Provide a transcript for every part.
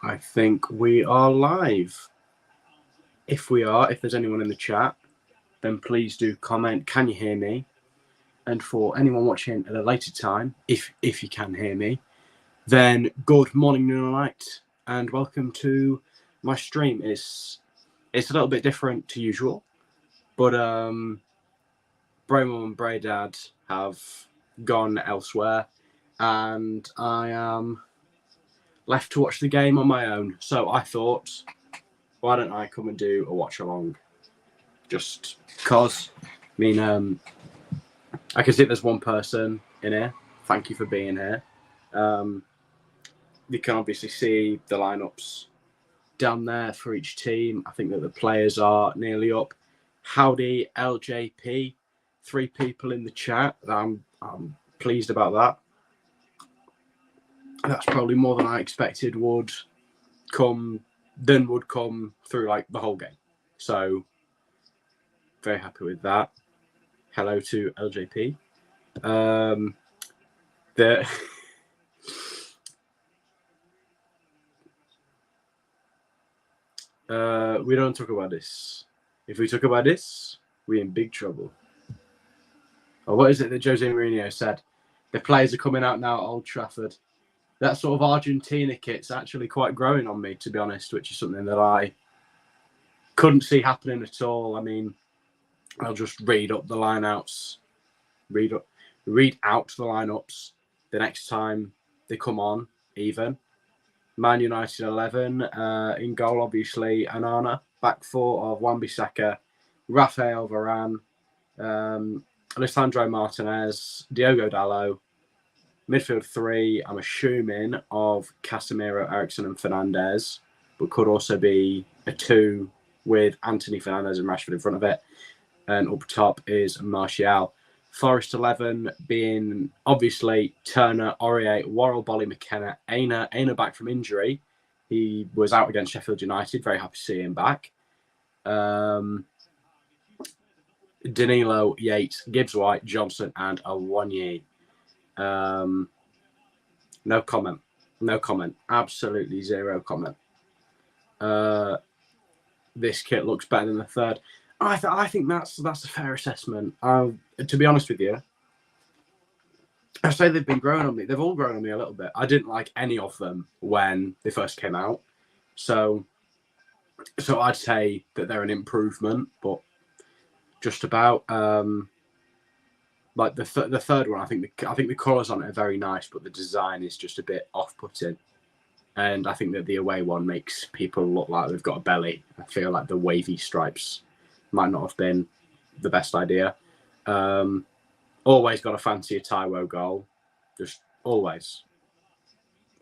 I think we are live. If there's anyone in the chat, then please do comment. Can you hear me? And for anyone watching at a later time, if you can hear me, then good morning, noon, or night, and welcome to my stream. It's a little bit different to usual, but Braymo and Braydad have gone elsewhere, and I am left to watch the game on my own. So I thought, why don't I come and do a watch along? Just because, I can see there's one person in here. Thank you for being here. You can obviously see the lineups down there for each team. I think that the players are nearly up. Howdy, LJP. 3 people in the chat. I'm pleased about that. That's probably more than I expected would come through like the whole game. So very happy with that. Hello to LJP. We don't talk about this. If we talk about this, we're in big trouble. Or what is it that Jose Mourinho said? The players are coming out now at Old Trafford. That sort of Argentina kit's actually quite growing on me, to be honest, which is something that I couldn't see happening at all. I mean, I'll just read up the lineouts, read out the lineups the next time they come on, even. Man United 11, in goal, obviously, Anana. Back 4 of Wan-Bissaka, Rafael Varane, Alessandro Martinez, Diogo Dalot. Midfield 3, I'm assuming, of Casemiro, Eriksen and Fernandes, but could also be a 2 with Anthony Fernandes and Rashford in front of it. And up top is Martial. Forest 11 being obviously Turner, Aurier, Worrell, Bolly, McKenna, Aina back from injury. He was out against Sheffield United. Very happy to see him back. Danilo, Yates, Gibbs-White, Johnson, and Awoniyi. No comment. Absolutely zero comment. This kit looks better than the third. I think that's a fair assessment. To be honest with you, I say they've been growing on me. They've all grown on me a little bit. I didn't like any of them when they first came out, so I'd say that they're an improvement, but just about. Like the third one, I think the colours on it are very nice, but the design is just a bit off-putting. And I think that the away one makes people look like they've got a belly. I feel like the wavy stripes might not have been the best idea. Always got to fancy a Taiwo goal. Just always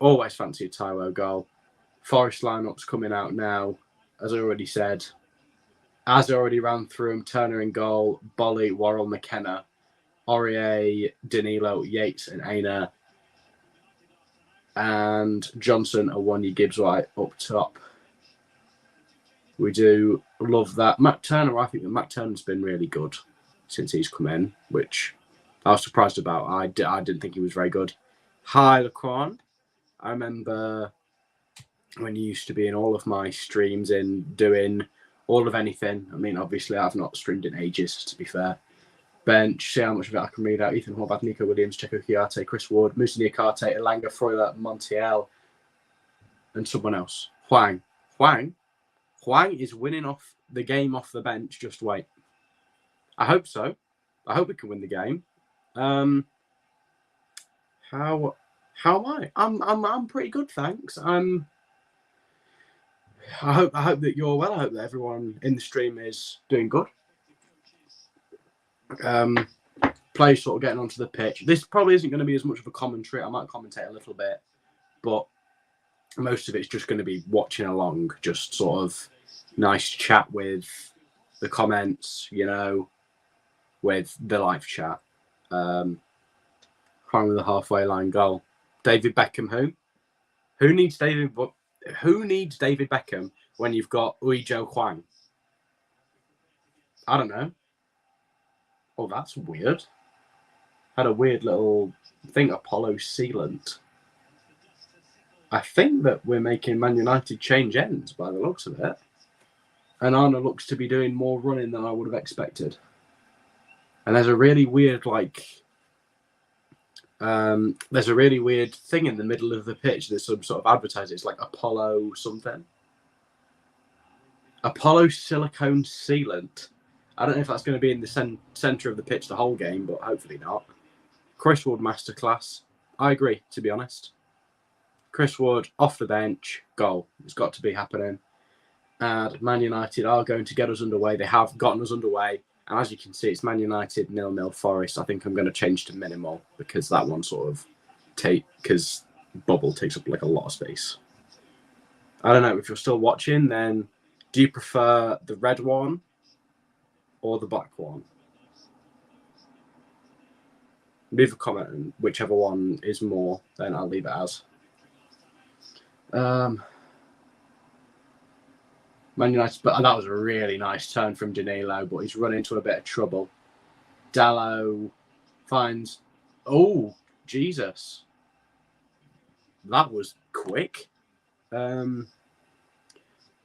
fancy a Taiwo goal. Forest lineup's coming out now, as I already said. As I already ran through them, Turner in goal, Bolly, Worrell, McKenna, Aurier, Danilo, Yates and Aina. And Johnson, Awoniyi, Gibbs-White up top. We do love that. Matt Turner, I think that Matt Turner's been really good since he's come in, which I was surprised about. I didn't think he was very good. Hi, Laquan. I remember when you used to be in all of my streams and doing all of anything. I mean, obviously, I've not streamed in ages, to be fair. Bench, see how much of it I can read out. Ethan Horvath, Nico Williams, Checo Chiarte, Chris Ward, Musa Niakate, Elanga, Freuler, Montiel, and someone else. Huang is winning off the game off the bench. Just wait. I hope so. I hope we can win the game. How am I? I'm pretty good, thanks. I hope that you're well. I hope that everyone in the stream is doing good. Players sort of getting onto the pitch. This probably isn't going to be as much of a commentary. I might commentate a little bit, but most of it's just going to be watching along, just sort of nice chat with the comments, with the live chat. Crying with a halfway line goal. David Beckham, who? Who needs David Beckham when you've got Uijo Huang? I don't know. Oh, that's weird. Had a weird little thing, Apollo sealant. I think that we're making Man United change ends by the looks of it. And Arna looks to be doing more running than I would have expected. And there's a really weird, there's a really weird thing in the middle of the pitch. There's some sort of advertising. It's like Apollo something. Apollo silicone sealant. I don't know if that's going to be in the centre of the pitch the whole game, but hopefully not. Chris Wood masterclass. I agree, to be honest. Chris Wood off the bench, goal. It's got to be happening. And Man United are going to get us underway. They have gotten us underway. And as you can see, it's Man United 0-0 Forest. I think I'm going to change to minimal because that one sort of because bubble takes up like a lot of space. I don't know if you're still watching, then do you prefer the red one or the black one? Leave a comment, and whichever one is more, then I'll leave it as. Man United, but that was a really nice turn from Danilo, but he's run into a bit of trouble. Dallo finds, oh, Jesus. That was quick. Fulham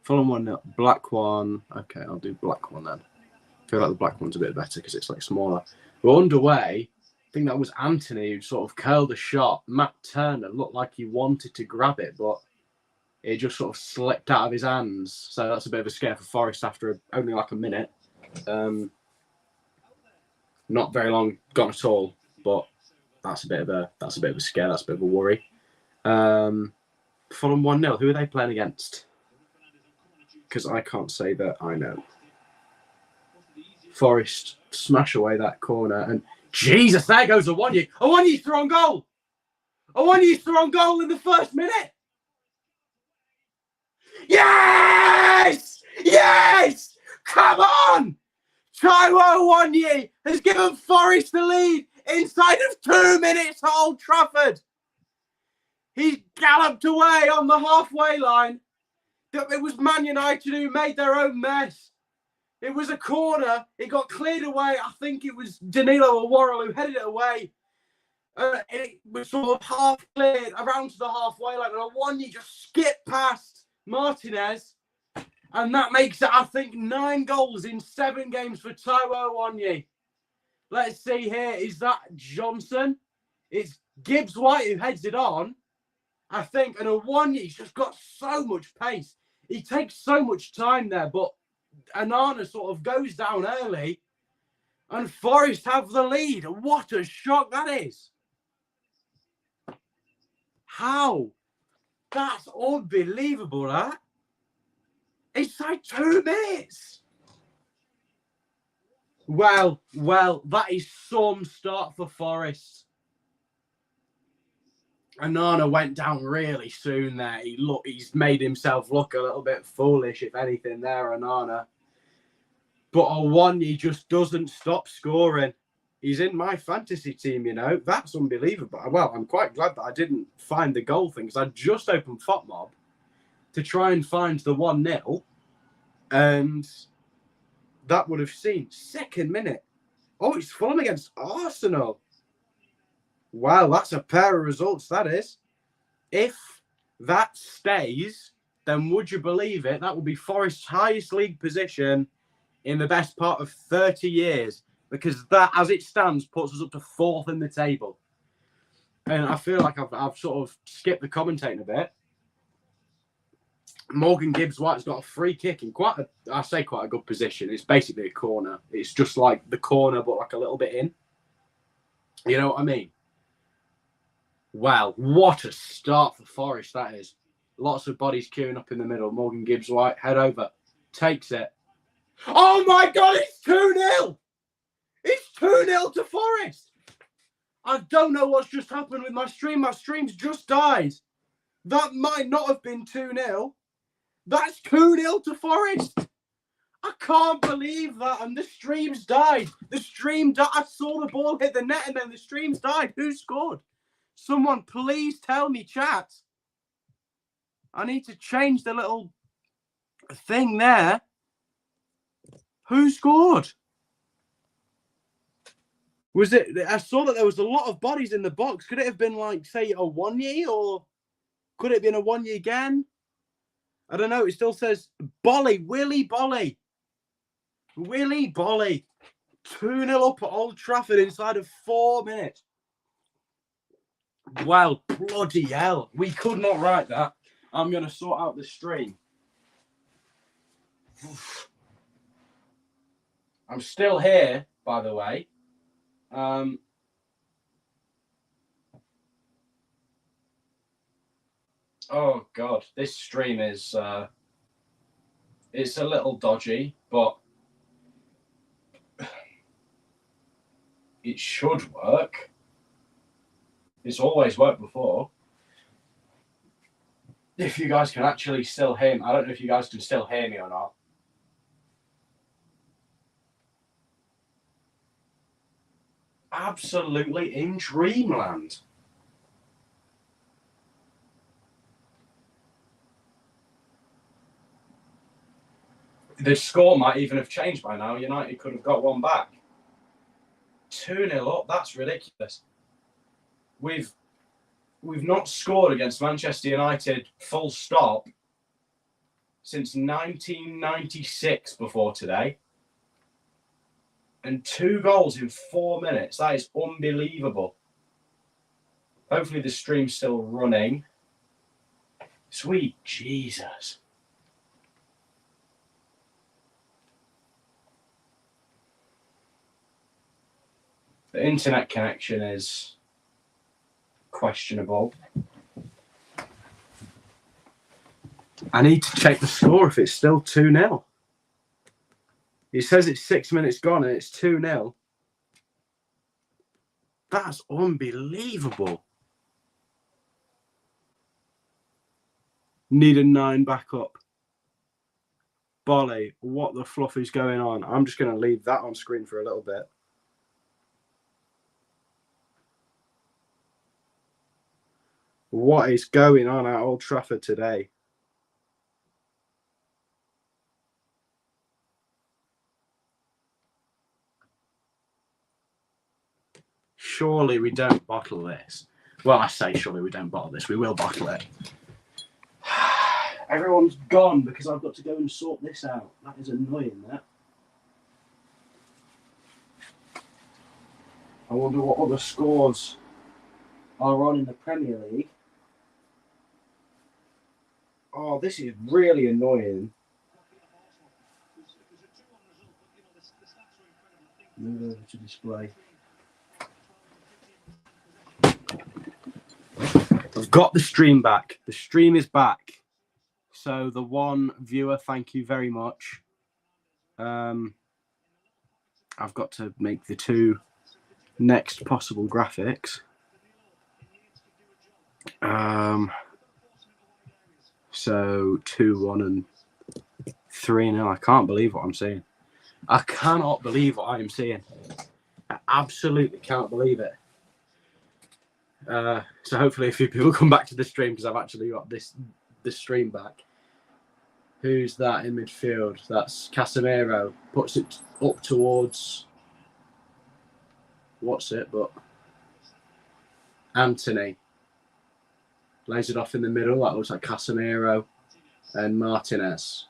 1-0, black one. Okay, I'll do black one then. I feel like the black one's a bit better because it's like smaller. We're underway. I think that was Anthony who sort of curled a shot. Matt Turner looked like he wanted to grab it, but it just sort of slipped out of his hands. So that's a bit of a scare for Forest after only like a minute. Not very long gone at all, but that's a bit of a scare. That's a bit of a worry. Fulham 1-0. Who are they playing against? Because I can't say that I know. Forest smash away that corner, and Jesus, there goes Awoniyi. Awoniyi through on goal. Awoniyi through on goal in the first minute. Yes! Yes! Come on! Taiwo Awoniyi has given Forest the lead inside of 2 minutes at Old Trafford. He's galloped away on the halfway line. It was Man United who made their own mess. It was a corner. It got cleared away. I think it was Danilo or Worrell who headed it away. It was sort of half cleared around to the halfway line. And Awoniyi just skipped past Martinez. And that makes it, I think, 9 goals in 7 games for Taiwo Awoniyi. Let's see here. Is that Johnson? It's Gibbs White who heads it on, I think. And Awoniyi's just got so much pace. He takes so much time there, but Anana sort of goes down early and Forest have the lead. What a shock that is. How? That's unbelievable, that. It's like 2 minutes. Well, that is some start for Forest. Anana went down really soon there. He's made himself look a little bit foolish, if anything, there, Anana. But Awoniyi just doesn't stop scoring. He's in my fantasy team, you know. That's unbelievable. Well, I'm quite glad that I didn't find the goal thing, because I just opened FOTMob to try and find the 1-0. And that would have seen 2nd minute. Oh, it's Fulham against Arsenal. Wow, that's a pair of results, that is. If that stays, then would you believe it? That will be Forest's highest league position in the best part of 30 years. Because that, as it stands, puts us up to 4th in the table. And I feel like I've sort of skipped the commentating a bit. Morgan Gibbs-White's got a free kick in quite a good position. It's basically a corner. It's just like the corner, but like a little bit in. You know what I mean? Wow, what a start for Forest that is. Lots of bodies queuing up in the middle. Morgan Gibbs-White, head over, takes it. Oh my God, it's 2-0! It's 2-0 to Forest! I don't know what's just happened with my stream. My stream's just died. That might not have been 2-0. That's 2-0 to Forest. I can't believe that. And the stream's died. The stream died. I saw the ball hit the net and then the stream's died. Who scored? Someone please tell me, chat. I need to change the little thing there. Who scored? Was it? I saw that there was a lot of bodies in the box. Could it have been like, say, Awoniyi or Could it have been a 1-year again? I don't know. It still says Willy Bolly. 2-0 up at Old Trafford inside of 4 minutes. Well, bloody hell. We could not write that. I'm going to sort out the stream. I'm still here, by the way. Oh, God. This stream is... it's a little dodgy, but... it should work. It's always worked before. If you guys can actually still hear me. I don't know if you guys can still hear me or not. Absolutely in dreamland. The score might even have changed by now. United could have got one back. 2-0 up. That's ridiculous. We've not scored against Manchester United full stop since 1996 before today. And 2 goals in 4 minutes. That is unbelievable. Hopefully the stream's still running. Sweet Jesus. The internet connection is questionable. I need to check the score if it's still 2-0. It says it's 6 minutes gone and it's 2-0. That's unbelievable. Need a 9 back up. Bolly, what the fluff is going on? I'm just going to leave that on screen for a little bit. What is going on at Old Trafford today? Surely we don't bottle this. Well, I say surely we don't bottle this. We will bottle it. Everyone's gone because I've got to go and sort this out. That is annoying, that. I wonder what other scores are on in the Premier League. Oh, this is really annoying. Move over to display. I've got the stream back. The stream is back. So the one viewer, thank you very much. I've got to make the 2 next possible graphics. So 2-1 and 3-0. I can't believe what I'm seeing. I cannot believe what I am seeing. I absolutely can't believe it. So hopefully a few people come back to the stream because I've actually got the stream back. Who's that in midfield? That's Casemiro. Puts it up towards... what's it? But Anthony. Lays it off in the middle. That looks like Casemiro and Martinez.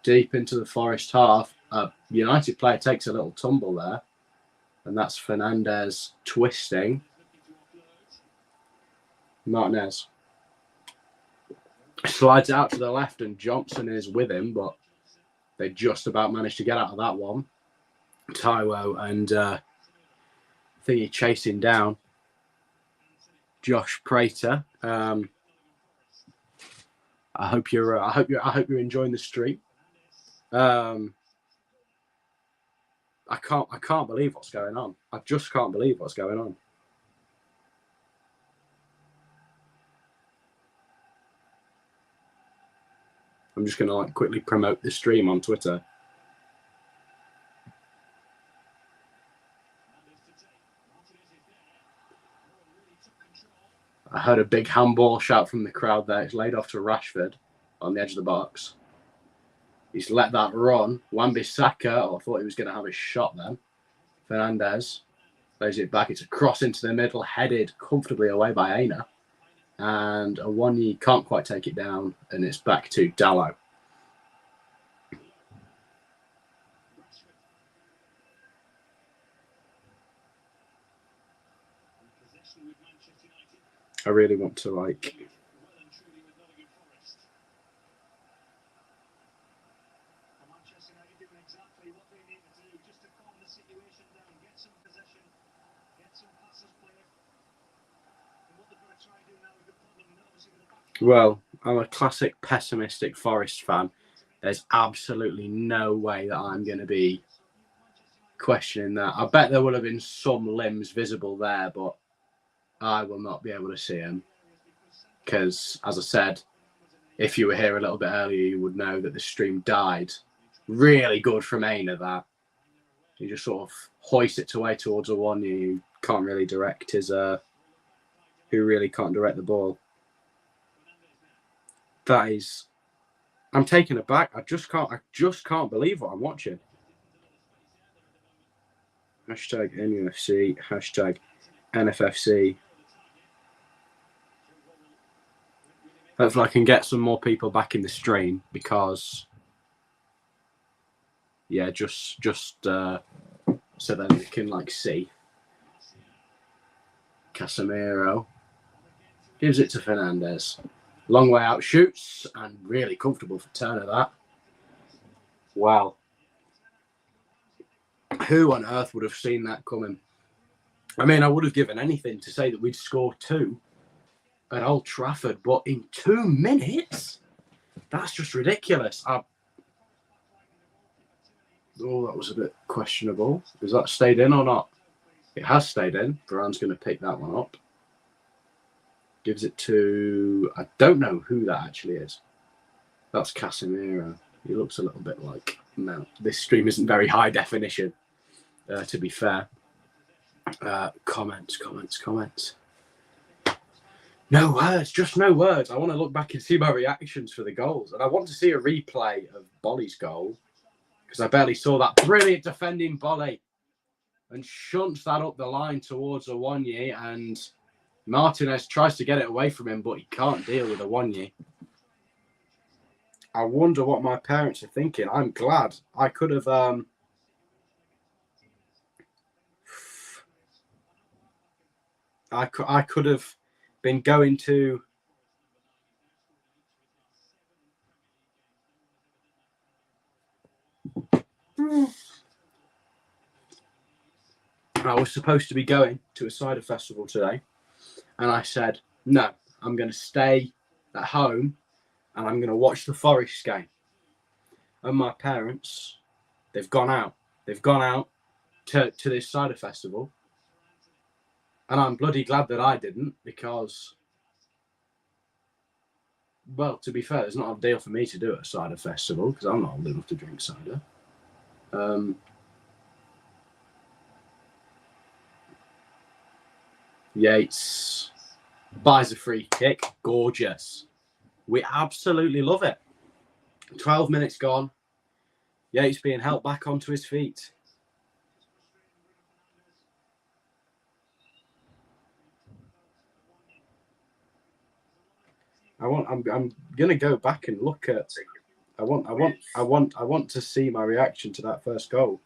Deep into the Forest half. A United player takes a little tumble there. And that's Fernandez twisting. Martinez slides out to the left and Johnson is with him, but they just about managed to get out of that one. Taiwo and thingy chasing down Josh Prater. I hope you're enjoying the stream. I can't believe what's going on. I just can't believe what's going on. I'm just going to quickly promote the stream on Twitter. I heard a big handball shout from the crowd there. It's laid off to Rashford on the edge of the box. He's let that run. Wan-Bissaka, I thought he was going to have a shot then. Fernandez lays it back. It's a cross into the middle, headed comfortably away by Aina. And a Awoniyi can't quite take it down, and it's back to Dalot. I really want to like. Well, I'm a classic pessimistic Forest fan. There's absolutely no way that I'm going to be questioning that. I bet there would have been some limbs visible there, but I will not be able to see them. Because, as I said, if you were here a little bit earlier, you would know that the stream died. Really good from Aina, that. He just sort of hoists it away towards Awoniyi, who can't really direct his... who really can't direct the ball. That is... I'm taken aback. I just can't believe what I'm watching. Hashtag NUFC, hashtag NFFC. Hopefully I can get some more people back in the stream because, yeah, just so that we can like see. Casemiro gives it to Fernandez. Long way out, shoots, and really comfortable for Turner, that. Wow. Who on earth would have seen that coming? I mean, I would have given anything to say that we'd score 2 at Old Trafford, but in 2 minutes? That's just ridiculous. Oh, that was a bit questionable. Has that stayed in or not? It has stayed in. Varane's going to pick that one up. Gives it to... I don't know who that actually is. That's Casemiro. He looks a little bit like... No, this stream isn't very high definition, to be fair. Comments. No words, just no words. I want to look back and see my reactions for the goals. And I want to see a replay of Bolly's goal, because I barely saw that brilliant defending volley and shunts that up the line towards Awoniyi, and Martinez tries to get it away from him, but he can't deal with Awoniyi. I wonder what my parents are thinking. I'm glad. I could have... I could have been going to... I was supposed to be going to a cider festival today, and I said, no, I'm going to stay at home and I'm going to watch the Forest game. And my parents, they've gone out. They've gone out to this cider festival. And I'm bloody glad that I didn't, because, well, to be fair, there's not a deal for me to do at a cider festival because I'm not old enough to drink cider. Yates buys a free kick. Gorgeous. We absolutely love it. 12 minutes gone. Yates being helped back onto his feet. I'm gonna go back and look at. I want to see my reaction to that first goal.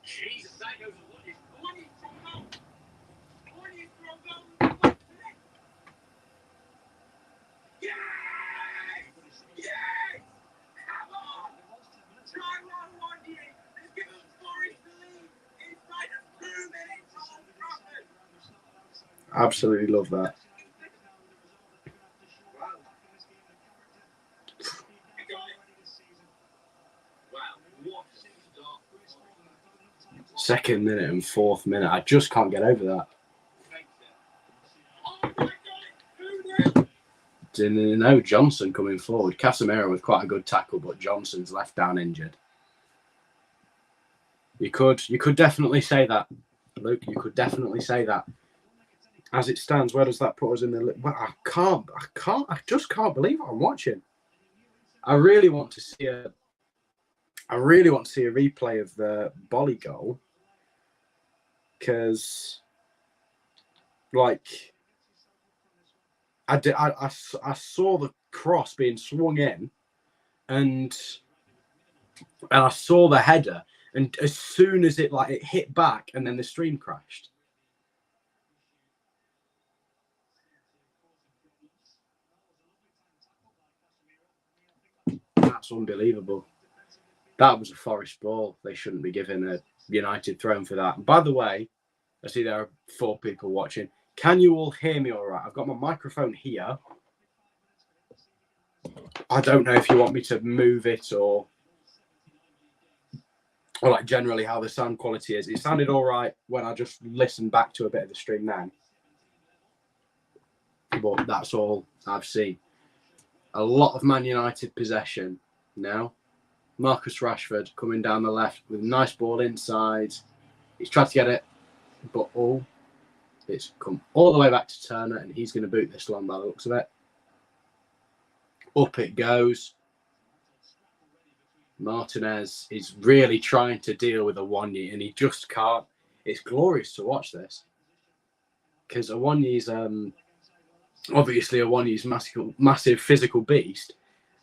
Jesus, that goes absolutely love that. Second minute and 4th minute. I just can't get over that. No, Johnson coming forward. Casemiro with quite a good tackle, but Johnson's left down injured. You could definitely say that, Luke. You could definitely say that. as it stands, where does that put us in the? Well, I just can't believe what I'm watching. I really want to see a replay of the Bolly goal, because, like, I saw the cross being swung in, and I saw the header, and as soon as it hit back, and then the stream crashed. That's unbelievable. That was a Forest ball. They shouldn't be giving a United thrown for that. And by the way, I see there are 4 people watching. Can you all hear me all right? I've got my microphone here. I don't know if you want me to move it or like generally how the sound quality is. It sounded all right when I just listened back to a bit of the stream then. But that's all I've seen. A lot of Man United possession now. Marcus Rashford coming down the left with a nice ball inside. He's tried to get it, but it's come all the way back to Turner, and he's going to boot this long by the looks of it. Up it goes. Martinez is really trying to deal with Awoniyi, and he just can't. It's glorious to watch this, because Awoniyi's obviously Awoniyi's massive physical beast,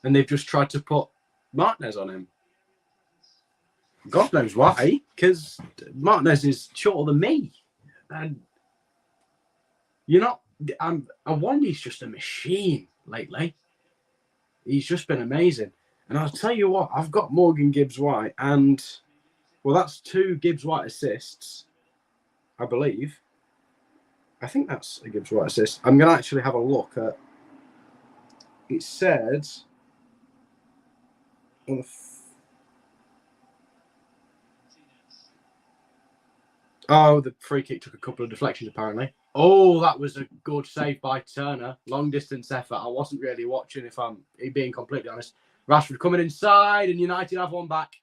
and they've just tried to put Martinez on him. God knows why, because Martinez is shorter than me, and Awoniyi's just a machine lately. He's just been amazing. And I'll tell you what, I've got Morgan Gibbs-White, and, well, that's 2 Gibbs-White assists, I believe. I think that's a Gibbs-White assist. I'm going to actually have a look at... It said... Oh, the free kick took a couple of deflections, apparently. Oh, that was a good save by Turner. Long distance effort. I wasn't really watching, if I'm being completely honest. Rashford coming inside, and United have one back.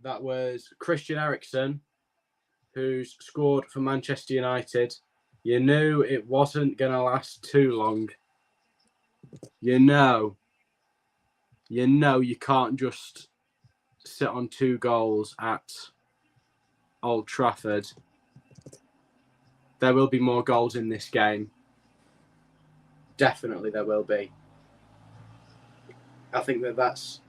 That was Christian Eriksen, who's scored for Manchester United. You knew it wasn't going to last too long. You know you can't just sit on 2 goals at Old Trafford. There will be more goals in this game. Definitely there will be. I think that's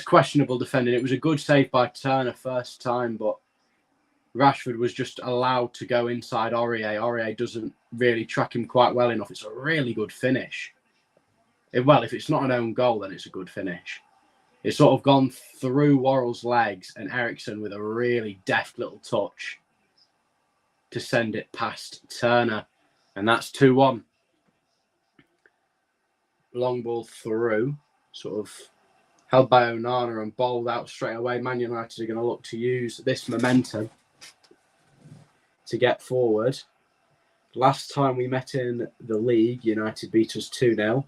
questionable defending. It was a good save by Turner first time, but Rashford was just allowed to go inside Aurier. Aurier doesn't really track him quite well enough. It's a really good finish. If it's not an own goal, then it's a good finish. It's sort of gone through Worrell's legs, and Eriksen with a really deft little touch to send it past Turner. And that's 2-1. Long ball through, sort of held by Onana and bowled out straight away. Man United are going to look to use this momentum to get forward. Last time we met in the league, United beat us 2-0.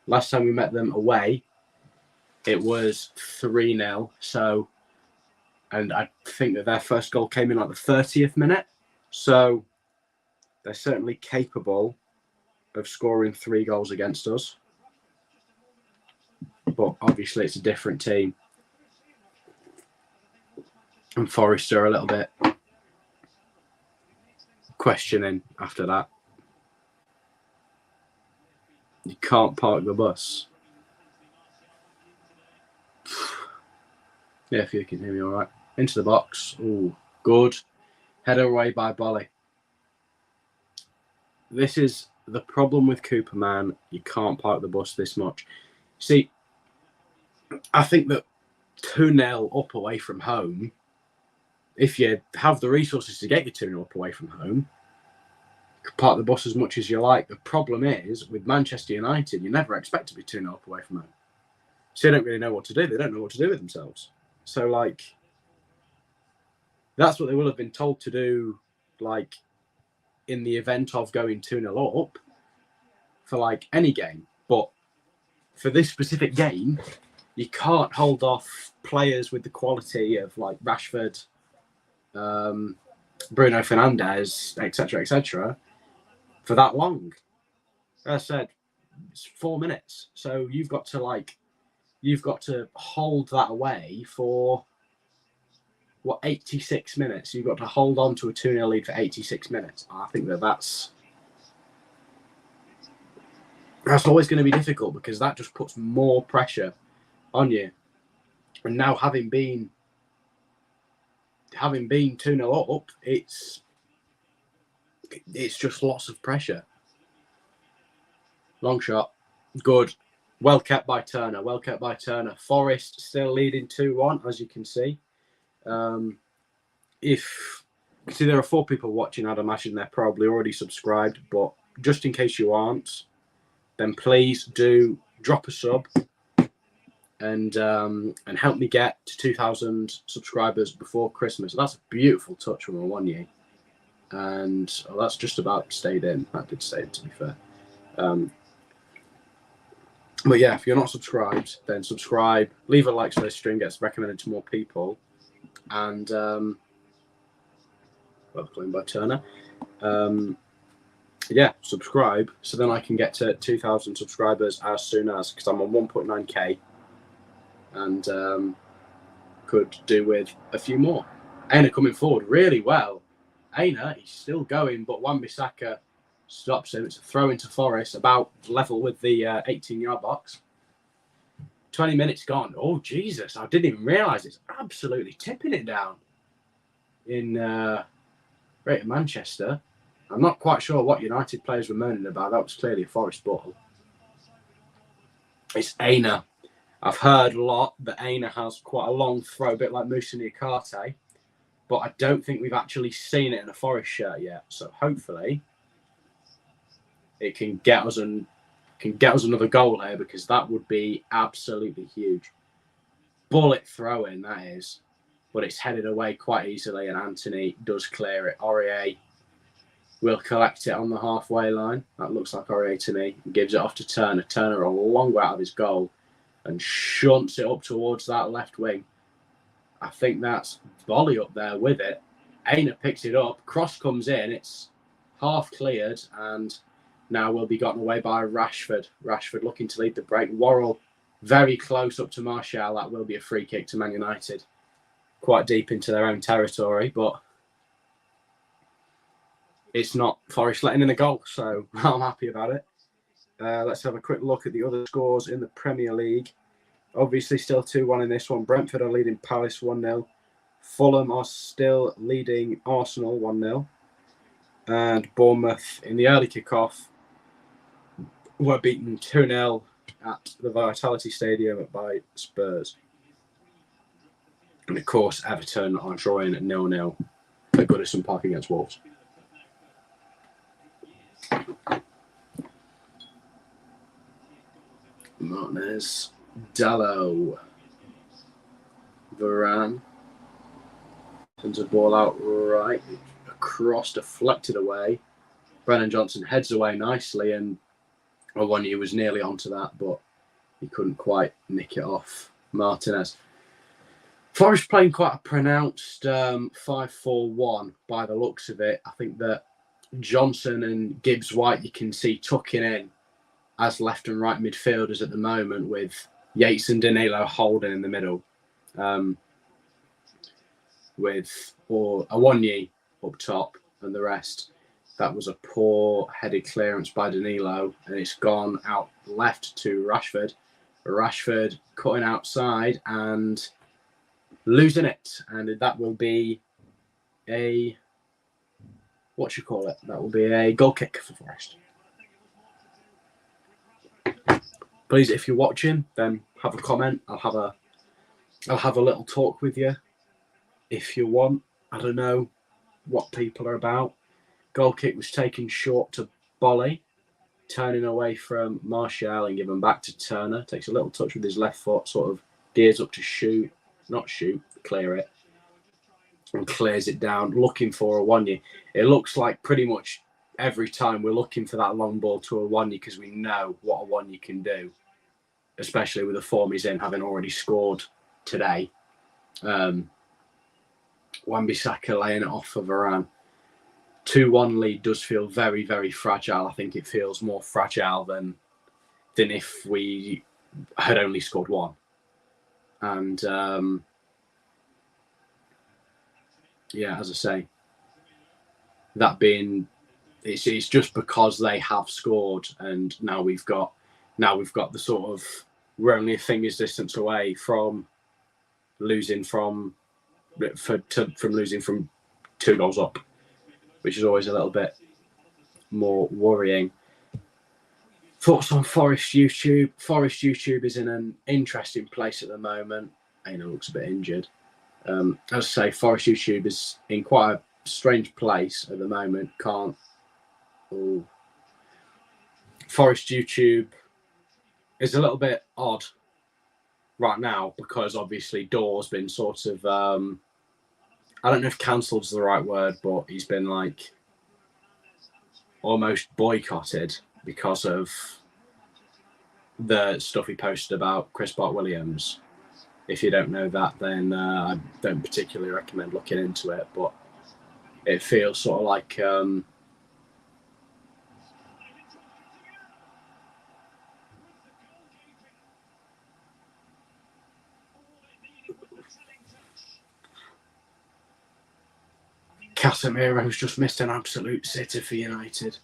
Last time we met them away, it was 3-0. So, and I think that their first goal came in like the 30th minute. So they're certainly capable of scoring 3 goals against us. But obviously it's a different team. And Forest are a little bit questioning after that. You can't park the bus. Yeah, if you can hear me all right. Into the box. Ooh, good. Header away by Bolly. This is the problem with Cooper, man. You can't park the bus this much. See, I think that 2-0 up away from home, if you have the resources to get your 2-0 up away from home, you can park the bus as much as you like. The problem is, with Manchester United, you never expect to be 2-0 up away from home. So they don't really know what to do. They don't know what to do with themselves. So, that's what they will have been told to do, in the event of going 2-0 up for, any game. But for this specific game, you can't hold off players with the quality of, Rashford Bruno Fernandes, etc., for that long. As I said, it's 4 minutes. So you've got to hold that away for 86 minutes. You've got to hold on to a 2-0 lead for 86 minutes. I think that's always going to be difficult because that just puts more pressure on you. And now having been 2-0 up, it's just lots of pressure. Long shot. Good. Well kept by Turner. Forest still leading 2-1, as you can see. If you see there are 4 people watching, I'd imagine they're probably already subscribed. But just in case you aren't, then please do drop a sub and help me get to 2,000 subscribers before Christmas. That's a beautiful touch from a Awoniyi. And that's just about stayed in. That did stay in, to be fair. But yeah, if you're not subscribed, then subscribe. Leave a like so this stream gets recommended to more people. And well claimed by Turner. Yeah, subscribe so then I can get to 2,000 subscribers as soon as, because I'm on 1.9k and could do with a few more. Aina coming forward really well. Aina, he's still going, but Wan-Bissaka stops him. It's a throw into Forest, about level with the 18-yard box. 20 minutes gone. Oh, Jesus, I didn't even realise it's absolutely tipping it down in Greater Manchester. I'm not quite sure what United players were moaning about. That was clearly a Forest ball. It's Aina. I've heard a lot that Aina has quite a long throw, a bit like Moussa Niakate, but I don't think we've actually seen it in a Forest shirt yet. So hopefully it can get us another goal here, because that would be absolutely huge. Bullet throw in, that is, but it's headed away quite easily, and Anthony does clear it. Aurier will collect it on the halfway line. That looks like Aurier to me. Gives it off to Turner. Turner a long way out of his goal and shunts it up towards that left wing. I think that's Volley up there with it. Aina picks it up. Cross comes in. It's half cleared and now will be gotten away by Rashford. Rashford looking to lead the break. Worrell very close up to Martial. That will be a free kick to Man United. Quite deep into their own territory, but it's not Forest letting in a goal, so I'm happy about it. Let's have a quick look at the other scores in the Premier League. Obviously still 2-1 in this one. Brentford are leading Palace 1-0. Fulham are still leading Arsenal 1-0. And Bournemouth in the early kickoff were beaten 2-0 at the Vitality Stadium by Spurs. And of course, Everton are drawing 0-0 at Goodison Park against Wolves. Martinez, Dallo, Varane. Sends a ball out right across, deflected away. Brennan Johnson heads away nicely, and Awoniyi was nearly onto that, but he couldn't quite nick it off Martinez. Forest playing quite a pronounced 5-4-1 by the looks of it. I think that Johnson and Gibbs-White you can see tucking in as left and right midfielders at the moment, with Yates and Danilo holding in the middle, with Awoniyi up top and the rest. That was a poor headed clearance by Danilo, and it's gone out left to Rashford. Rashford cutting outside and losing it, and that will be a that will be a goal kick for Forest. Please, if you're watching, then have a comment. I'll have a little talk with you if you want. I don't know what people are about. Goal kick was taken short to Bolly, turning away from Martial and given back to Turner. Takes a little touch with his left foot, sort of gears up to clear it, and clears it down, looking for Awoniyi. It looks like pretty much every time we're looking for that long ball to Awoniyi, because we know what Awoniyi can do, especially with the form he's in, having already scored today. Wan-Bissaka laying it off for Varane. 2-1 lead does feel very, very fragile. I think it feels more fragile than if we had only scored one. And yeah, as I say, that being it's just because they have scored, and now we've got the sort of, we're only a finger's distance away from losing from 2 goals up, which is always a little bit more worrying. Thoughts on Forest YouTube? Forest YouTube is in an interesting place at the moment. Aina looks a bit injured. As I say, Forest YouTube is in quite a strange place at the moment. Forest YouTube is a little bit odd right now because obviously Door's been sort of, I don't know if cancelled is the right word, but he's been like almost boycotted because of the stuff he posted about Chris Bart-Williams. If you don't know that, then I don't particularly recommend looking into it, but it feels sort of like Casemiro's just missed an absolute sitter for United.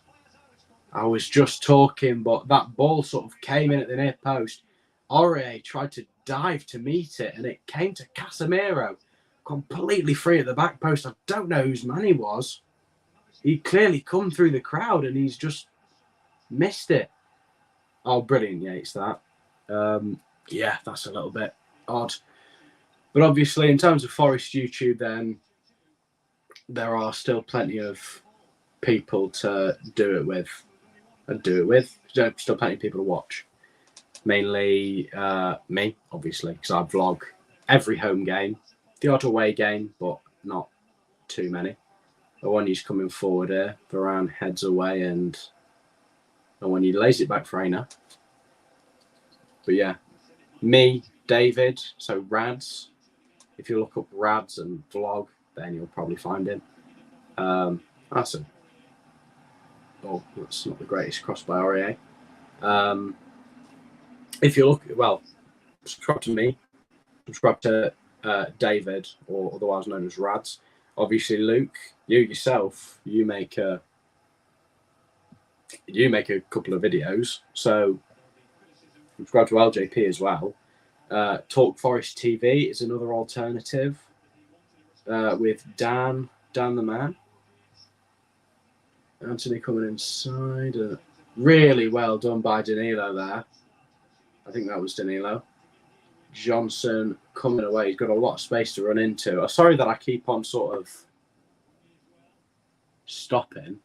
I was just talking, but that ball sort of came in at the near post. Aurier tried to dive to meet it, and it came to Casemiro, completely free at the back post. I don't know whose man he was. He clearly come through the crowd, and he's just missed it. Oh, brilliant, Yates, that. Yeah, that's a little bit odd. But obviously, in terms of Forest YouTube, then there are still plenty of people to do it with. Still plenty of people to watch. Mainly me, obviously, because I vlog every home game, the odd away game, but not too many. The one who's coming forward here, Varane heads away, and when he lays it back for Aina. But yeah, me, David, so Rads. If you look up Rads and vlog, then you'll probably find him. Awesome. Oh, that's not the greatest cross by Aurier. If you look, well, subscribe to me, subscribe to David, or otherwise known as Rads. Obviously, Luke, you yourself, you make a couple of videos, so subscribe to LJP as well. Talk Forest TV is another alternative with Dan the man. Anthony coming inside. Really well done by Danilo there. I think that was Danilo. Johnson coming away. He's got a lot of space to run into. I'm sorry that I keep on sort of stopping.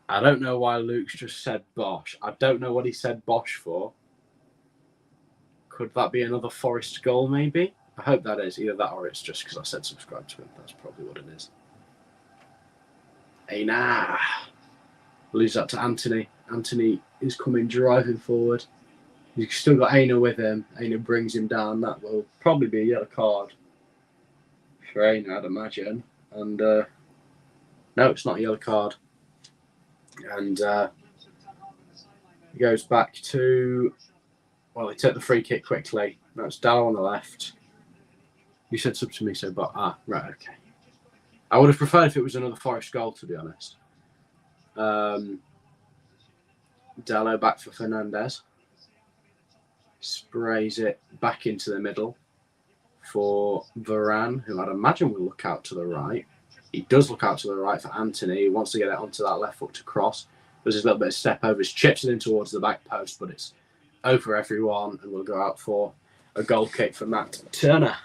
I don't know why Luke's just said Bosch. I don't know what he said Bosch for. Could that be another Forest goal, maybe? I hope that is. Either that or it's just because I said subscribe to him. That's probably what it is. Hey, nah. Lose that to Anthony. Anthony is coming driving forward. He's still got Aina with him. Aina brings him down. That will probably be a yellow card for Aina, I'd imagine. And no, it's not a yellow card. And he goes back to, well, he took the free kick quickly. That's Dallow on the left. You said sub to me, so, but, right, okay. I would have preferred if it was another Forest goal, to be honest. Dallow back for Fernandez. Sprays it back into the middle for Varane, who I'd imagine will look out to the right. He does look out to the right for Anthony. He wants to get it onto that left foot to cross. There's a little bit of step over. Chips it in towards the back post, but it's over everyone, and we'll go out for a goal kick for Matt Turner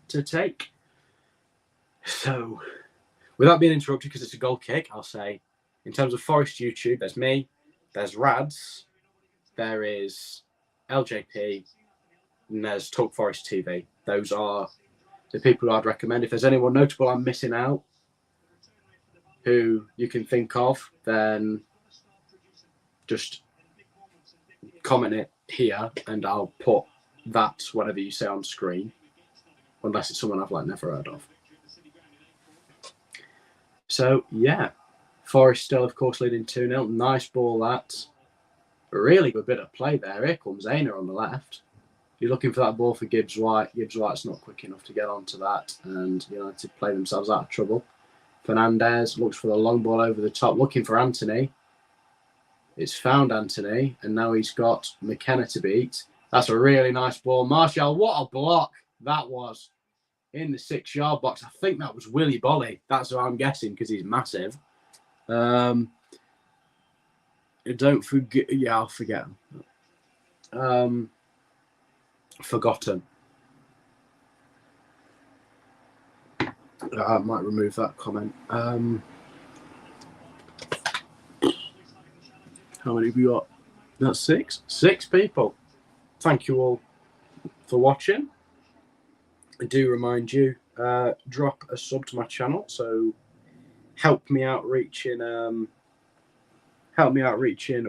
to take. So, without being interrupted, because it's a goal kick, I'll say, in terms of Forest YouTube, there's me, there's Rads, there is LJP, and there's Talk Forest TV. Those are the people who I'd recommend. If there's anyone notable I'm missing out, who you can think of, then just comment it here, and I'll put that, whatever you say, on screen. unless it's someone I've never heard of. So yeah, Forest still, of course, leading 2-0. Nice ball, that. A really good bit of play there. Here comes Aina on the left. You're looking for that ball for Gibbs White. Gibbs White's not quick enough to get onto that, and United play themselves out of trouble. Fernandez looks for the long ball over the top, looking for Anthony. It's found Anthony, and now he's got McKenna to beat. That's a really nice ball. Martial, what a block that was in the 6-yard box. I think that was Willy Bolly. That's what I'm guessing because he's massive. Don't forget. Yeah, I'll forget him. Forgotten. I might remove that comment. How many have you got? That's 6. 6 people. Thank you all for watching. I do remind you, drop a sub to my channel. So help me out reaching Help me out reaching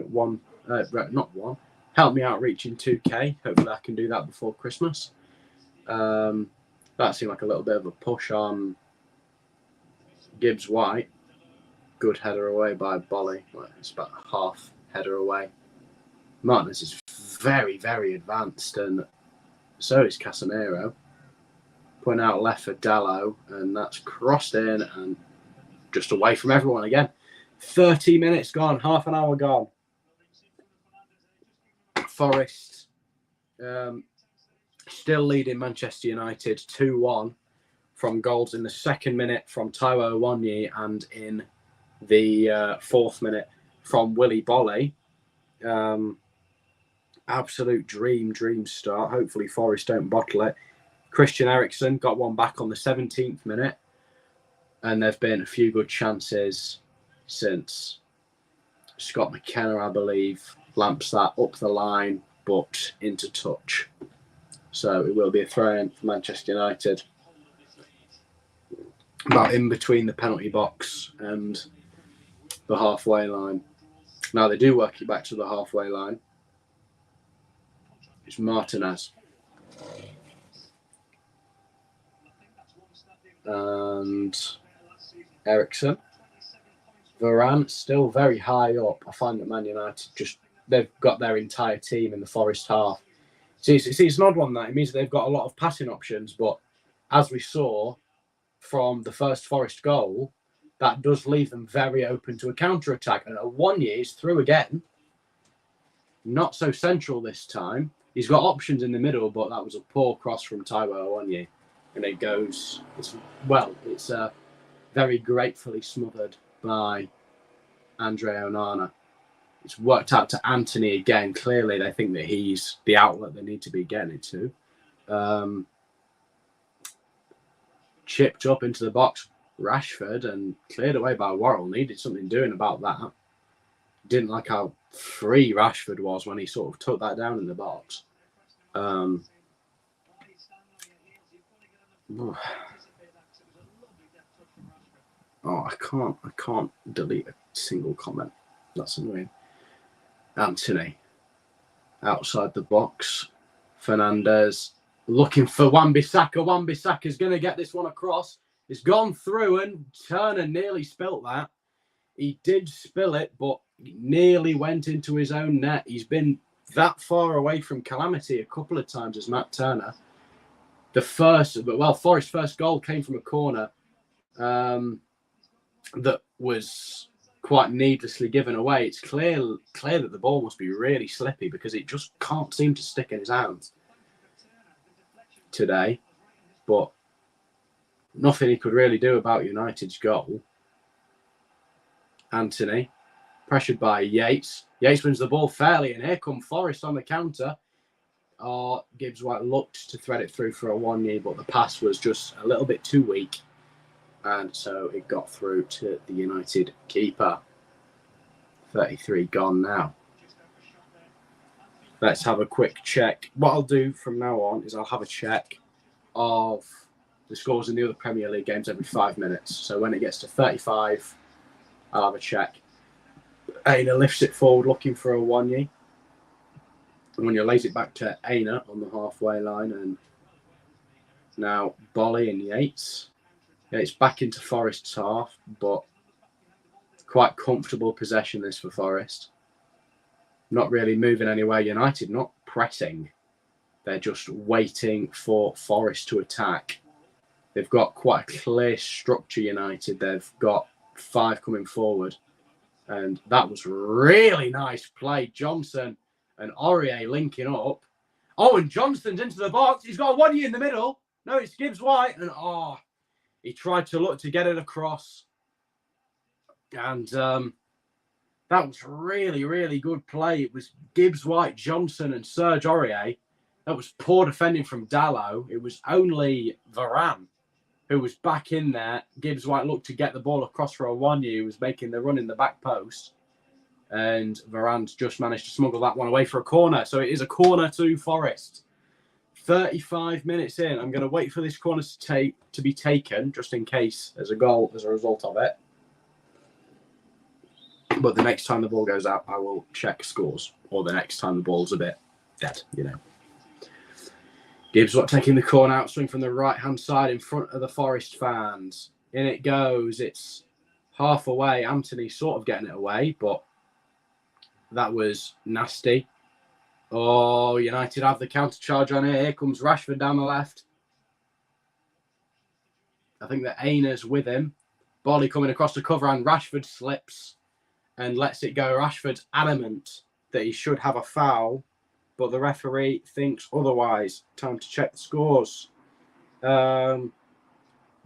2K. Hopefully I can do that before Christmas. That seemed like a little bit of a push on Gibbs White. Good header away by Bolly. It's about half header away. Martinez is very, very advanced, and so is Casemiro. Point out left for Dallo, and that's crossed in and just away from everyone again. 30 minutes gone, half an hour gone. Forest still leading Manchester United 2-1 from goals in the 2nd minute from Taiwo Awoniyi and in the 4th minute from Willy Bolly. Absolute dream start. Hopefully Forest don't bottle it. Christian Eriksen got one back on the 17th minute, and there have been a few good chances since. Scott McKenna, I believe, lamps that up the line, but into touch. So it will be a throw-in for Manchester United. About in between the penalty box and the halfway line. Now they do work it back to the halfway line. It's Martinez. And Eriksen. Varane still very high up. I find that Man United they've got their entire team in the Forest half. See, it's an odd one that. It means they've got a lot of passing options, but as we saw from the first Forest goal, that does leave them very open to a counter-attack. And Awoniyi is through again. Not so central this time. He's got options in the middle, but that was a poor cross from Taiwo Awoniyi. And it goes, it's very gratefully smothered by Andre Onana. It's worked out to Anthony again. Clearly, they think that he's the outlet they need to be getting it to. Chipped up into the box, Rashford, and cleared away by Worrell. Needed something doing about that. Didn't like how free Rashford was when he sort of took that down in the box. I can't delete a single comment. That's annoying. Anthony outside the box. Fernandez looking for Wan-Bissaka. Wan-Bissaka's going to get this one across. It's gone through, and Turner nearly spilt that. He did spill it, but nearly went into his own net. He's been that far away from calamity a couple of times as Matt Turner. Forest's first goal came from a corner that was quite needlessly given away. It's clear that the ball must be really slippy because it just can't seem to stick in his hands today. But nothing he could really do about United's goal. Anthony, pressured by Yates. Yates wins the ball fairly, and here come Forest on the counter. Gibbs White looked to thread it through for Awoniyi, but the pass was just a little bit too weak. And so it got through to the United keeper. 33 gone now. Let's have a quick check. What I'll do from now on is I'll have a check of the scores in the other Premier League games every 5 minutes. So when it gets to 35, I'll have a check. Aina lifts it forward looking for Awoniyi. And when you lays it back to Aina on the halfway line, and Now, Bolly and Yates. Yates back into Forest's half, but quite comfortable possession this for Forest. Not really moving anywhere. United not pressing. They're just waiting for Forest to attack. They've got quite a clear structure, United. They've got 5 coming forward. And that was really nice play. Johnson and Aurier linking up. Oh, and Johnston's into the box. He's got one in the middle. No, it's Gibbs White. And he tried to look to get it across. And that was really, really good play. It was Gibbs White, Johnson, and Serge Aurier. That was poor defending from Dalot. It was only Varane who was back in there. Gibbs White looked to get the ball across for Awoniyi, who was making the run in the back post. And Varane's just managed to smuggle that one away for a corner. So it is a corner to Forest. 35 minutes in. I'm going to wait for this corner to be taken, just in case there's a goal as a result of it. But the next time the ball goes out, I will check scores. Or the next time the ball's a bit dead, you know. Gibbs taking the corner out, swing from the right-hand side in front of the Forest fans. In it goes. It's half away. Anthony sort of getting it away, but that was nasty. Oh, United have the counter-charge on here. Here comes Rashford down the left. I think that Aina's with him. Bolly coming across the cover and Rashford slips and lets it go. Rashford's adamant that he should have a foul, but the referee thinks otherwise. Time to check the scores. The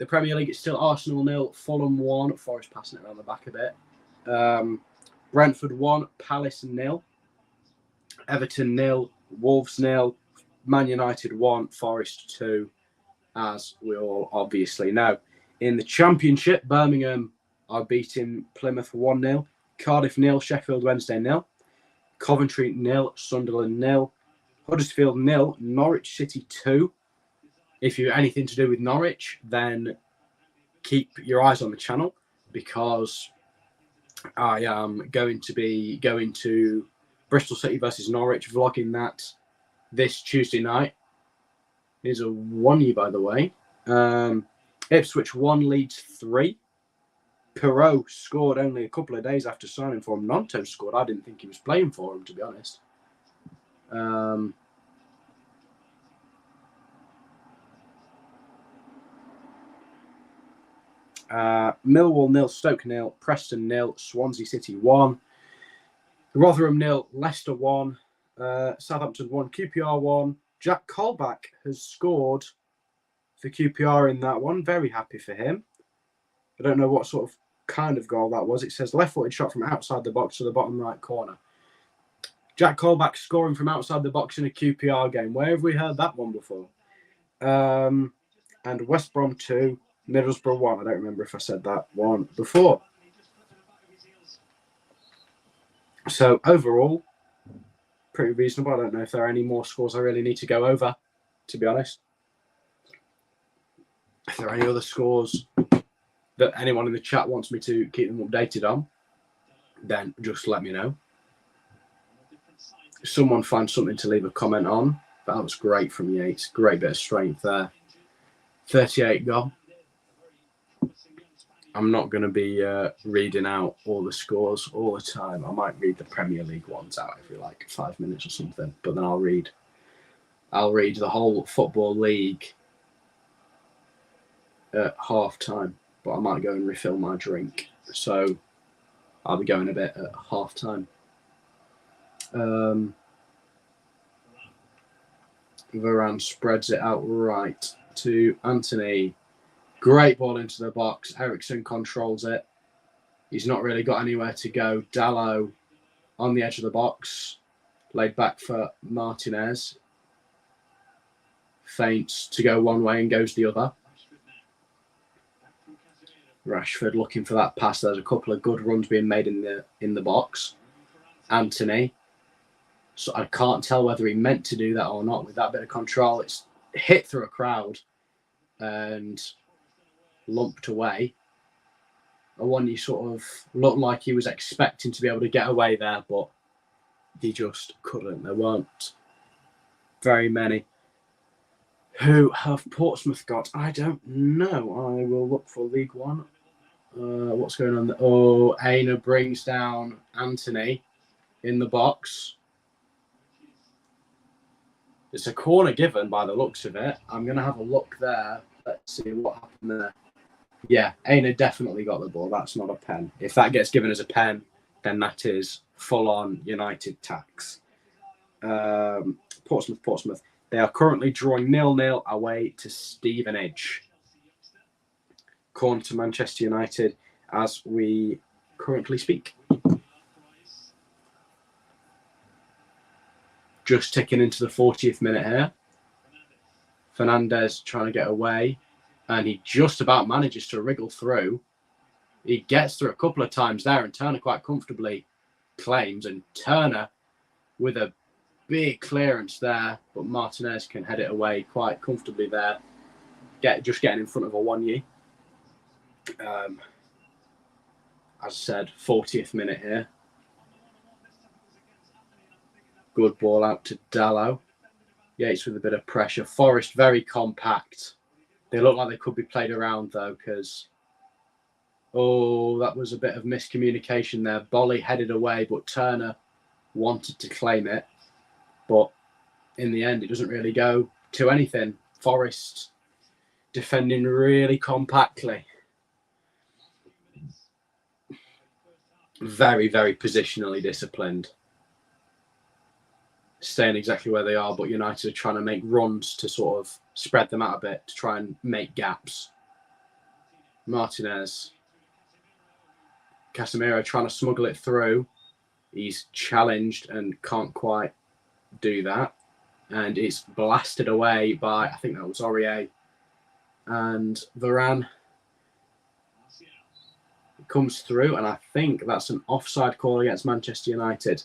Premier League is still Arsenal 0, Fulham 1. Forest passing it around the back a bit. Brentford 1, Palace 0. Everton 0, Wolves 0. Man United 1, Forest 2, as we all obviously know. In the Championship, Birmingham are beating Plymouth 1-0. Cardiff 0, Sheffield Wednesday 0. Coventry 0, Sunderland 0. Huddersfield 0, Norwich City 2. If you're anything to do with Norwich, then keep your eyes on the channel, because I am going to be going to Bristol City versus Norwich, vlogging that this Tuesday night. Here's a 1-0, by the way. Ipswich 1, Leeds 3. Perot scored only a couple of days after signing for him. Nonto scored. I didn't think he was playing for him, to be honest. Millwall 0, Stoke 0, Preston 0, Swansea City 1, Rotherham 0, Leicester 1, Southampton 1, QPR 1. Jack Colback has scored for QPR in that one. Very happy for him. I don't know what sort of kind of goal that was. It says left-footed shot from outside the box to the bottom right corner. Jack Colback scoring from outside the box in a QPR game. Where have we heard that one before? And West Brom 2, Middlesbrough 1. I don't remember if I said that one before. So overall, pretty reasonable. I don't know if there are any more scores I really need to go over, to be honest. If there are any other scores that anyone in the chat wants me to keep them updated on, then just let me know. If someone finds something to leave a comment on, that was great from Yates. Great bit of strength there. 38 gone. I'm not going to be reading out all the scores all the time. I might read the Premier League ones out every like 5 minutes or something, but then I'll read the whole Football League at half time. But I might go and refill my drink, so I'll be going a bit at half time. Varane spreads it out right to Anthony. Great ball into the box. Eriksson controls it. He's not really got anywhere to go. Dalot on the edge of the box. Laid back for Martinez. Feints to go one way and goes the other. Rashford looking for that pass. There's a couple of good runs being made in the box. Anthony. So I can't tell whether he meant to do that or not with that bit of control. It's hit through a crowd and lumped away. Awoniyi sort of looked like he was expecting to be able to get away there, but he just couldn't. There weren't very many Who have Portsmouth got? I don't know. I will look for League One. What's going on there? Oh, Aina brings down Anthony in the box. It's a corner given by the looks of it. I'm going to have a look there. Let's see what happened there. Yeah, Aina definitely got the ball. That's not a pen. If that gets given as a pen, then that is full-on United tax. Portsmouth. They are currently drawing 0-0 away to Stevenage. Corner to Manchester United as we currently speak. Just ticking into the 40th minute here. Fernandez trying to get away, and he just about manages to wriggle through. He gets through a couple of times there, and Turner quite comfortably claims, and Turner with a big clearance there, but Martinez can head it away quite comfortably there. Just getting in front of Awoniyi. As I said, 40th minute here. Good ball out to Dallow. Yates with a bit of pressure. Forest very compact. They look like they could be played around though, because that was a bit of miscommunication there. Bolly headed away, but Turner wanted to claim it. But in the end, it doesn't really go to anything. Forest defending really compactly. Very, very positionally disciplined. Staying exactly where they are, but United are trying to make runs to sort of spread them out a bit to try and make gaps. Martinez. Casemiro trying to smuggle it through. He's challenged and can't quite do that. And it's blasted away by, I think that was Aurier. And Varane comes through, and I think that's an offside call against Manchester United.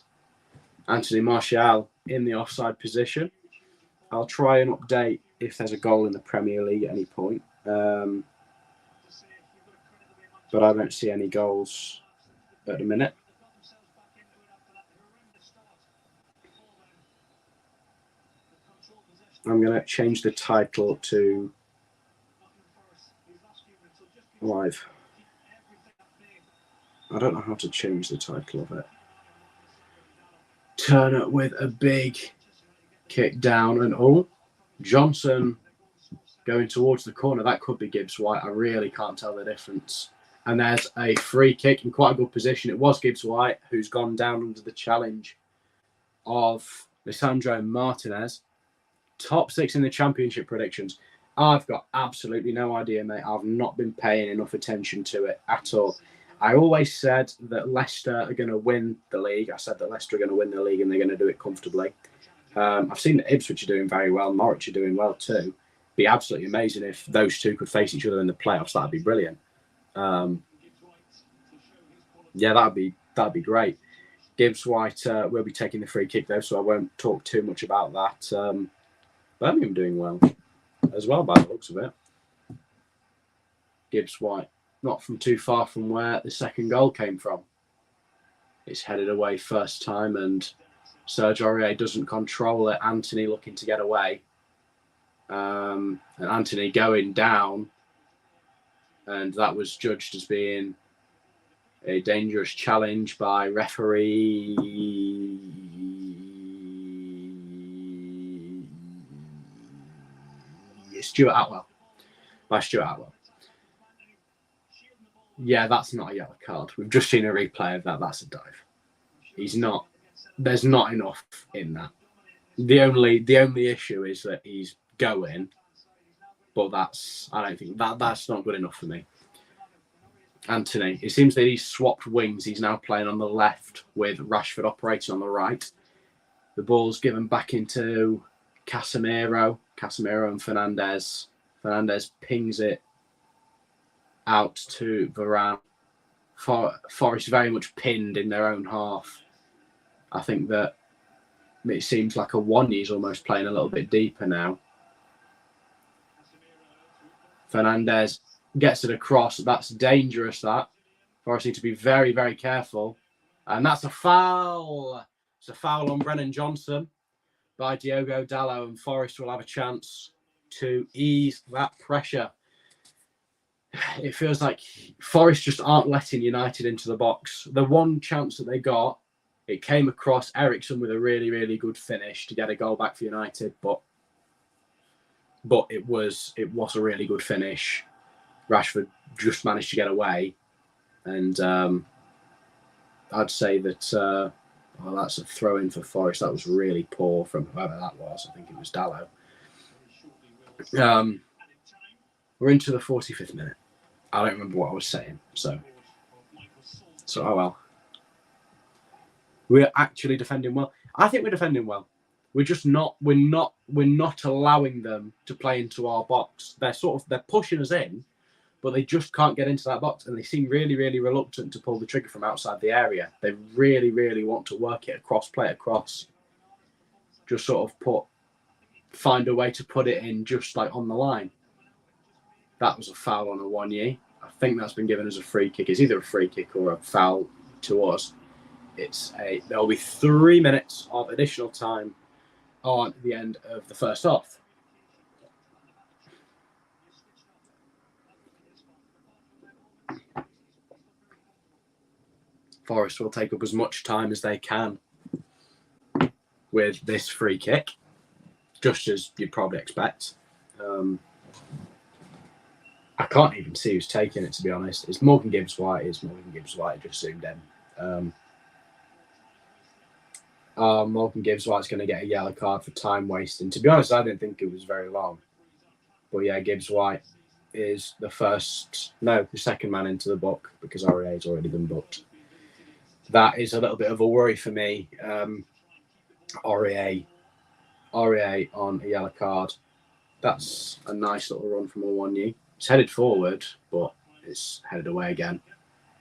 Anthony Martial in the offside position. I'll try and update if there's a goal in the Premier League at any point. But I don't see any goals at the minute. I'm going to change the title to live. I don't know how to change the title of it. Turner with a big kick down, and Johnson going towards the corner. That could be Gibbs White. I really can't tell the difference. And there's a free kick in quite a good position. It was Gibbs White who's gone down under the challenge of Lisandro Martinez. Top 6 in the Championship predictions. I've got absolutely no idea, mate. I've not been paying enough attention to it at all. I always said that Leicester are going to win the league. I said that Leicester are going to win the league and they're going to do it comfortably. I've seen that Ipswich are doing very well. Norwich are doing well too. It'd be absolutely amazing if those two could face each other in the playoffs. That'd be brilliant. Yeah, that'd be great. Gibbs White will be taking the free kick though, so I won't talk too much about that. Birmingham doing well as well by the looks of it. Gibbs White, not from too far from where the second goal came from. It's headed away first time, and Serge Aurier doesn't control it. Anthony looking to get away. And Anthony going down, and that was judged as being a dangerous challenge by referee Stuart Atwell. Yeah, that's not a yellow card. We've just seen a replay of that. That's a dive. There's not enough in that. The only issue is that he's going, but I don't think that's not good enough for me. Anthony, it seems that he's swapped wings. He's now playing on the left with Rashford operating on the right. The ball's given back into Casemiro and Fernandez. Fernandez pings it out to Varane. Forest very much pinned in their own half. I think that it seems like Awoniyi is almost playing a little bit deeper now. Fernandez gets it across. That's dangerous, that. Forest need to be very, very careful. And that's a foul. It's a foul on Brennan Johnson by Diogo Dallow, and Forest will have a chance to ease that pressure. It feels like Forest just aren't letting United into the box. The one chance that they got, it came across Ericsson with a really, really good finish to get a goal back for United, but it was a really good finish. Rashford just managed to get away, and I'd say that that's a throw in for Forest. That was really poor from whoever that was. I think it was Dallo. We're into the 45th minute. I don't remember what I was saying, so oh well. We're actually defending well. I think we're defending well. We're just not. We're not allowing them to play into our box. They're pushing us in, but they just can't get into that box, and they seem really, really reluctant to pull the trigger from outside the area. They really, really want to work it across, play it across. Just sort of find a way to put it in, just like on the line. That was a foul on a Awoniyi. I think that's been given as a free kick. It's either a free kick or a foul to us. There'll be 3 minutes of additional time on the end of the first half. Forest will take up as much time as they can with this free kick, just as you'd probably expect. I can't even see who's taking it, to be honest. It's Morgan Gibbs-White. I just zoomed in. Morgan Gibbs-White's going to get a yellow card for time wasting. To be honest, I didn't think it was very long. But yeah, Gibbs-White is the second man into the book, because Aurier's already been booked. That is a little bit of a worry for me. Aurier on a yellow card. That's a nice little run from Awoniyi. It's headed forward, but it's headed away again.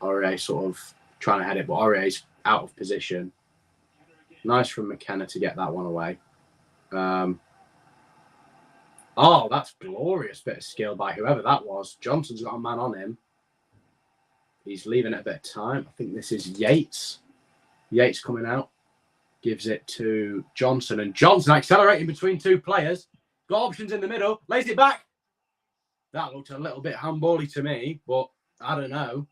Aurier sort of trying to head it, but Aurier's out of position. Nice from McKenna to get that one away. That's glorious bit of skill by whoever that was. Johnson's got a man on him. He's leaving it a bit of time. I think this is Yates. Yates coming out. Gives it to Johnson. And Johnson accelerating between two players. Got options in the middle. Lays it back. That looked a little bit handbally to me, but I don't know.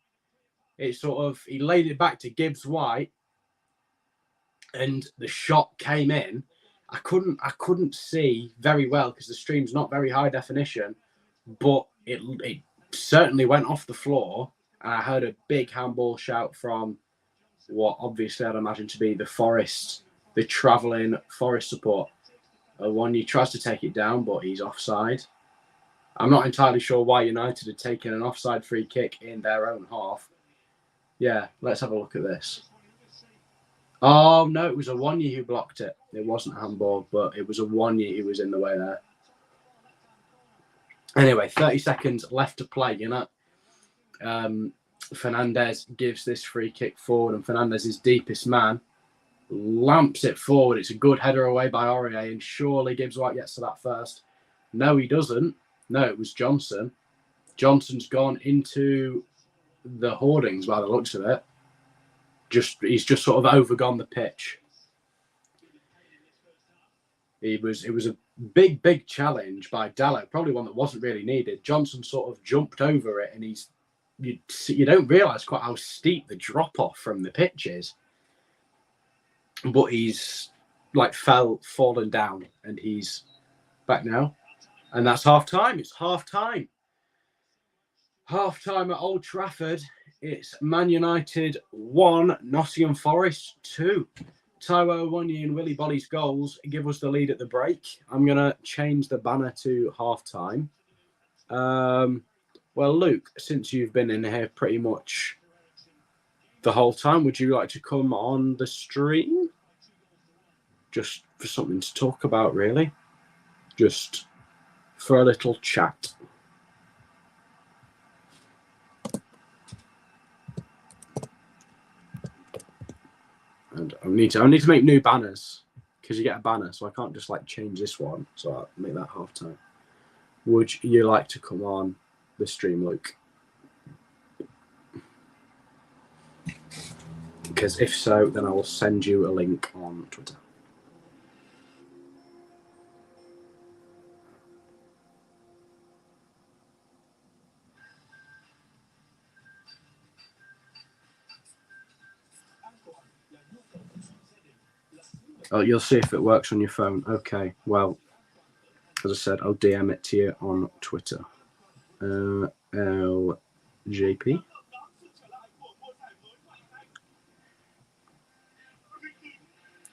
He laid it back to Gibbs-White, and the shot came in. I couldn't see very well because the stream's not very high definition, but it certainly went off the floor. And I heard a big handball shout from what obviously I'd imagine to be the travelling Forest support. Awoniyi tries to take it down, but he's offside. I'm not entirely sure why United had taken an offside free kick in their own half. Yeah, let's have a look at this. Oh, no, it was Awoniyi who blocked it. It wasn't a handball, but it was Awoniyi who was in the way there. Anyway, 30 seconds left to play, Fernandez gives this free kick forward, and Fernandez is deepest man. Lamps it forward. It's a good header away by Aurier, and surely Gibbs-White gets to that first. No, he doesn't. No, it was Johnson. Johnson's gone into the hoardings by the looks of it. He's just sort of overgone the pitch. It was a big challenge by Dallo, probably one that wasn't really needed. Johnson sort of jumped over it, and you don't realise quite how steep the drop off from the pitch is. But he's fallen down, and he's back now. And that's half time. It's half time. Half time at Old Trafford. It's Man United 1, Nottingham Forest 2. Taiwo Awoniyi and Willy Bolly's goals give us the lead at the break. I'm going to change the banner to half time. Well, Luke, since you've been in here pretty much the whole time, would you like to come on the stream? Just for something to talk about, really. Just for a little chat. And I need to make new banners, because you get a banner, so I can't just change this one. So I'll make that half time. Would you like to come on the stream, Luke? Because if so, then I will send you a link on Twitter. Oh, you'll see if it works on your phone. Okay, well, as I said, I'll DM it to you on Twitter. LJP.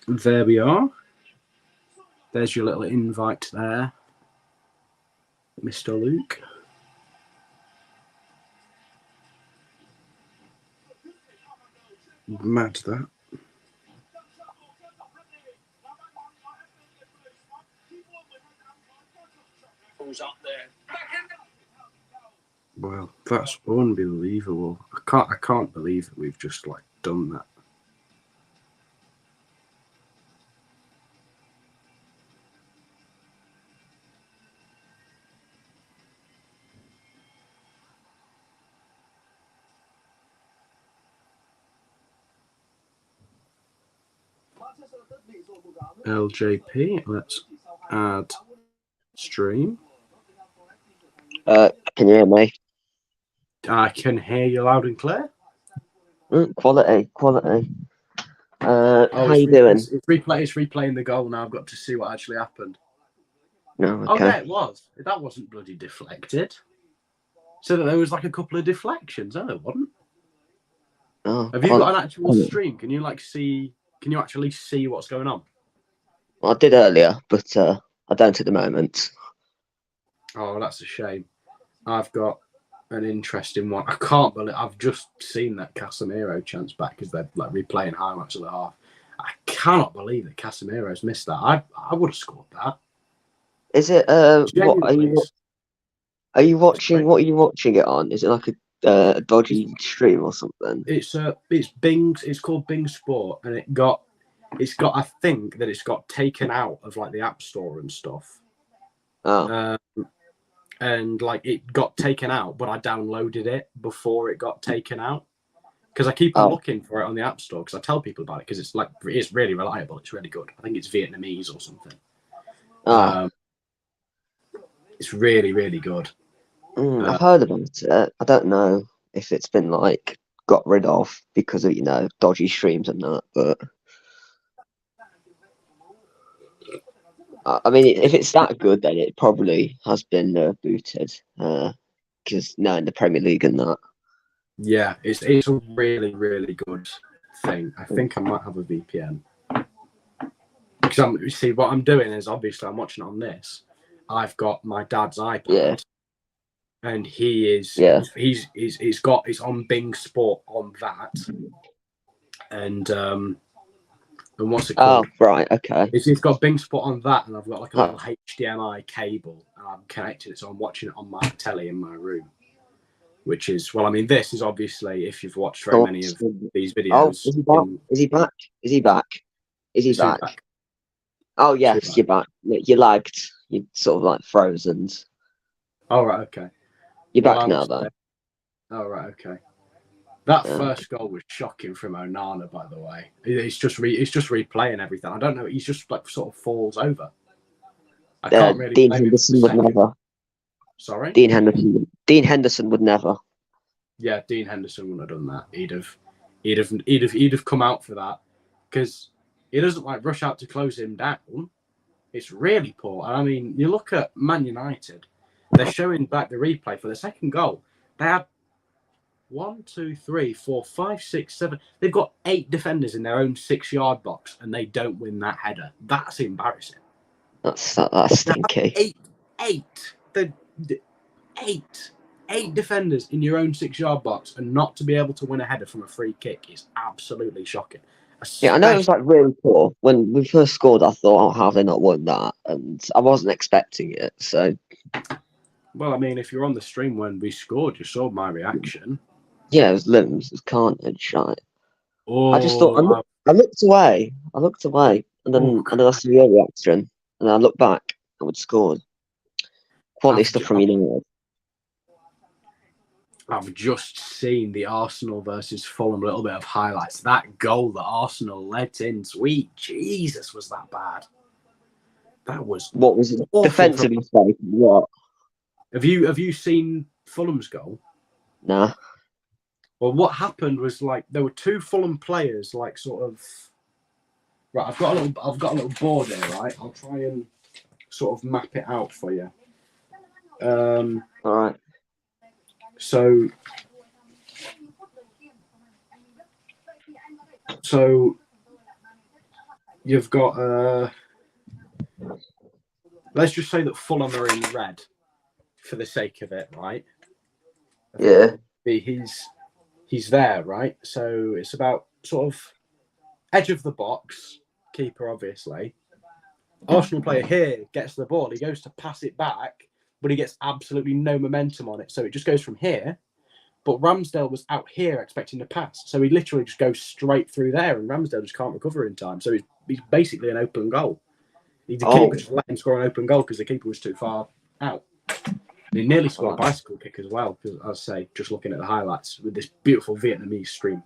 There we are. There's your little invite there, Mr. Luke. Mad that. Well, that's unbelievable. I can't believe that we've just like done that. LJP, let's add stream. Can you hear me? I can hear you loud and clear. Quality. How you doing? It's replaying the goal now. I've got to see what actually happened. No, okay. Oh yeah, it was. That wasn't bloody deflected. So that there was like a couple of deflections. Oh, it wasn't. Oh, Have you got an actual stream? Can you like see? Can you actually see what's going on? Well, I did earlier, but I don't at the moment. Oh, that's a shame. I've got an interesting one. I can't believe I've just seen that Casemiro chance back because they're like replaying highlights of the half. I cannot believe that Casemiro's missed that. I would have scored that. Is it? What are you? Are you watching? What are you watching it on? Is it like a dodgy stream or something? It's Bing. It's called Bing Sport, and it's got. I think that it's got taken out of like the App Store and stuff. Oh. And like it got taken out, but I downloaded it before it got taken out because I keep on looking for it on the App Store because I tell people about it because it's really reliable. It's really good. I think it's Vietnamese or something. It's really, really good. I've heard about it. I don't know if it's been like got rid of because of dodgy streams and that, but I mean, if it's that good, then it probably has been booted because now in the Premier League and that. Yeah, it's a really, really good thing. I think I might have a VPN. Because you see, what I'm doing is obviously I'm watching it on this. I've got my dad's iPad, and he's on Bing Sport on that, and what's it called? Oh, right, okay. It's got Bing Sport on that, and I've got like a little HDMI cable, and I'm connected it, so I'm watching it on my telly in my room. Which is, well, I mean, this is obviously, if you've watched very many of these videos. Oh, is he back? Is he back? Oh, yes, you're back. You lagged. You sort of like frozen. Oh, right, okay. You're back now, though. Oh, right, okay. That first goal was shocking from Onana, by the way. It's just replaying everything. I don't know. He's just like sort of falls over. I can't really. Dean Henderson would never. Sorry. Dean Henderson would never. Yeah, Dean Henderson wouldn't have done that. He'd have come out for that because he doesn't like rush out to close him down. It's really poor. And I mean, you look at Man United. They're showing back the replay for the second goal. They had 1, 2, 3, 4, 5, 6, 7. They've got 8 defenders in their own 6-yard box, and they don't win that header. That's embarrassing. That's stinky. Eight defenders in your own 6-yard box, and not to be able to win a header from a free kick is absolutely shocking. Yeah, I know it was like really poor. When we first scored, I thought, "Oh, how have they not won that?" And I wasn't expecting it. So, well, I mean, if you're on the stream when we scored, you saw my reaction. Yeah, it was limbs, it was carnage, right? Oh, I just thought I looked away, and then I saw your reaction, and I looked back and we'd scored. Quality stuff from United. I've just seen the Arsenal versus Fulham, a little bit of highlights. That goal that Arsenal let in, sweet Jesus, was that bad? That was what was it? Defensive mistake? What? Have you seen Fulham's goal? Nah. Well, what happened was like there were 2 Fulham players, like sort of Right, I've got a little board here, right? I'll try and sort of map it out for you. All right. So you've got let's just say that Fulham are in red for the sake of it, right? Yeah. He's there, right? So it's about sort of edge of the box, keeper obviously. Arsenal player here gets the ball, he goes to pass it back, but he gets absolutely no momentum on it. So it just goes from here. But Ramsdale was out here expecting to pass. So he literally just goes straight through there and Ramsdale just can't recover in time. So he's basically an open goal. The keeper just let him score an open goal because the keeper was too far out. And he nearly scored a bicycle kick as well, because as I say, just looking at the highlights with this beautiful Vietnamese stream.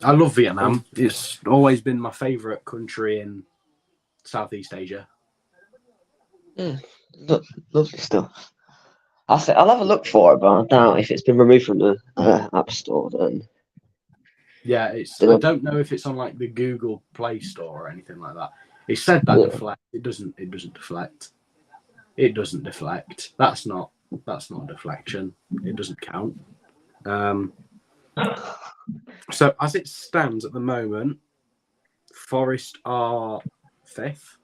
I love Vietnam. It's always been my favourite country in Southeast Asia. Yeah, lovely stuff. I'll have a look for it, but I doubt if it's been removed from the App Store. Then yeah, I don't know if it's on like the Google Play Store or anything like that. It said that deflect. It doesn't deflect. It doesn't deflect. That's not a deflection. It doesn't count. So as it stands at the moment, Forest are 5th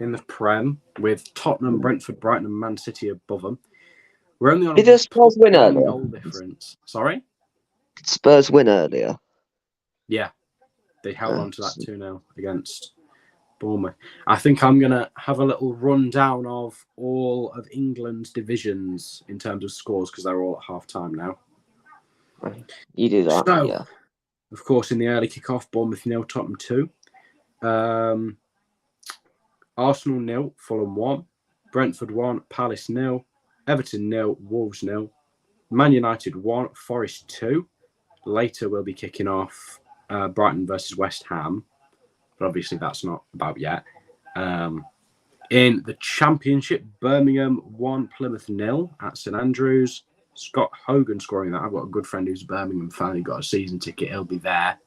in the Prem with Tottenham, Brentford, Brighton, and Man City above them. We're only on Did Spurs win earlier? Goal difference. Sorry? Did Spurs win earlier? Yeah. They held on to that 2-0 against Bournemouth. I think I'm going to have a little rundown of all of England's divisions in terms of scores because they're all at half-time now. You do that, so, yeah. Of course, in the early kick-off, Bournemouth 0, Tottenham 2. Arsenal 0, Fulham 1. Brentford 1, Palace 0. Everton 0, Wolves 0. Man United 1, Forest 2. Later we'll be kicking off Brighton versus West Ham. But obviously that's not about yet. In the Championship, Birmingham 1, Plymouth 0 at St Andrews. Scott Hogan scoring that. I've got a good friend who's a Birmingham fan. He got a season ticket. He'll be there.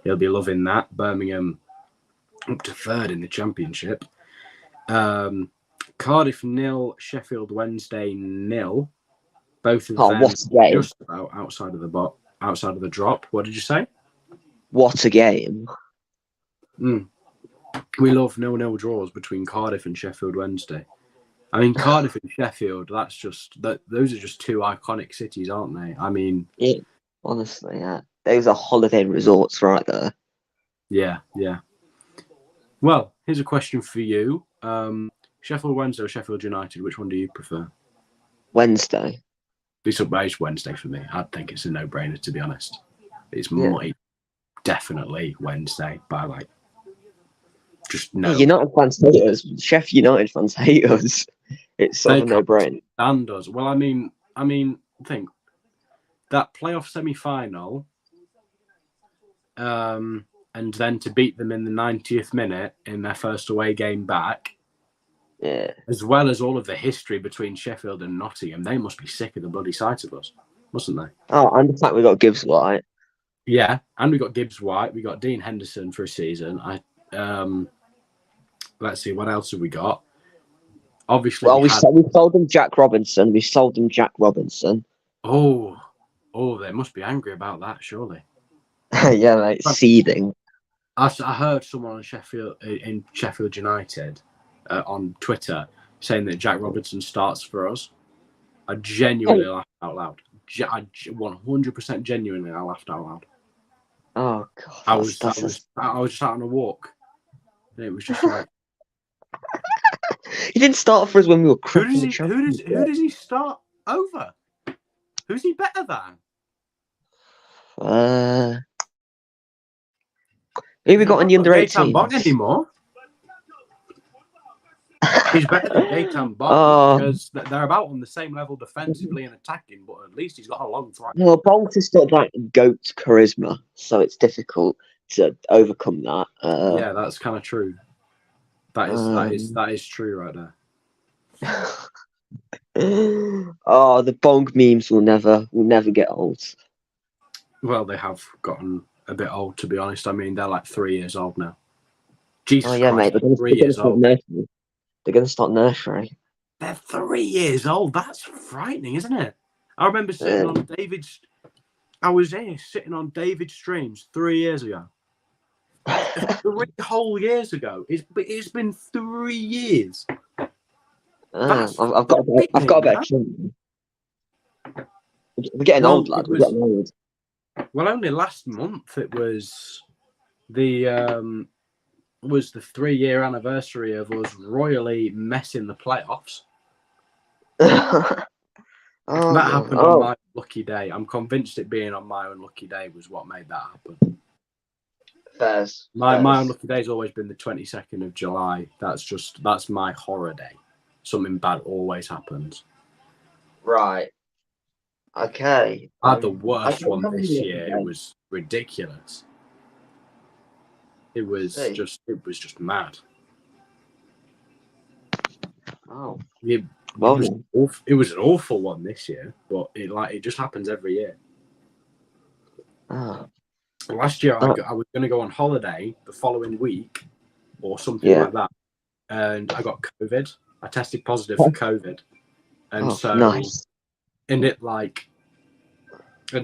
He'll be loving that. Birmingham up to 3rd in the Championship. Cardiff 0, Sheffield Wednesday 0. Both of them just about outside of the drop. What did you say? What a game! We love 0-0 draws between Cardiff and Sheffield Wednesday. I mean, Cardiff and Sheffield. Those are just two iconic cities, aren't they? I mean, yeah, honestly, yeah, those are holiday resorts right there. Yeah. Well, here's a question for you. Sheffield Wednesday or Sheffield United, which one do you prefer? Wednesday. It's Wednesday for me. I think it's a no-brainer, to be honest. It's definitely Wednesday by like just no. United fans hate us. Sheffield United fans hate us. It's sort of a no-brainer. And us. Well, I mean, think that playoff semi-final, and then to beat them in the 90th minute in their first away game back. Yeah. As well as all of the history between Sheffield and Nottingham, they must be sick of the bloody sight of us, mustn't they? Oh, and the fact we got Gibbs White. Yeah, and we got Gibbs White. We got Dean Henderson for a season. Let's see, what else have we got? Obviously, we sold them Jack Robinson. Oh, they must be angry about that, surely. Yeah, mate, seething. I heard someone on Sheffield United on Twitter saying that Jack Robinson starts for us. I genuinely laughed out loud. 100% genuinely, I laughed out loud. Oh God! I was just out on a walk, and it was just like he didn't start for us when we were. Who does he start over? Who's he better than? Who we got in the under 18s? Anymore? He's better than Gaetan Bong because they're about on the same level defensively and attacking, but at least he's got a long throw. Well, Bong's has got like goat charisma, so it's difficult to overcome that. Yeah, that's kind of true. That is true right there. The Bong memes will never get old. Well, they have gotten a bit old, to be honest. I mean, they're like 3 years old now. Jesus Oh yeah, Christ, mate. They're 3 gonna years start old. nursery. They're gonna start nursery. They're 3 years old. That's frightening, isn't it? I remember sitting on David's. I was here sitting on David's streams 3 years ago. 3 whole years ago. It's been 3 years. I've got a bit. We're getting old, lad. We're getting old. Well, only last month it was the 3-year anniversary of us royally messing the playoffs. That happened on my lucky day. I'm convinced it being on my unlucky day was what made that happen. Fairs. My unlucky day's always been the 22nd of July. That's my horror day. Something bad always happens. Right. Okay. I had the worst one this year. It was ridiculous. It was just mad. Oh. It was an awful one this year, but it just happens every year. Oh. Last year I was going to go on holiday the following week or something like that, and I got COVID. I tested positive for COVID, and nice. And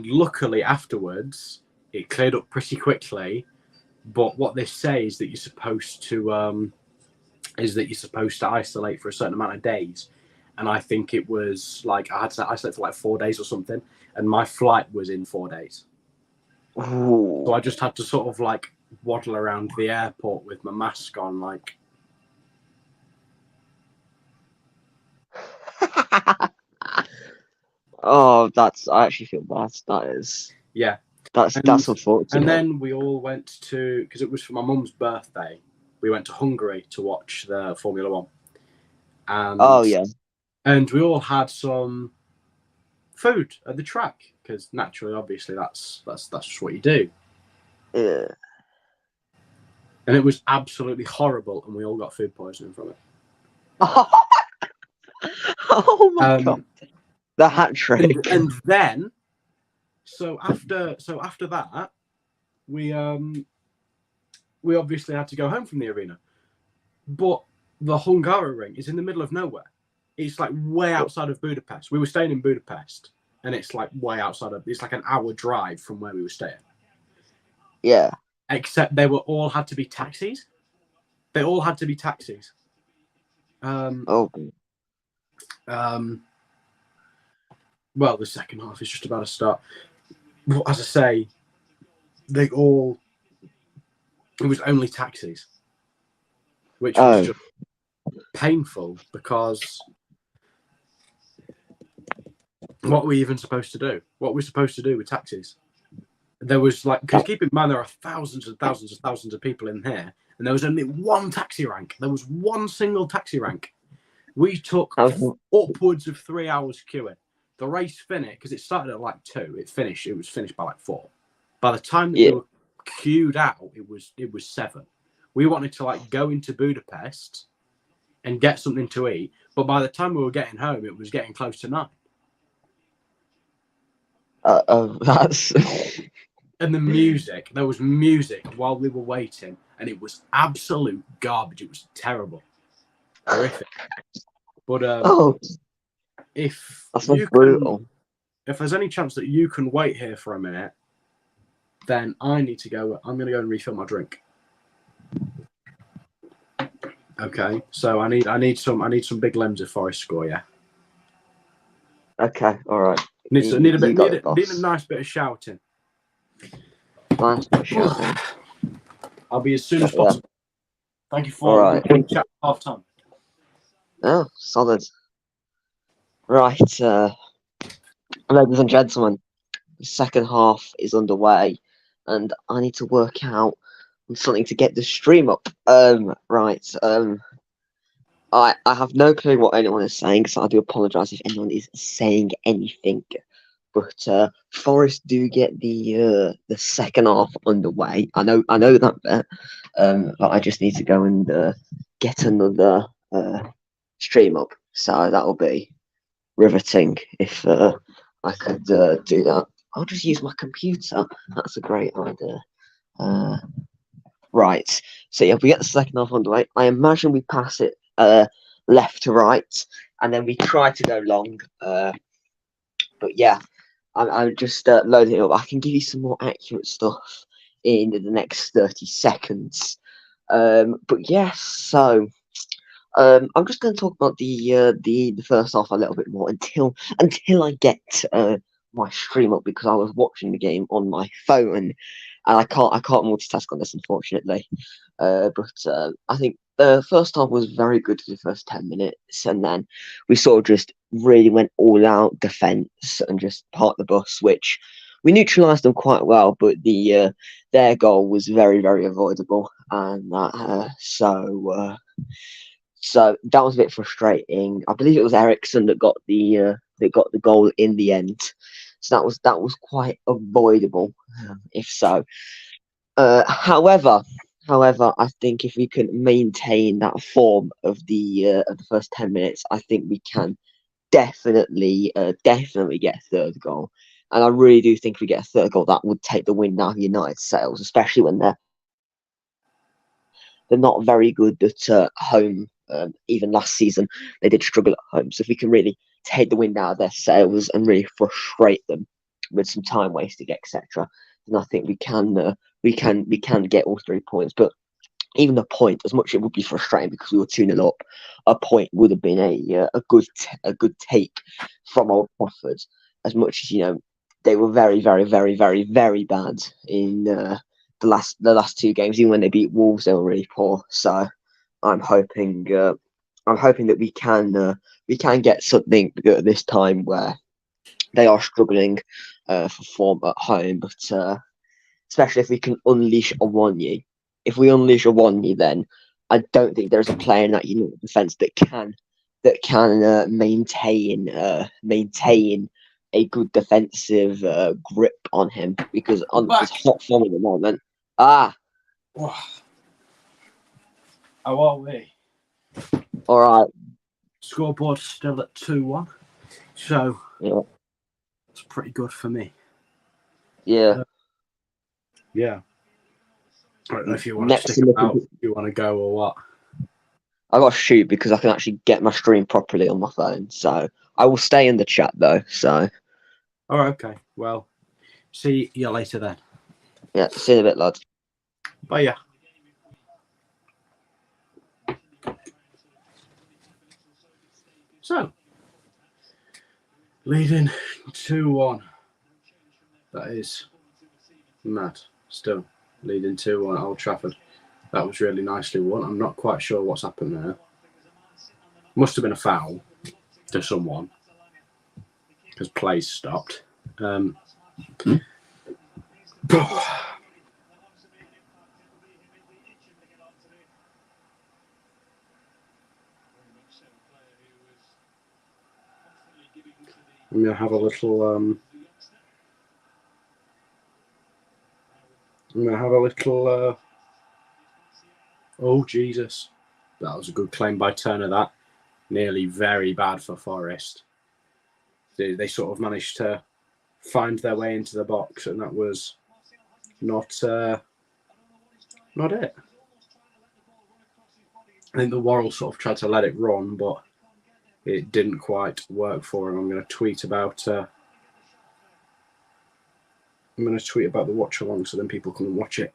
luckily afterwards it cleared up pretty quickly. But what they say is that you're supposed to isolate for a certain amount of days, and I think it was like I had to isolate for like 4 days or something, and my flight was in 4 days. Ooh. So I just had to sort of like waddle around the airport with my mask on, like. Oh, I actually feel bad. That is. Yeah. That's unfortunate. And then we all went to, because it was for my mum's birthday, we went to Hungary to watch the Formula One. And, and we all had some food at the track because naturally, obviously, that's just what you do. Yeah. And it was absolutely horrible, and we all got food poisoning from it. Oh my god! The hat trick. And then, so after that, we obviously had to go home from the arena, but the Hungaroring is in the middle of nowhere. It's like way outside of Budapest. We were staying in Budapest, and it's like way outside of. It's like an hour drive from where we were staying. Yeah. Except they all had to be taxis. They all had to be taxis. Well, the second half is just about to start. Well, as I say, it was only taxis, which was just painful because what were we even supposed to do? What were we supposed to do with taxis? There was because keep in mind there are thousands and thousands and thousands of people in here, and there was only one taxi rank. There was one single taxi rank. We took upwards of 3 hours queuing. The race finished because it started at like 2. It was finished by like 4. By the time that we were queued out, it was 7. We wanted to go into Budapest and get something to eat, but by the time we were getting home, it was getting close to 9. That's. And the music, there was music while we were waiting, and it was absolute garbage. It was terrible, horrific. But if there's any chance that you can wait here for a minute, then I need to go. I'm going to go and refill my drink. Okay, so I need some big Lemons of Forest score, yeah. Okay, all right. Need a nice bit of shouting. Nice bit of shouting. I'll be as soon as possible. Thank you for chat half time. Oh, solid. Right, ladies and gentlemen, the second half is underway, and I need to work out on something to get the stream up. Right. I have no clue what anyone is saying, so I do apologise if anyone is saying anything. But Forest do get the second half underway. I know that bit. But I just need to go and get another stream up. So that'll be riveting if I could do that. I'll just use my computer. That's a great idea. Right. So yeah, we get the second half underway. I imagine we pass it left to right, and then we try to go long. But yeah, I'm just loading it up. I can give you some more accurate stuff in the next 30 seconds. But yes, so I'm just going to talk about the first half a little bit more until I get my stream up, because I was watching the game on my phone and I can't multitask on this, unfortunately. But I think the first half was very good for the first 10 minutes, and then we sort of just really went all out defence and just parked the bus, which we neutralised them quite well. But their goal was very, very avoidable, and so that was a bit frustrating. I believe it was Ericsson that got the goal in the end. So that was quite avoidable, if so. However, I think if we can maintain that form of the first 10 minutes, I think we can definitely get a third goal. And I really do think if we get a third goal, that would take the wind out of United's sails, especially when they're not very good at home. Even last season, they did struggle at home. So if we can really take the wind out of their sails and really frustrate them with some time wasting, etc., then I think we can get all 3 points. But even a point, as much as it would be frustrating because we were 2-0 up, a point would have been a good take from Old Trafford. As much as they were very, very, very, very, very bad in the last 2 games. Even when they beat Wolves, they were really poor. So I'm hoping that we can get something at this time where they are struggling for form at home. But especially if we can unleash Awoniyi. If we unleash Awoniyi, then I don't think there's a player in that defence that can maintain a good defensive grip on him, because on his hot form at the moment. How are we? All right. Scoreboard still at 2-1, so Yeah. it's pretty good for me. Yeah. Yeah. I don't know if you want to stick out, if you want to go or what. I got to shoot because I can actually get my stream properly on my phone. So I will stay in the chat though. So. All right. Okay. Well, see you later then. Yeah. See you in a bit, lads. Bye. Yeah. So, leading 2-1. That is mad. Still leading 2-1 at Old Trafford. That was really nicely won. I'm not quite sure what's happened there. Must have been a foul to someone because play stopped. I'm gonna have a little. Oh Jesus, that was a good claim by Turner. That nearly very bad for Forest. They sort of managed to find their way into the box, and that was not it. I think the Worrell sort of tried to let it run, but it didn't quite work for him. I'm going to tweet about the Watchalong so then people can watch it.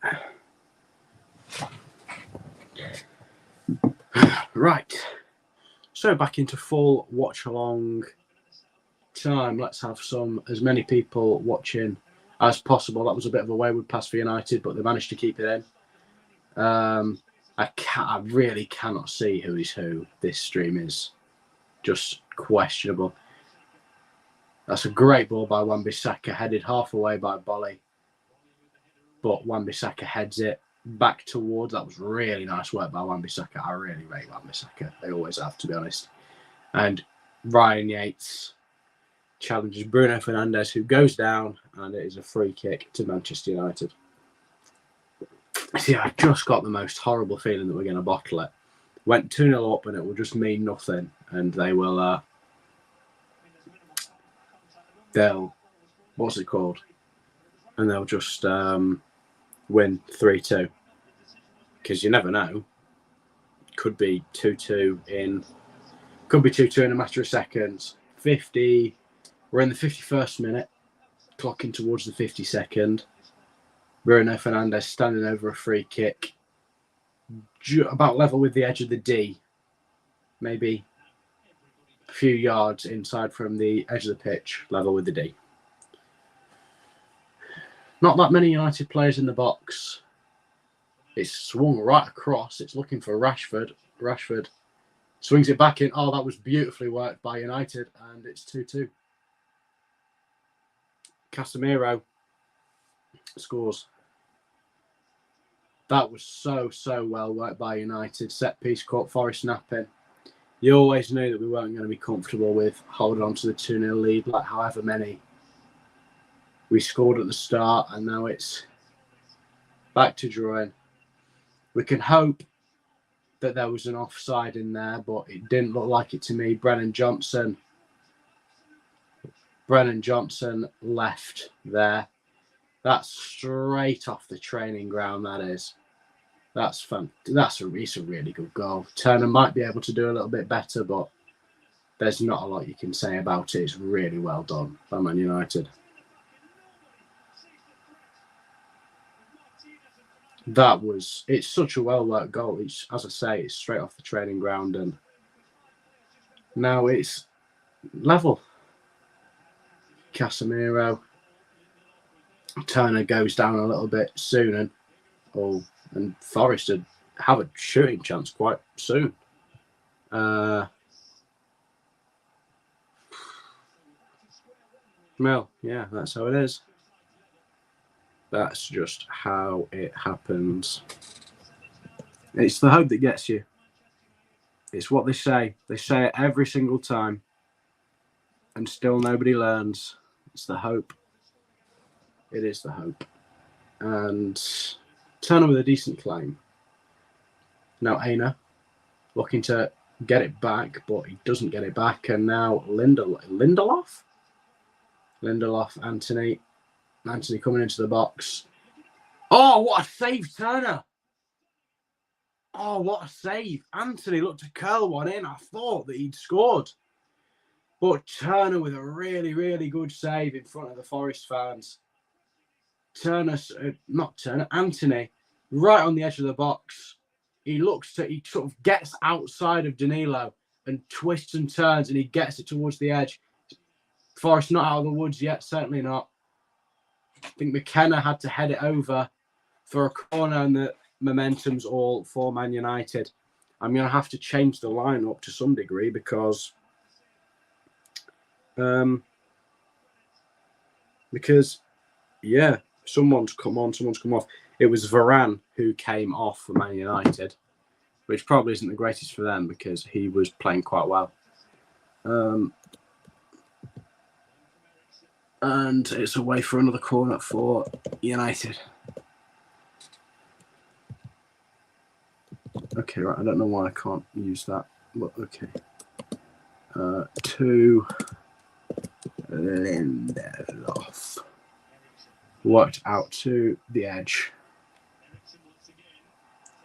Right. So back into full Watchalong time. Let's have as many people watching as possible. That was a bit of a wayward pass for United, but they managed to keep it in. I really cannot see who is who. This stream is just questionable. That's a great ball by Wan-Bissaka, headed half away by Bolly. But Wan-Bissaka heads it back towards. That was really nice work by Wan-Bissaka. I really rate Wan-Bissaka. They always have, to be honest. And Ryan Yates challenges Bruno Fernandes, who goes down, and it is a free kick to Manchester United. See, I've just got the most horrible feeling that we're going to bottle it. Went 2-0 up, and it will just mean nothing. And they will... what's it called? And they'll just win 3-2. Because you never know. Could be 2-2 in a matter of seconds. 50. We're in the 51st minute, clocking towards the 52nd. Bruno Fernandes standing over a free kick, about level with the edge of the D, maybe a few yards inside from the edge of the pitch, level with the D. Not that many United players in the box. It's swung right across. It's looking for Rashford. Rashford swings it back in. Oh, that was beautifully worked by United, and it's 2-2. Casemiro scores. That was so well worked by United. Set piece caught Forest napping. You always knew that we weren't going to be comfortable with holding on to the 2-0 lead, like however many we scored at the start, and now it's back to drawing. We can hope that there was an offside in there, but it didn't look like it to me. Brennan Johnson left there. That's straight off the training ground, that is. That's fun. It's a really good goal. Turner might be able to do a little bit better, but there's not a lot you can say about it. It's really well done by Man United. It's such a well-worked goal. As I say, it's straight off the training ground, and now it's level. Casemiro. Turner goes down a little bit soon, and Forest have a shooting chance quite soon. Well, yeah, that's how it is. That's just how it happens. It's the hope that gets you. It's what they say. They say it every single time, and still nobody learns. It's the hope. It is the hope. And Turner with a decent claim. Now Aina looking to get it back, but he doesn't get it back. And now Lindelof, Anthony coming into the box. Oh, what a save, Turner. Oh, what a save. Anthony looked to curl one in. I thought that he'd scored. But Turner with a really good save in front of the Forest fans. Anthony, right on the edge of the box. He sort of gets outside of Danilo and twists and turns, and he gets it towards the edge. Forest not out of the woods yet, certainly not. I think McKenna had to head it over for a corner, and the momentum's all for Man United. I'm going to have to change the lineup to some degree because someone's come on, someone's come off. It was Varane who came off for Man United, which probably isn't the greatest for them because he was playing quite well. And it's away for another corner for United. Okay, right. I don't know why I can't use that. But okay. To Lindelof. Worked out to the edge.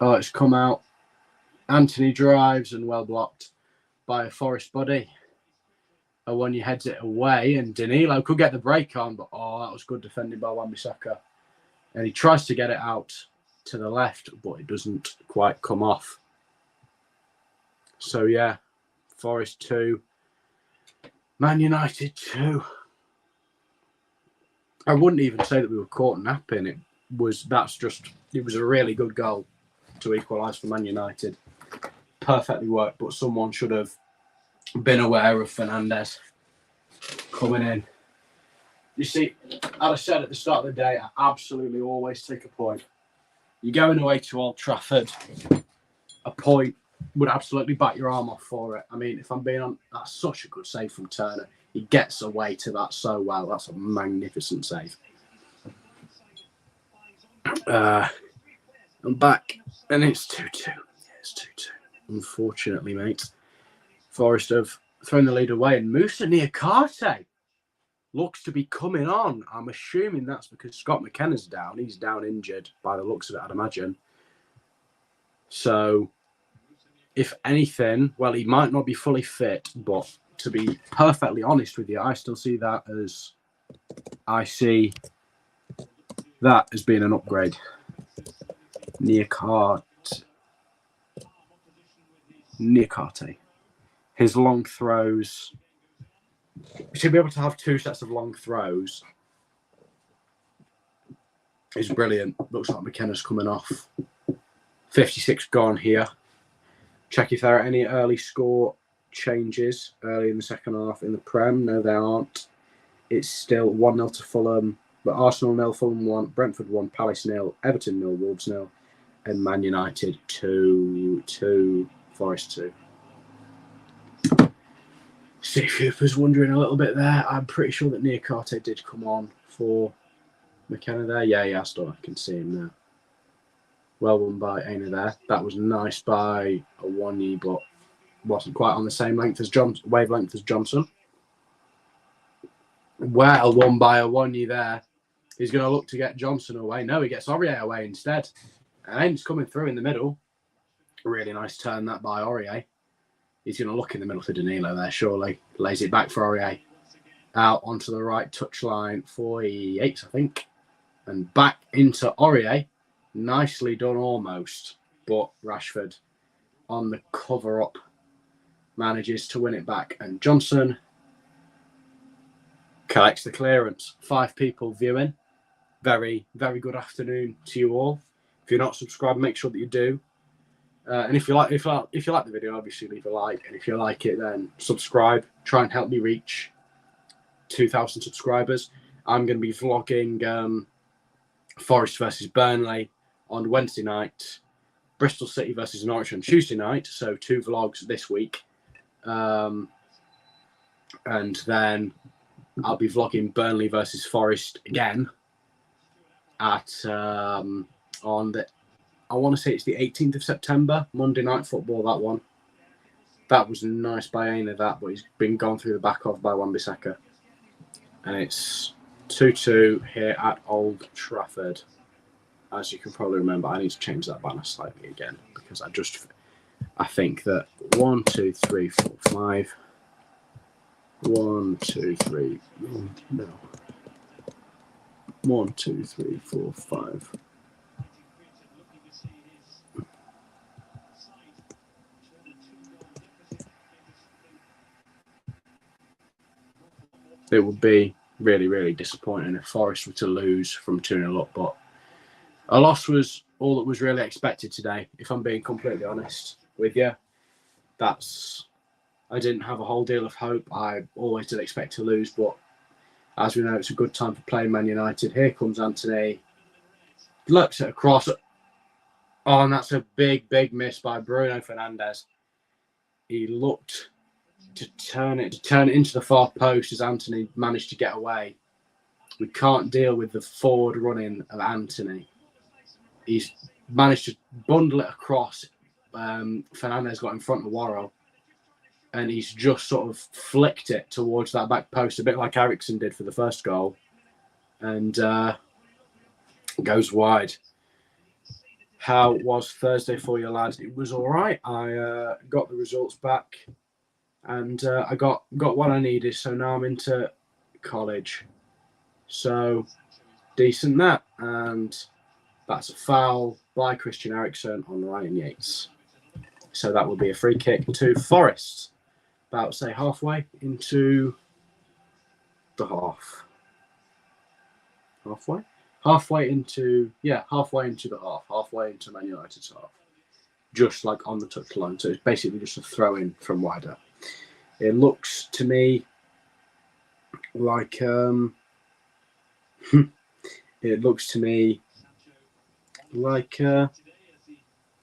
Oh, it's come out. Anthony drives and well blocked by a Forest body. Awoniyi heads it away, and Danilo could get the break on, but that was good defending by Wan-Bissaka. And he tries to get it out to the left, but it doesn't quite come off. So yeah, Forest 2, Man United 2. I wouldn't even say that we were caught napping. It was a really good goal to equalise for Man United. Perfectly worked, but someone should have been aware of Fernandes coming in. You see, as I said at the start of the day, I absolutely always take a point. You're going away to Old Trafford, a point would absolutely bite your arm off for it. I mean, if I'm being honest, that's such a good save from Turner. He gets away to that so well. That's a magnificent save. I'm back, and it's 2-2. Yeah, it's 2-2. Unfortunately, mate. Forest have thrown the lead away, and Moussa Niakate looks to be coming on. I'm assuming that's because Scott McKenna's down. He's down injured by the looks of it, I'd imagine. So, if anything, well, he might not be fully fit, but to be perfectly honest with you, I still see that as being an upgrade. Niakate. His long throws. To be able to have 2 sets of long throws is brilliant. Looks like McKenna's coming off. 56 gone here. Check if there are any early score changes early in the second half in the Prem. No, there aren't. It's still 1-0 to Fulham, but Arsenal 0, Fulham 1, Brentford 1, Palace 0, Everton 0, Wolves 0, and Man United 2, Forest 2. Steve Cooper's wondering a little bit there. I'm pretty sure that Niakate did come on for McKenna there. Yeah, I can see him there. Well won by Aina there. That was nice by Awani, but wasn't quite on the same wavelength as Johnson. Well won by Awani there. He's going to look to get Johnson away. No, he gets Aurier away instead. And he's coming through in the middle. Really nice turn that by Aurier. He's going to look in the middle for Danilo there, surely. Lays it back for Aurier. Out onto the right touchline, 48, I think. And back into Aurier. Nicely done almost. But Rashford on the cover-up manages to win it back. And Johnson collects the clearance. 5 people viewing. Very, very good afternoon to you all. If you're not subscribed, make sure that you do. And if you like the video, obviously leave a like. And if you like it, then subscribe. Try and help me reach 2,000 subscribers. I'm going to be vlogging Forest versus Burnley on Wednesday night, Bristol City versus Norwich on Tuesday night. So 2 vlogs this week. And then I'll be vlogging Burnley versus Forest again at I want to say it's the 18th of September, Monday Night Football, that one. That was nice by Aina, but he's been gone through the back of by Wan-Bissaka. And it's 2-2 here at Old Trafford. As you can probably remember, I need to change that banner slightly again because I think that 1, 2, 3, 4, 5. 1, 2, 3. No. 1, 2, 3, 4, 5. It would be really, really disappointing if Forest were to lose from 2-0 up, but a loss was all that was really expected today, if I'm being completely honest with you. I didn't have a whole deal of hope. I always did expect to lose, but as we know, it's a good time for playing Man United. Here comes Anthony. Looks at a cross. Oh, and that's a big, big miss by Bruno Fernandes. He looked to turn it into the far post as Anthony managed to get away. We can't deal with the forward running of Anthony. He's managed to bundle it across. Fernandes got in front of Worrell, and he's just sort of flicked it towards that back post, a bit like Eriksen did for the first goal, and goes wide. How was Thursday for you, lads? It was all right. I got the results back, and I got what I needed. So now I'm into college. So decent that, and that's a foul by Christian Eriksen on Ryan Yates. So that will be a free kick to Forest. About, say, halfway into the half. Halfway into the half. Halfway into Man United's half. Just like on the touchline. So it's basically just a throw in from wider. It looks to me like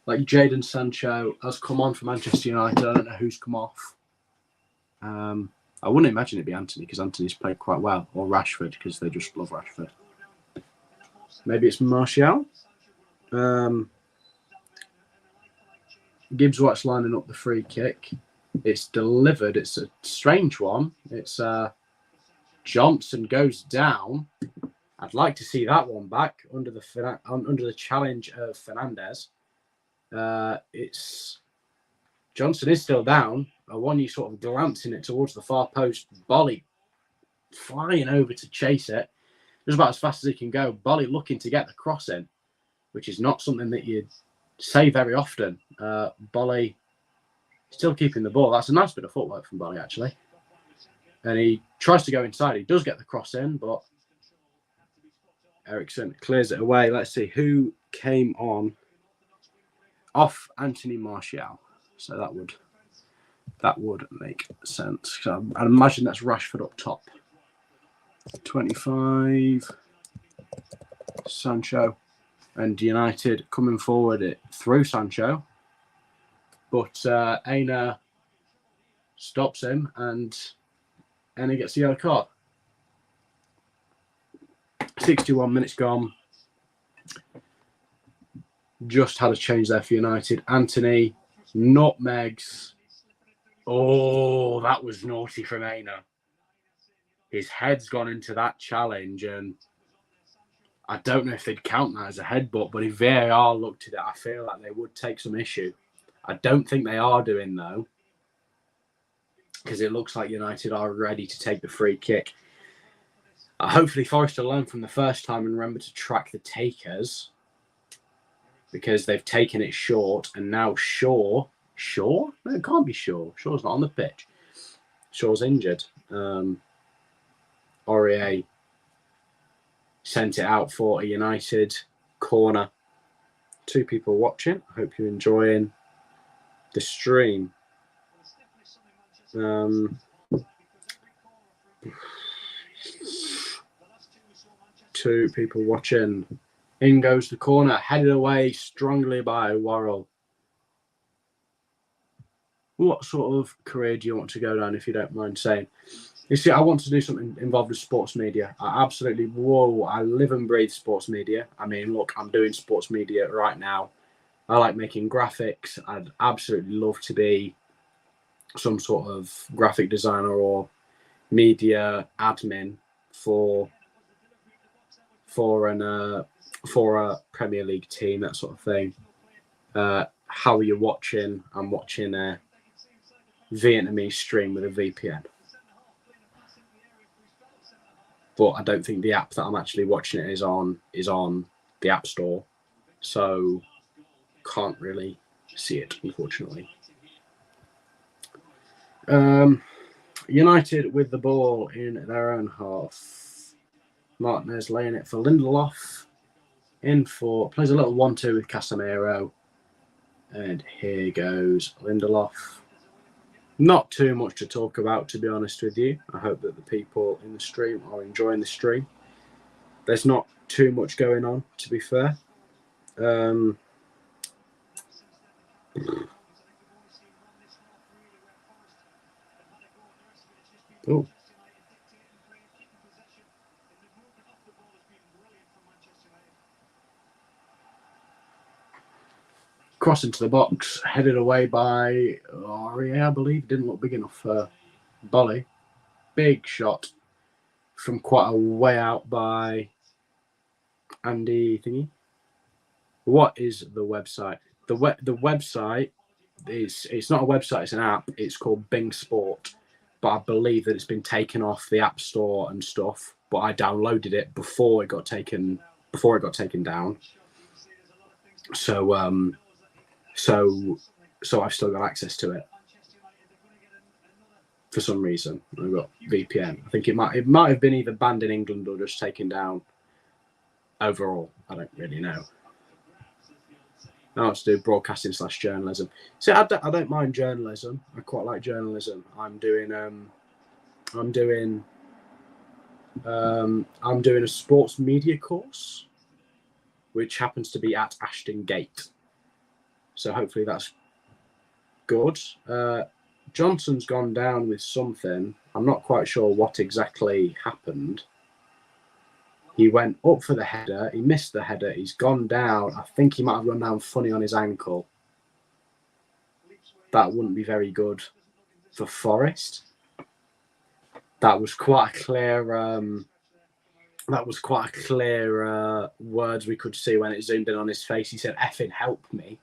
Jadon Sancho has come on for Manchester United. I don't know who's come off. I wouldn't imagine it'd be Anthony because Anthony's played quite well, or Rashford because they just love Rashford. Maybe it's Martial. Gibbs White's lining up the free kick. It's delivered. It's a strange one. It's Johnson goes down. I'd like to see that one back under the challenge of Fernandez. It's Johnson is still down. Awoniyi sort of glancing it towards the far post. Bolly flying over to chase it. Just about as fast as he can go. Bolly looking to get the cross in, which is not something that you'd say very often. Bolly still keeping the ball. That's a nice bit of footwork from Bolly, actually. And he tries to go inside. He does get the cross in, but Eriksson clears it away. Let's see who came on. Off Anthony Martial. So that would make sense. So I'd imagine that's Rashford up top. 25. Sancho. And United coming forward through Sancho. But Aina stops him and he gets the yellow card. 61 minutes gone. Just had a change there for United. Anthony nutmegs. Oh, that was naughty from Aina. His head's gone into that challenge, and I don't know if they'd count that as a headbutt, but if VAR looked at it, I feel like they would take some issue. I don't think they are doing, though, because it looks like United are ready to take the free kick. Hopefully Forest will learn from the first time and remember to track the takers, because they've taken it short, and now Shaw? No, it can't be Shaw. Shaw's not on the pitch. Shaw's injured. Aurier sent it out for a United corner. 2 people watching. I hope you're enjoying the stream. 2 people watching. In goes the corner, headed away strongly by Worrell. What sort of career do you want to go down, if you don't mind saying? You see, I want to do something involved with sports media. I live and breathe sports media. I mean, look, I'm doing sports media right now. I like making graphics. I'd absolutely love to be some sort of graphic designer or media admin for a Premier League team, that sort of thing. How are you watching? I'm watching a Vietnamese stream with a VPN. But I don't think the app that I'm actually watching it is on the App Store. So can't really see it, unfortunately. United with the ball in their own half. Martinez laying it for Lindelof. Plays a little 1-2 with Casemiro. And here goes Lindelof. Not too much to talk about, to be honest with you. I hope that the people in the stream are enjoying the stream. There's not too much going on, to be fair. Oh. Cross into the box, headed away by Aurier, I believe. Didn't look big enough for Bolly. Big shot from quite a way out by Andy Thingy. What is the website? The website it's not a website, it's an app. It's called Bing Sport, but I believe that it's been taken off the App Store and stuff. But I downloaded it before it got taken down. So I've still got access to it for some reason. I've got VPN. I think it might have been either banned in England or just taken down overall. I don't really know. Now let's do broadcasting / journalism. See, I don't mind journalism. I quite like journalism. I'm doing a sports media course, which happens to be at Ashton Gate. So hopefully that's good. Johnson's gone down with something. I'm not quite sure what exactly happened. He went up for the header. He missed the header. He's gone down. I think he might have gone down funny on his ankle. That wouldn't be very good for Forest. That was quite a clear. That was quite a clear words we could see when it zoomed in on his face. He said, "Effing help me,"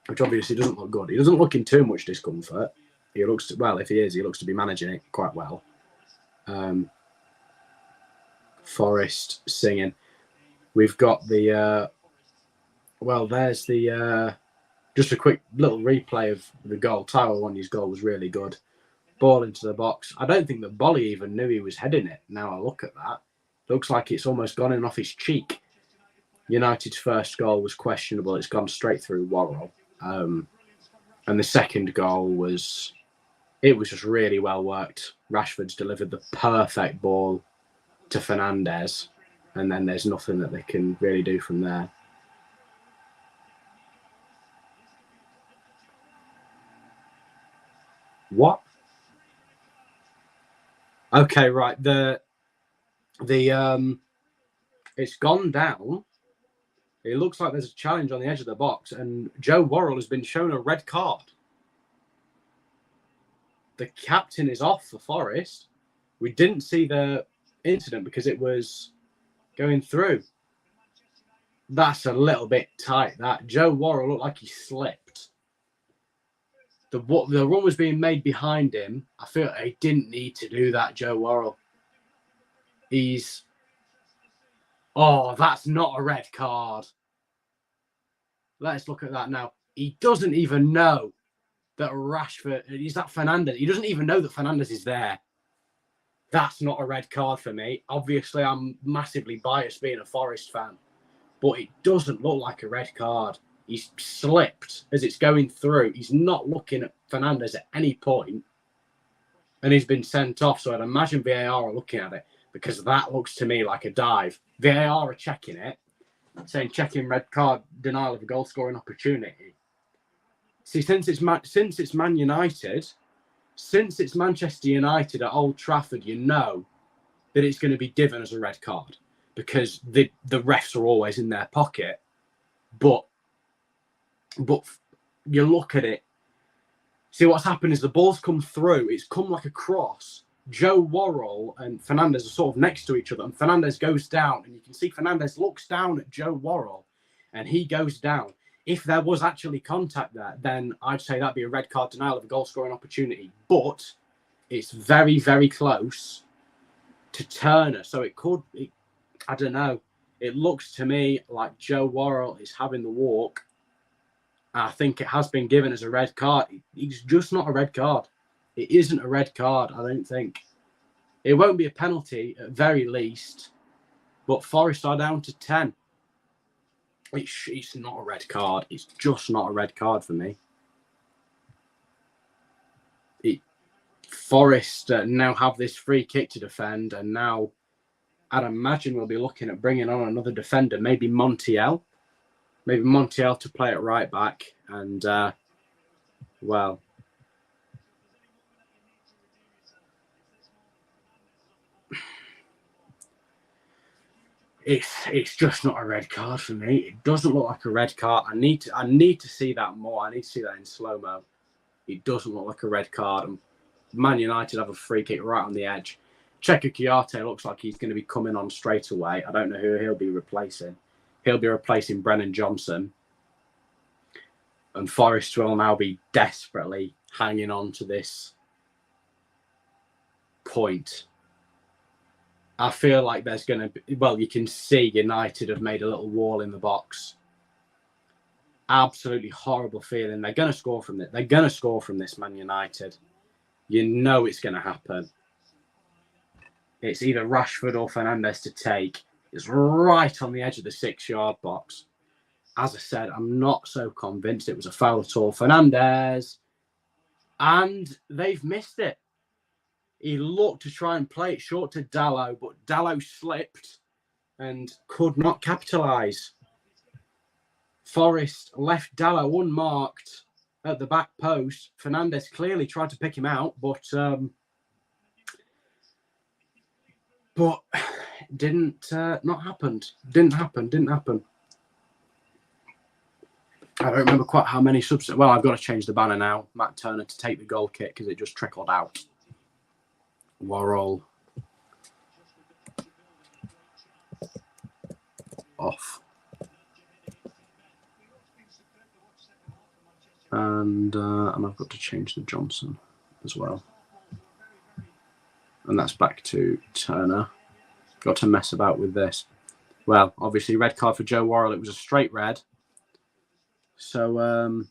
which obviously doesn't look good. He doesn't look in too much discomfort. He looks well. If he is, he looks to be managing it quite well. Forest singing. We've got the. There's the. Just a quick little replay of the goal. Tyler Wandy's goal was really good. Ball into the box. I don't think that Bolly even knew he was heading it. Now I look at that. Looks like it's almost gone in off his cheek. United's first goal was questionable. It's gone straight through Worrell. And the second goal was just really well worked. Rashford's delivered the perfect ball to Fernandez. And then there's nothing that they can really do from there. What? Okay, right. It's gone down. It looks like there's a challenge on the edge of the box, and Joe Worrell has been shown a red card. The captain is off for Forest. We didn't see the incident because it was going through. That's a little bit tight, that. Joe Worrell looked like he slipped. The run was being made behind him. I feel he didn't need to do that, Joe Worrell. That's not a red card. Let's look at that now. He doesn't even know that is that Fernandez. He doesn't even know that Fernandez is there. That's not a red card for me. Obviously, I'm massively biased being a Forest fan, but it doesn't look like a red card. He's slipped as it's going through. He's not looking at Fernandez at any point, and he's been sent off. So I'd imagine VAR are looking at it because that looks to me like a dive. VAR are checking it, saying checking red card, denial of a goal scoring opportunity. See, since it's Man United, since it's Manchester United at Old Trafford, you know that it's going to be given as a red card because the refs are always in their pocket. But you look at it, see what's happened is the ball's come through. It's come like a cross. Joe Worrell and Fernandez are sort of next to each other, and Fernandez goes down, and you can see Fernandez looks down at Joe Worrell, and he goes down. If there was actually contact there, then I'd say that'd be a red card, denial of a goal scoring opportunity. But it's very, very close to Turner, so I don't know. It looks to me like Joe Worrell is having the walk. I think it has been given as a red card. It's just not a red card. It isn't a red card, I don't think. It won't be a penalty at very least, but Forest are down to 10. It's not a red card. It's just not a red card for me. Forest now have this free kick to defend, and now I'd imagine we'll be looking at bringing on another defender, maybe Montiel. Maybe Montiel to play at right back, and it's just not a red card for me. It doesn't look like a red card. I need to see that more. I need to see that in slow-mo. It doesn't look like a red card. And Man United have a free kick right on the edge. Cheika Kouyaté looks like he's going to be coming on straight away. I don't know who he'll be replacing. He'll be replacing Brennan Johnson. And Forest will now be desperately hanging on to this point. I feel like there's going to be... you can see United have made a little wall in the box. Absolutely horrible feeling. They're going to score from this. They're going to score from this, Man United. You know it's going to happen. It's either Rashford or Fernandez to take. It's right on the edge of the 6-yard box. As I said, I'm not so convinced it was a foul at all. Fernandez. And they've missed it. He looked to try and play it short to Dalot, but Dalot slipped and could not capitalise. Forest left Dalot unmarked at the back post. Fernandez clearly tried to pick him out, but didn't. Not happened. Didn't happen. I don't remember quite how many subs. Well, I've got to change the banner now. Matt Turner to take the goal kick because it just trickled out. Worrell off. And I've got to change the Johnson as well. And that's back to Turner. Got to mess about with this. Well, obviously, red card for Joe Worrell. It was a straight red. So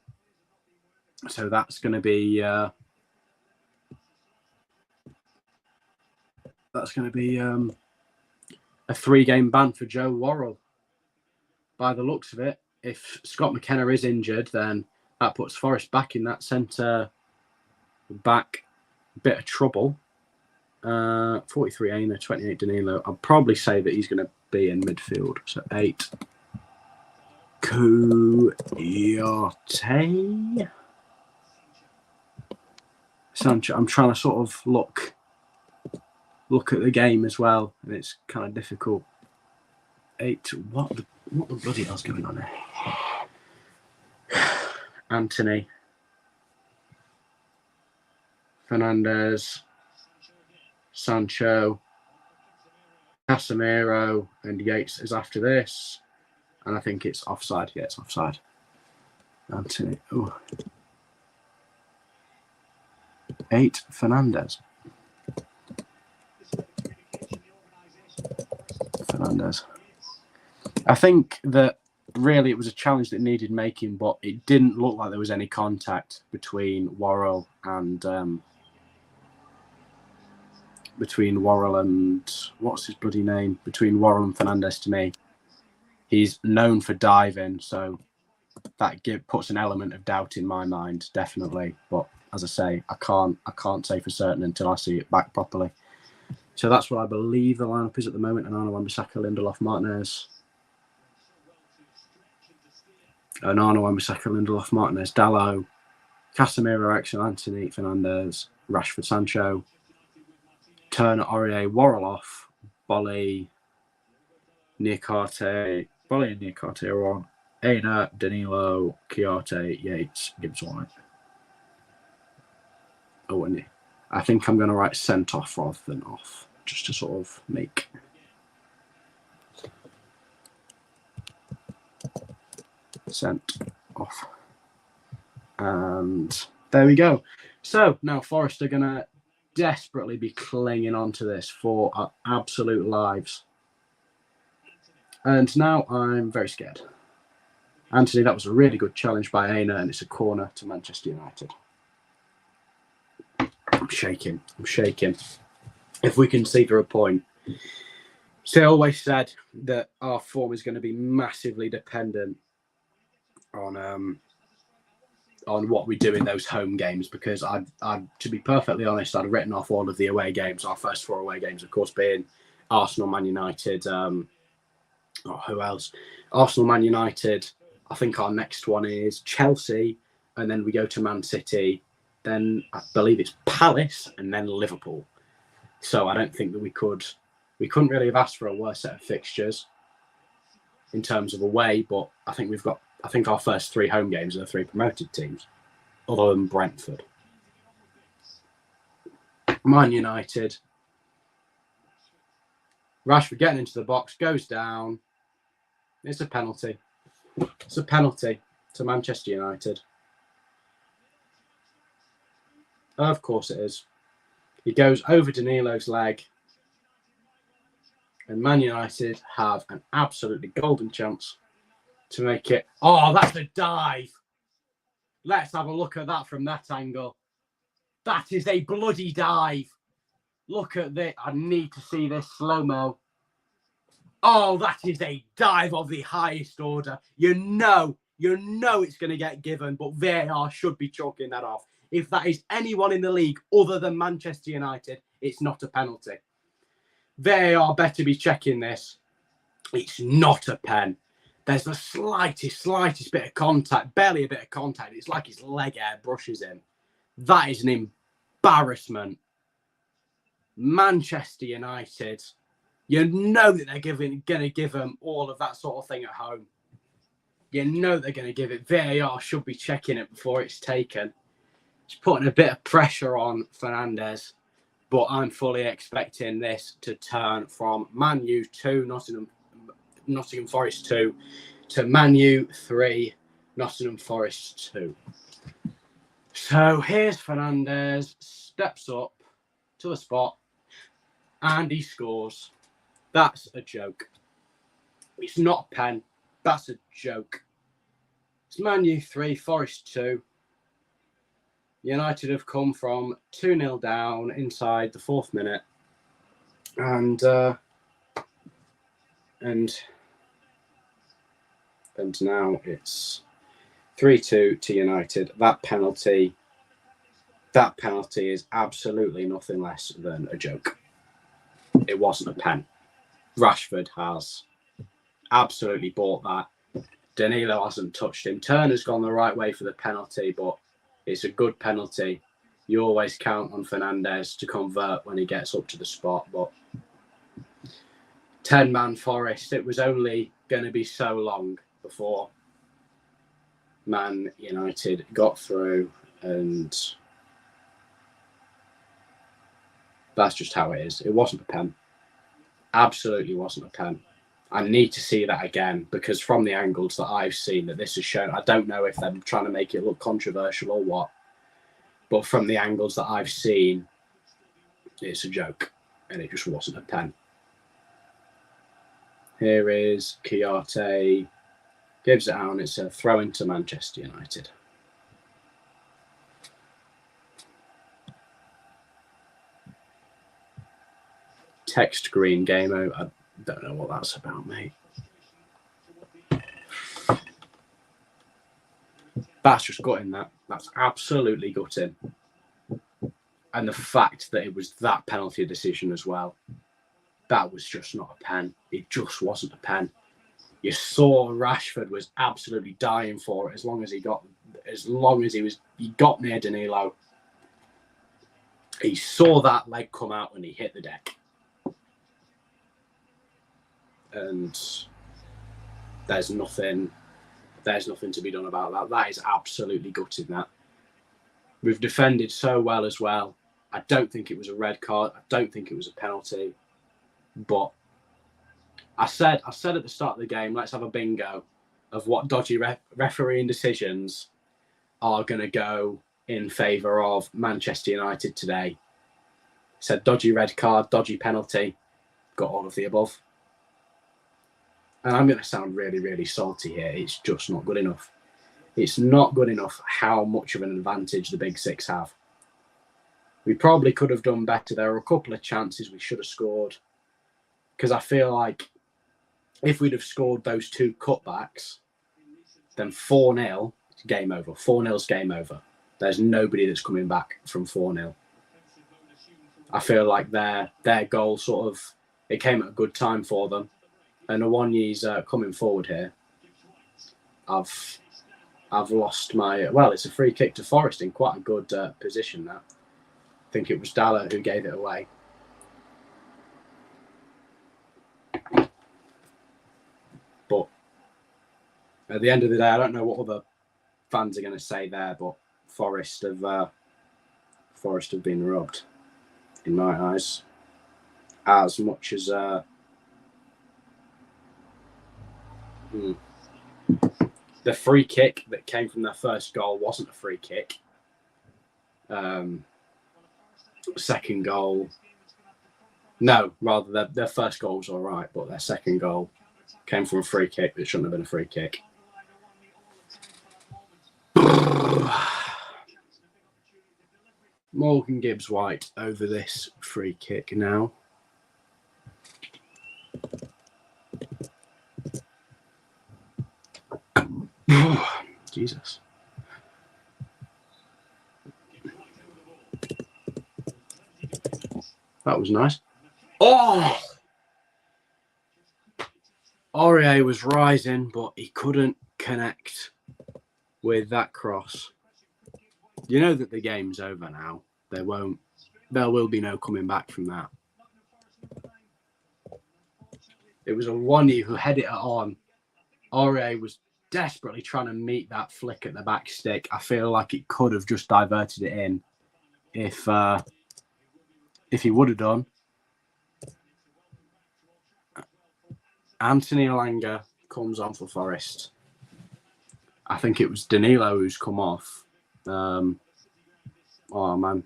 that's going to be a 3-game ban for Joe Worrell. By the looks of it, if Scott McKenna is injured, then that puts Forest back in that centre back bit of trouble. 43 Aina, 28 Danilo. I'll probably say that he's going to be in midfield. So 8 Kouyaté. Sancho. I'm trying to sort of look at the game as well, and it's kind of difficult. 8. What the bloody hell's going on here? Anthony, Fernandez, Sancho, Casemiro, and Yates is after this, and I think it's offside. Yeah, it's offside. Anthony. Oh. 8 Fernandez. I think that really it was a challenge that needed making, but it didn't look like there was any contact between Worrell and what's his bloody name? Between Worrell and Fernandez to me. He's known for diving, so that puts an element of doubt in my mind, definitely. But as I say, I can't say for certain until I see it back properly. So that's what I believe the lineup is at the moment. Onana, Wan-Bissaka, Lindelof, Martinez. Onana, Wan-Bissaka, Lindelof, Martinez, Dalot, Casemiro, Axel, Anthony, Fernandez, Rashford, Sancho, Turner, Aurier, Worrell off, Bolly, Niakate, Bolly and Niakate are on. Aina, Danilo, Kouyaté, Yates, Gibbs White. Oh, and I think I'm going to write sent off rather than off, just to sort of make sent off. And there we go. So now Forest are going to desperately be clinging onto this for our absolute lives. And now I'm very scared. Anthony, that was a really good challenge by Aina, and it's a corner to Manchester United. I'm shaking. If we can see through a point. So I always said that our form is going to be massively dependent on what we do in those home games, because I to be perfectly honest, I'd written off all of the away games. Our first 4 away games, of course, being Arsenal, Man United. Who else? Arsenal, Man United. I think our next one is Chelsea, and then we go to Man City. Then I believe it's Palace, and then Liverpool. So I don't think that we couldn't really have asked for a worse set of fixtures in terms of away. But I think our first 3 home games are the 3 promoted teams, other than Brentford. Man United. Rashford getting into the box, goes down. It's a penalty. It's a penalty to Manchester United. Of course it is. He goes over Danilo's leg. And Man United have an absolutely golden chance to make it. Oh, that's a dive. Let's have a look at that from that angle. That is a bloody dive. Look at this. I need to see this slow-mo. Oh, that is a dive of the highest order. You know it's going to get given, but VAR should be chalking that off. If that is anyone in the league other than Manchester United, it's not a penalty. VAR better be checking this. It's not a pen. There's the slightest bit of contact, barely a bit of contact. It's like his leg hair brushes him. That is an embarrassment. Manchester United, you know that they're going to give them all of that sort of thing at home. You know they're going to give it. VAR should be checking it before it's taken. It's putting a bit of pressure on Fernandes, but I'm fully expecting this to turn from Man U 2, Nottingham Forest 2, to Man U 3, Nottingham Forest 2. So here's Fernandes, steps up to the spot, and he scores. That's a joke. It's not a pen. That's a joke. It's Man U 3, Forest 2. United have come from 2-0 down inside the 4th minute. And now it's 3-2 to United. That penalty is absolutely nothing less than a joke. It wasn't a pen. Rashford has absolutely bought that. Danilo hasn't touched him. Turner's gone the right way for the penalty, but it's a good penalty. You always count on Fernandes to convert when he gets up to the spot, but 10-man Forest, it was only going to be so long before Man United got through, and that's just how it is. It wasn't a pen. Absolutely wasn't a pen. I need to see that again, because from the angles that I've seen that this has shown, I don't know if they're trying to make it look controversial or what, but from the angles that I've seen, it's a joke, and it just wasn't a pen. Here is Kouyaté, gives it out, and it's a throw into Manchester United. Text green game over. I don't know what that's about, mate. That's just gutting, that. That's absolutely gutting. And the fact that it was that penalty decision as well, that was just not a pen. It just wasn't a pen. You saw Rashford was absolutely dying for it as long as he got near Danilo. He saw that leg come out and he hit the deck. And there's nothing to be done about that. That is absolutely gutting, that. We've defended so well as well. I don't think it was a red card. I don't think it was a penalty. But I said at the start of the game, let's have a bingo of what dodgy refereeing decisions are going to go in favour of Manchester United today. Said dodgy red card, dodgy penalty, got all of the above. And I'm going to sound really, really salty here. It's just not good enough. It's not good enough how much of an advantage the Big Six have. We probably could have done better. There were a couple of chances we should have scored. Because I feel like if we'd have scored those 2 cutbacks, then 4-0, game over. 4-0's game over. There's nobody that's coming back from 4-0. I feel like their goal sort of, it came at a good time for them. And Awoniyi's coming forward here. I've lost my... Well, it's a free kick to Forest in quite a good position now. I think it was Dalla who gave it away. But at the end of the day, I don't know what other fans are going to say there, but Forest have been robbed, in my eyes, as much as the free kick that came from their first goal wasn't a free kick. Second goal, no, rather their first goal was all right, but their second goal came from a free kick that shouldn't have been a free kick. Morgan Gibbs-White over this free kick now. Jesus. That was nice. Oh! Aurier was rising, but he couldn't connect with that cross. You know that the game's over now. There will be no coming back from that. It was Awoniyi who headed it on. Aurier was desperately trying to meet that flick at the back stick. I feel like it could have just diverted it in if he would have done. Anthony Elanga comes on for Forest. I think it was Danilo who's come off. Oh man,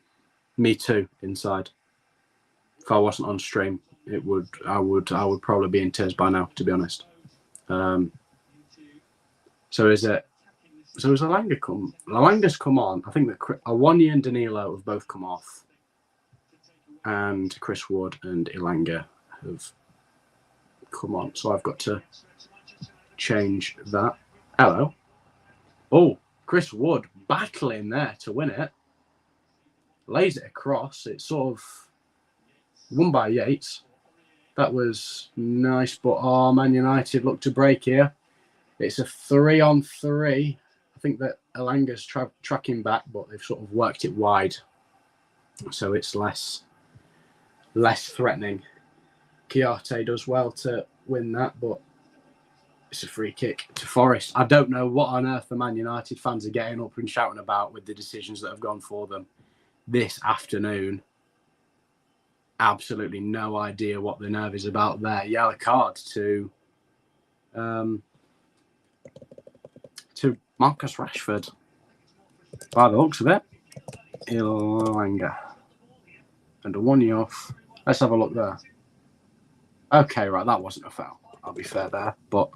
me too. Inside. If I wasn't on stream, I would probably be in tears by now, to be honest. So is Elanga come? Elanga's come on. I think that Awoniyi and Danilo have both come off, and Chris Wood and Elanga have come on. So I've got to change that. Hello. Oh, Chris Wood battling there to win it. Lays it across. It's sort of won by Yates. That was nice, but Man United look to break here. It's a 3-on-3. I think that Elanga's tracking back, but they've sort of worked it wide, so it's less threatening. Chiarte does well to win that, but it's a free kick to Forest. I don't know what on earth the Man United fans are getting up and shouting about with the decisions that have gone for them this afternoon. Absolutely no idea what the nerve is about there. Yellow card to Marcus Rashford. By the looks of it, Elanga. And a 1 off. Let's have a look there. Okay, right, that wasn't a foul. I'll be fair there, but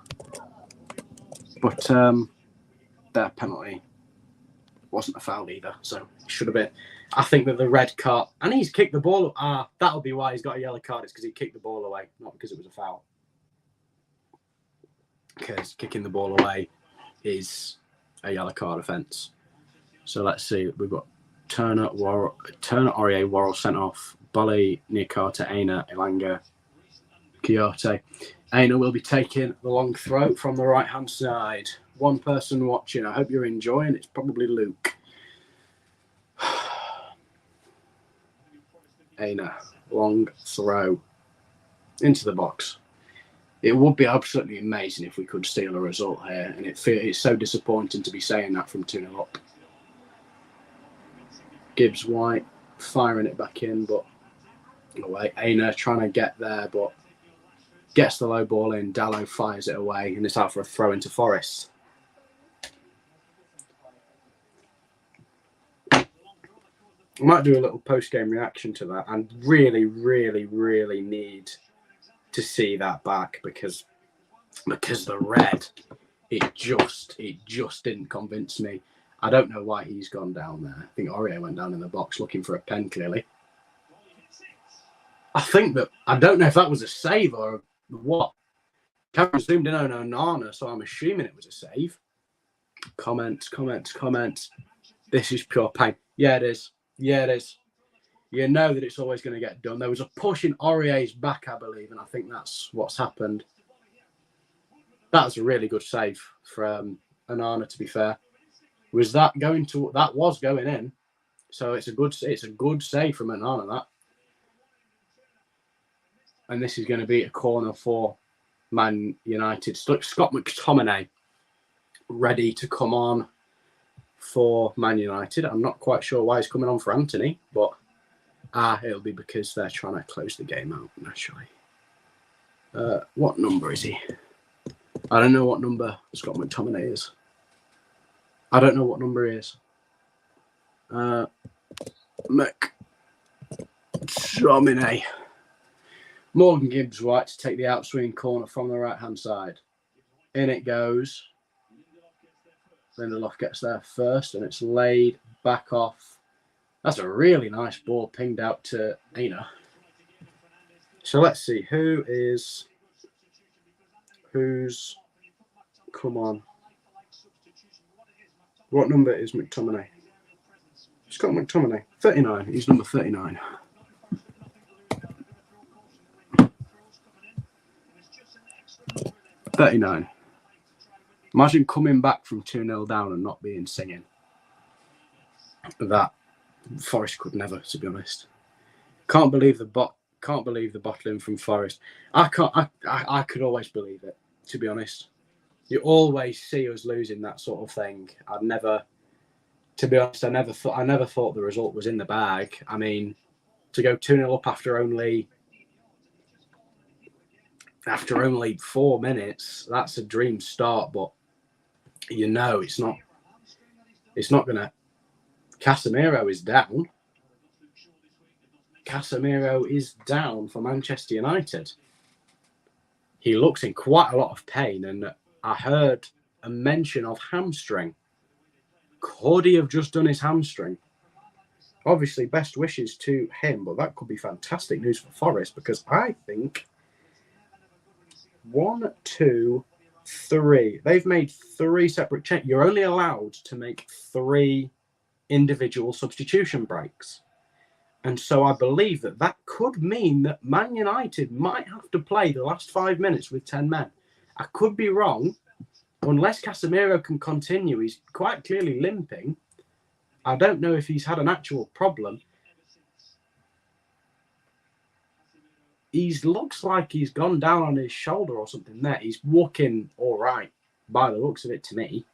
their penalty wasn't a foul either, so it should have been. I think that the red card, and he's kicked the ball. That'll be why he's got a yellow card. It's because he kicked the ball away, not because it was a foul. Because kicking the ball away is a yellow card offence. So let's see. We've got Turner, Aurier, Worrell sent off. Bolly, Niakate, Aina, Elanga, Chiarte. Aina will be taking the long throw from the right-hand side. One person watching. I hope you're enjoying. It's probably Luke. Aina, long throw into the box. It would be absolutely amazing if we could steal a result here, and it's so disappointing to be saying that from 2-0 up. Gibbs White firing it back in, but away. Aina trying to get there, but gets the low ball in. Dallo fires it away, and it's out for a throw into Forest. I might do a little post-game reaction to that, and really, really, really need to see that back because the red, it just didn't convince me. I don't know why he's gone down there. I think Aurier went down in the box looking for a pen, clearly. I don't know if that was a save or what. Camera zoomed in on Onana, so I'm assuming it was a save. Comments. This is pure pain. Yeah, it is. You know that it's always going to get done. There was a push in Aurier's back, I believe, and I think that's what's happened. That was a really good save from Onana, to be fair. That was going in. So it's a good save from Onana, that. And this is going to be a corner for Man United. Scott McTominay ready to come on for Man United. I'm not quite sure why he's coming on for Anthony, but it'll be because they're trying to close the game out, naturally. What number is he? I don't know what number Scott McTominay is. I don't know what number he is. McTominay. Morgan Gibbs White to take the outswing corner from the right-hand side. In it goes. Lindelof gets there first, and it's laid back off. That's a really nice ball pinged out to Aina. So let's see. Who's come on? What number is McTominay? Scott McTominay. 39. He's number 39. Imagine coming back from 2-0 down and not being singing. That Forest could never, to be honest. Can't believe the bottling from Forest. I could always believe it, to be honest. You always see us losing that sort of thing. To be honest, I never thought the result was in the bag. I mean, to go 2-0 up after only 4 minutes, that's a dream start. But you know, it's not gonna. Casemiro is down. Casemiro is down for Manchester United. He looks in quite a lot of pain, and I heard a mention of hamstring. Could he have just done his hamstring? Obviously, best wishes to him, but that could be fantastic news for Forest, because I think 1, 2, 3. They've made 3 separate changes. You're only allowed to make 3 individual substitution breaks. And so I believe that could mean that Man United might have to play the last 5 minutes with 10 men. I could be wrong. Unless Casemiro can continue, he's quite clearly limping. I don't know if he's had an actual problem. He looks like he's gone down on his shoulder or something there. He's walking all right by the looks of it to me.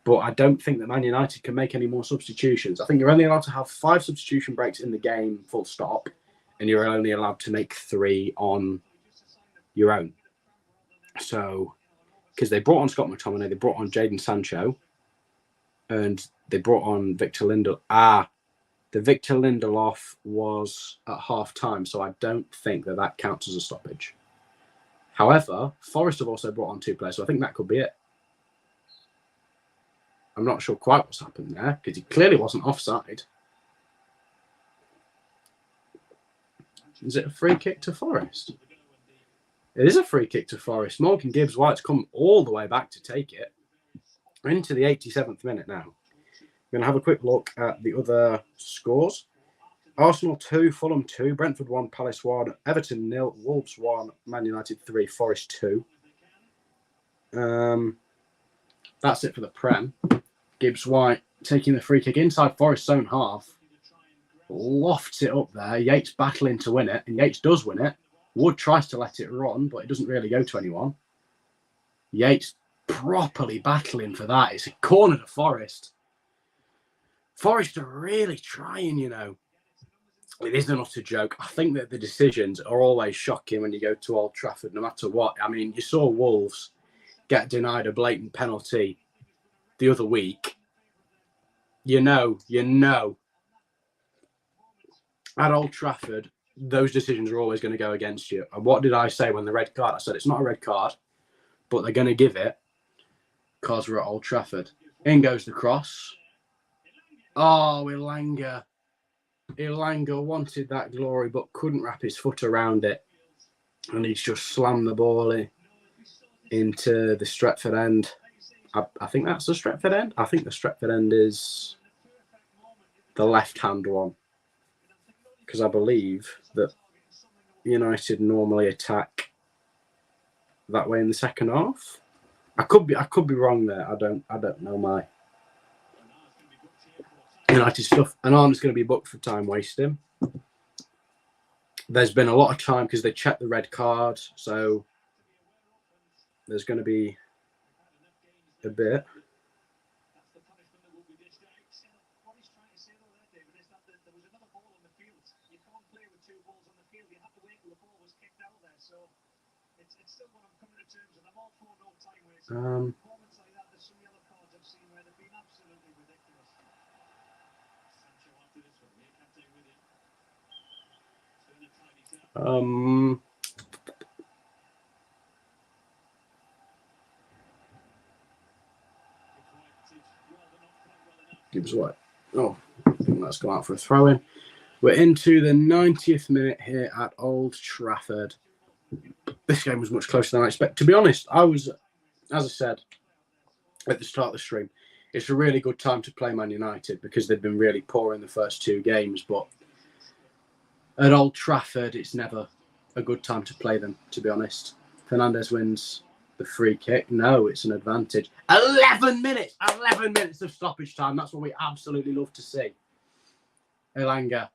But I don't think that Man United can make any more substitutions. I think you're only allowed to have 5 substitution breaks in the game, full stop. And you're only allowed to make 3 on your own. So, because they brought on Scott McTominay, they brought on Jadon Sancho, and they brought on Victor Lindelof. The Victor Lindelof was at half time, so I don't think that counts as a stoppage. However, Forest have also brought on 2 players, so I think that could be it. I'm not sure quite what's happened there, because he clearly wasn't offside. Is it a free kick to Forest? It is a free kick to Forest. Morgan Gibbs-White's come all the way back to take it. We're into the 87th minute now. We're going to have a quick look at the other scores. Arsenal 2, Fulham 2, Brentford 1, Palace 1, Everton 0, Wolves 1, Man United 3, Forest 2. That's it for the Prem. Gibbs-White taking the free kick inside Forest's own half. Lofts it up there. Yates battling to win it, and Yates does win it. Wood tries to let it run, but it doesn't really go to anyone. Yates properly battling for that. It's a corner to Forest. Forest are really trying, you know. It is an utter joke. I think that the decisions are always shocking when you go to Old Trafford, no matter what. I mean, you saw Wolves get denied a blatant penalty the other week. You know. At Old Trafford, those decisions are always going to go against you. And what did I say when the red card? I said it's not a red card, but they're going to give it because we're at Old Trafford. In goes the cross. Oh, Ilanga. Ilanga wanted that glory, but couldn't wrap his foot around it. And he's just slammed the ball into the Stretford end. I think that's the Stretford end. I think the Stretford end is the left-hand one. Because I believe that United normally attack that way in the second half. I could be wrong there. I don't know my United stuff. And Arnold's going to be booked for time wasting. There's been a lot of time because they checked the red card, so there's going to be a bit. Gibbs-White. Oh, I think that's gone out for a throw-in. We're into the 90th minute here at Old Trafford. This game was much closer than I expected. To be honest, as I said at the start of the stream, it's a really good time to play Man United because they've been really poor in the first 2 games. But at Old Trafford, it's never a good time to play them, to be honest. Fernandes wins the free kick. No, it's an advantage. 11 minutes! 11 minutes of stoppage time. That's what we absolutely love to see. Ilanga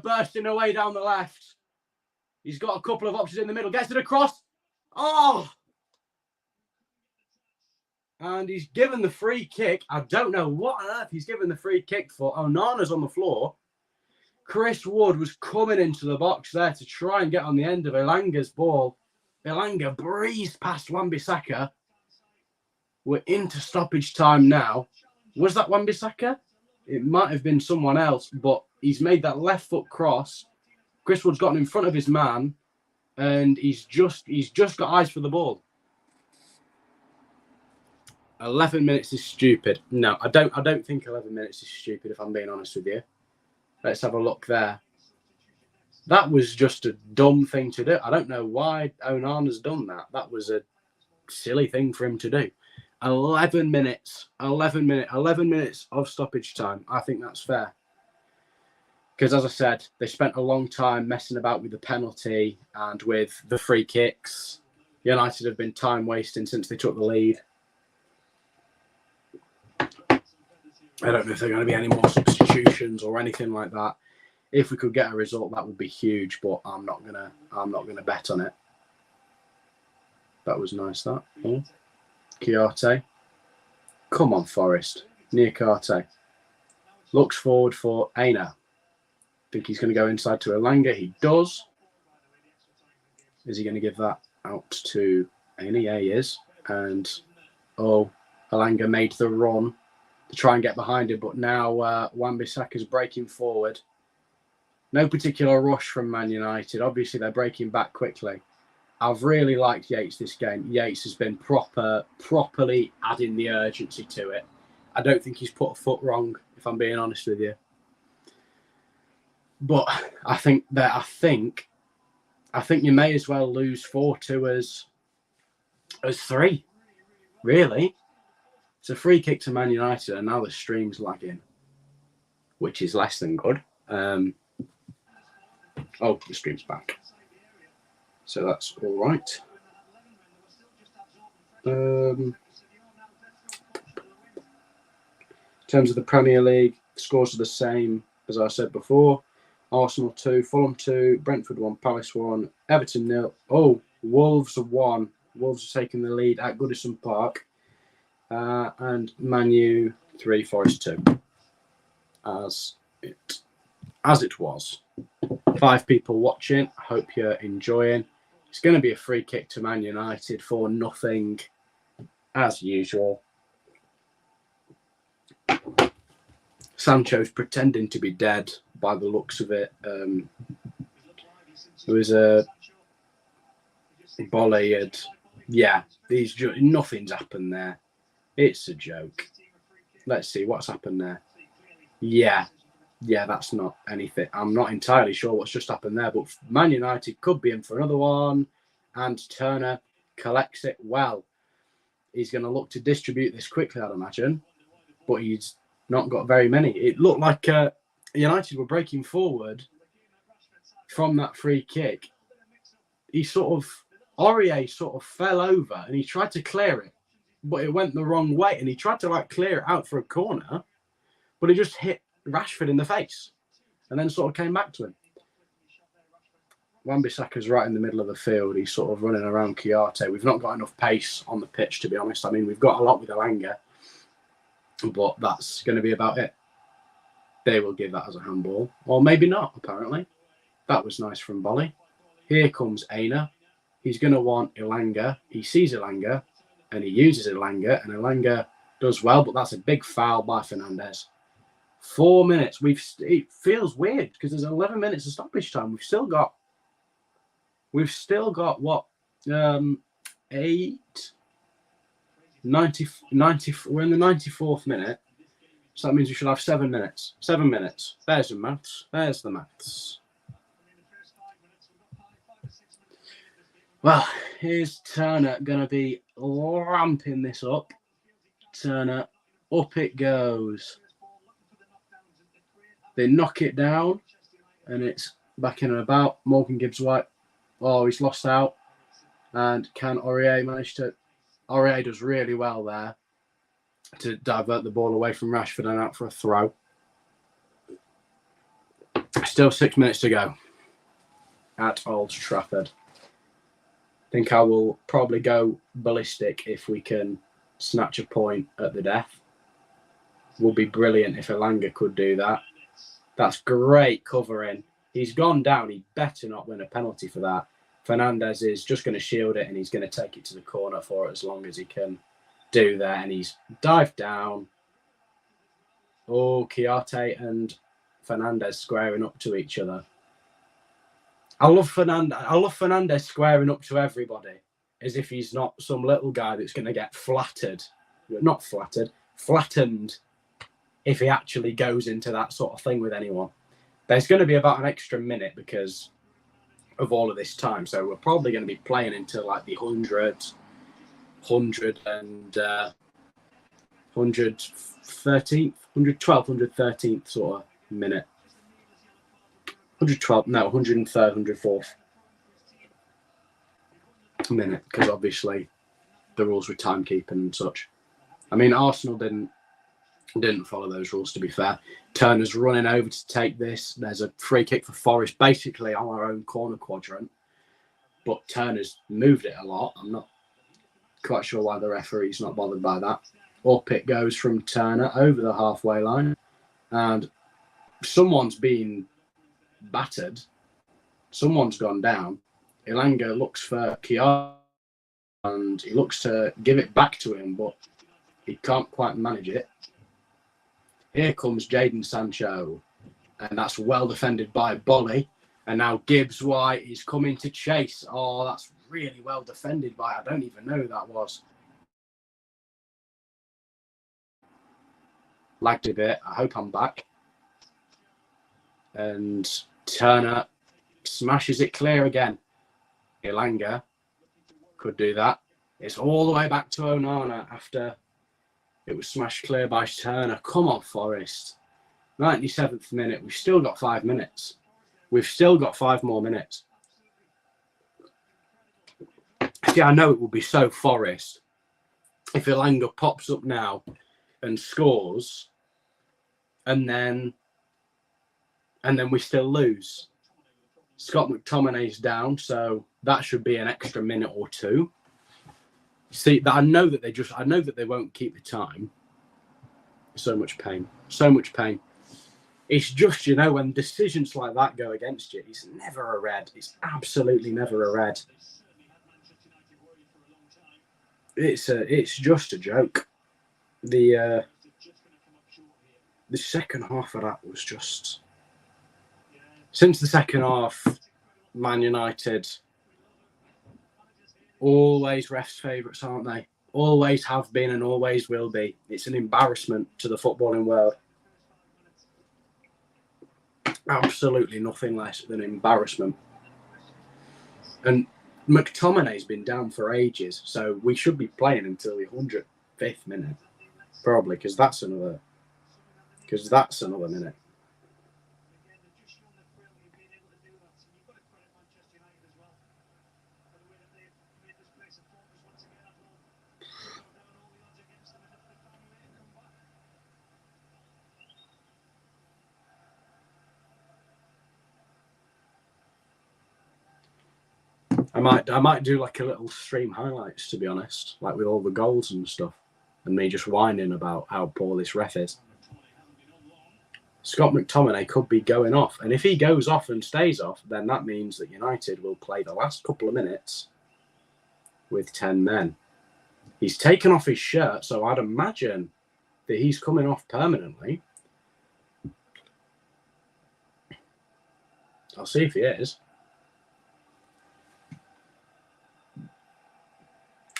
bursting away down the left. He's got a couple of options in the middle. Gets it across. Oh! And he's given the free kick. I don't know what on earth he's given the free kick for. Onana's on the floor. Chris Wood was coming into the box there to try and get on the end of Elanga's ball. Elanga breezed past Wan-Bissaka. We're into stoppage time now. Was that Wan-Bissaka? It might have been someone else, but he's made that left foot cross. Chris Wood's gotten in front of his man, and he's just got eyes for the ball. 11 minutes is stupid. No, I don't think 11 minutes is stupid, if I'm being honest with you. Let's have a look there. That was just a dumb thing to do. I don't know why Onana's done that. That was a silly thing for him to do. 11 minutes of stoppage time. I think that's fair. Because as I said, they spent a long time messing about with the penalty and with the free kicks. United have been time wasting since they took the lead. I don't know if there are going to be any more substitutions or anything like that. If we could get a result, that would be huge, but I'm not gonna bet on it. That was nice, that. Oh. Chiarte. Come on, Forest. Niakate. Looks forward for Aina. Think he's going to go inside to Elanga. He does. Is he going to give that out to Aina? Yeah, he is. And, Elanga made the run to try and get behind him, but now Wan-Bissaka's breaking forward. No particular rush from Man United. Obviously, they're breaking back quickly. I've really liked Yates this game. Yates has been properly adding the urgency to it. I don't think he's put a foot wrong, if I'm being honest with you. But I think you may as well lose 4-2 as 3. Really. It's a free kick to Man United, and now the stream's lagging, which is less than good. The stream's back. So that's all right. In terms of the Premier League, the scores are the same as I said before. Arsenal 2, Fulham 2, Brentford 1, Palace 1, Everton 0. Wolves 1. Wolves are taking the lead at Goodison Park. And Man U 3, Forest 2. As it was. 5 people watching. I hope you're enjoying. It's going to be a free kick to Man United for nothing, as usual. Sancho's pretending to be dead by the looks of it. There was a volley. Nothing's happened there. It's a joke. Let's see what's happened there. Yeah, that's not anything. I'm not entirely sure what's just happened there, but Man United could be in for another one, and Turner collects it well. He's going to look to distribute this quickly, I'd imagine, but he's not got very many. It looked like United were breaking forward from that free kick. Aurier sort of fell over and he tried to clear it, but it went the wrong way, and he tried to clear it out for a corner, but it just hit Rashford in the face and then sort of came back to him. Wan-Bissaka's right in the middle of the field. He's sort of running around Chiarte. We've not got enough pace on the pitch, to be honest. I mean, we've got a lot with Elanga, but that's going to be about it. They will give that as a handball, or maybe not, apparently. That was nice from Bolly. Here comes Aina. He's going to want Elanga. He sees Elanga, and he uses Elanga, and Elanga does well, but that's a big foul by Fernandes. 4 minutes. It feels weird because there's 11 minutes of stoppage time. We've still got what? 8, 90, we're in the 94th minute. So that means we should have 7 minutes. 7 minutes. There's the maths. Well, here's Turner going to be ramping this up. Turner, up it goes. They knock it down, and it's back in and about. Morgan Gibbs-White. He's lost out. And can Aurier manage to... Aurier does really well there to divert the ball away from Rashford and out for a throw. Still 6 minutes to go at Old Trafford. I think I will probably go ballistic if we can snatch a point at the death. Would be brilliant if Elanga could do that. That's great covering. He's gone down. He better not win a penalty for that. Fernandez is just going to shield it, and he's going to take it to the corner for it as long as he can do that. And he's dived down. Oh, Chiarte and Fernandez squaring up to each other. I love Fernandez squaring up to everybody as if he's not some little guy that's going to get flattened if he actually goes into that sort of thing with anyone. There's going to be about an extra minute because of all of this time. So we're probably going to be playing until like the 113th sort of minute. 104th minute, because obviously the rules with timekeeping and such. I mean, Arsenal didn't follow those rules, to be fair. Turner's running over to take this. There's a free kick for Forest, basically on our own corner quadrant. But Turner's moved it a lot. I'm not quite sure why the referee's not bothered by that. Up it goes from Turner over the halfway line. And someone's been battered. Someone's gone down. Elanga looks for Chiara and he looks to give it back to him, but he can't quite manage it. Here comes Jadon Sancho, and that's well defended by Bolly. And now Gibbs White is coming to chase. Oh, that's really well defended by, I don't even know who that was. Lagged a bit. I hope I'm back. And Turner smashes it clear again. Elanga could do that. It's all the way back to Onana after it was smashed clear by Turner. Come on, Forest. 97th minute. We've still got 5 minutes. We've still got 5 more minutes. See, I know it will be so Forest if Elanga pops up now and scores, and then we still lose. Scott McTominay's down, so that should be an extra minute or two. See, I know that they won't keep the time. So much pain. It's just, when decisions like that go against you, it's never a red. It's absolutely never a red. It's just a joke. The second half of that was just... Since the second half, Man United, always refs' favourites, aren't they? Always have been and always will be. It's an embarrassment to the footballing world. Absolutely nothing less than embarrassment. And McTominay's been down for ages, so we should be playing until the 105th minute, probably, because that's another minute. I might do like a little stream highlights, to be honest, like with all the goals and stuff, and me just whining about how poor this ref is. Scott McTominay could be going off, and if he goes off and stays off, then that means that United will play the last couple of minutes with 10 men. He's taken off his shirt, so I'd imagine that he's coming off permanently. I'll see if he is.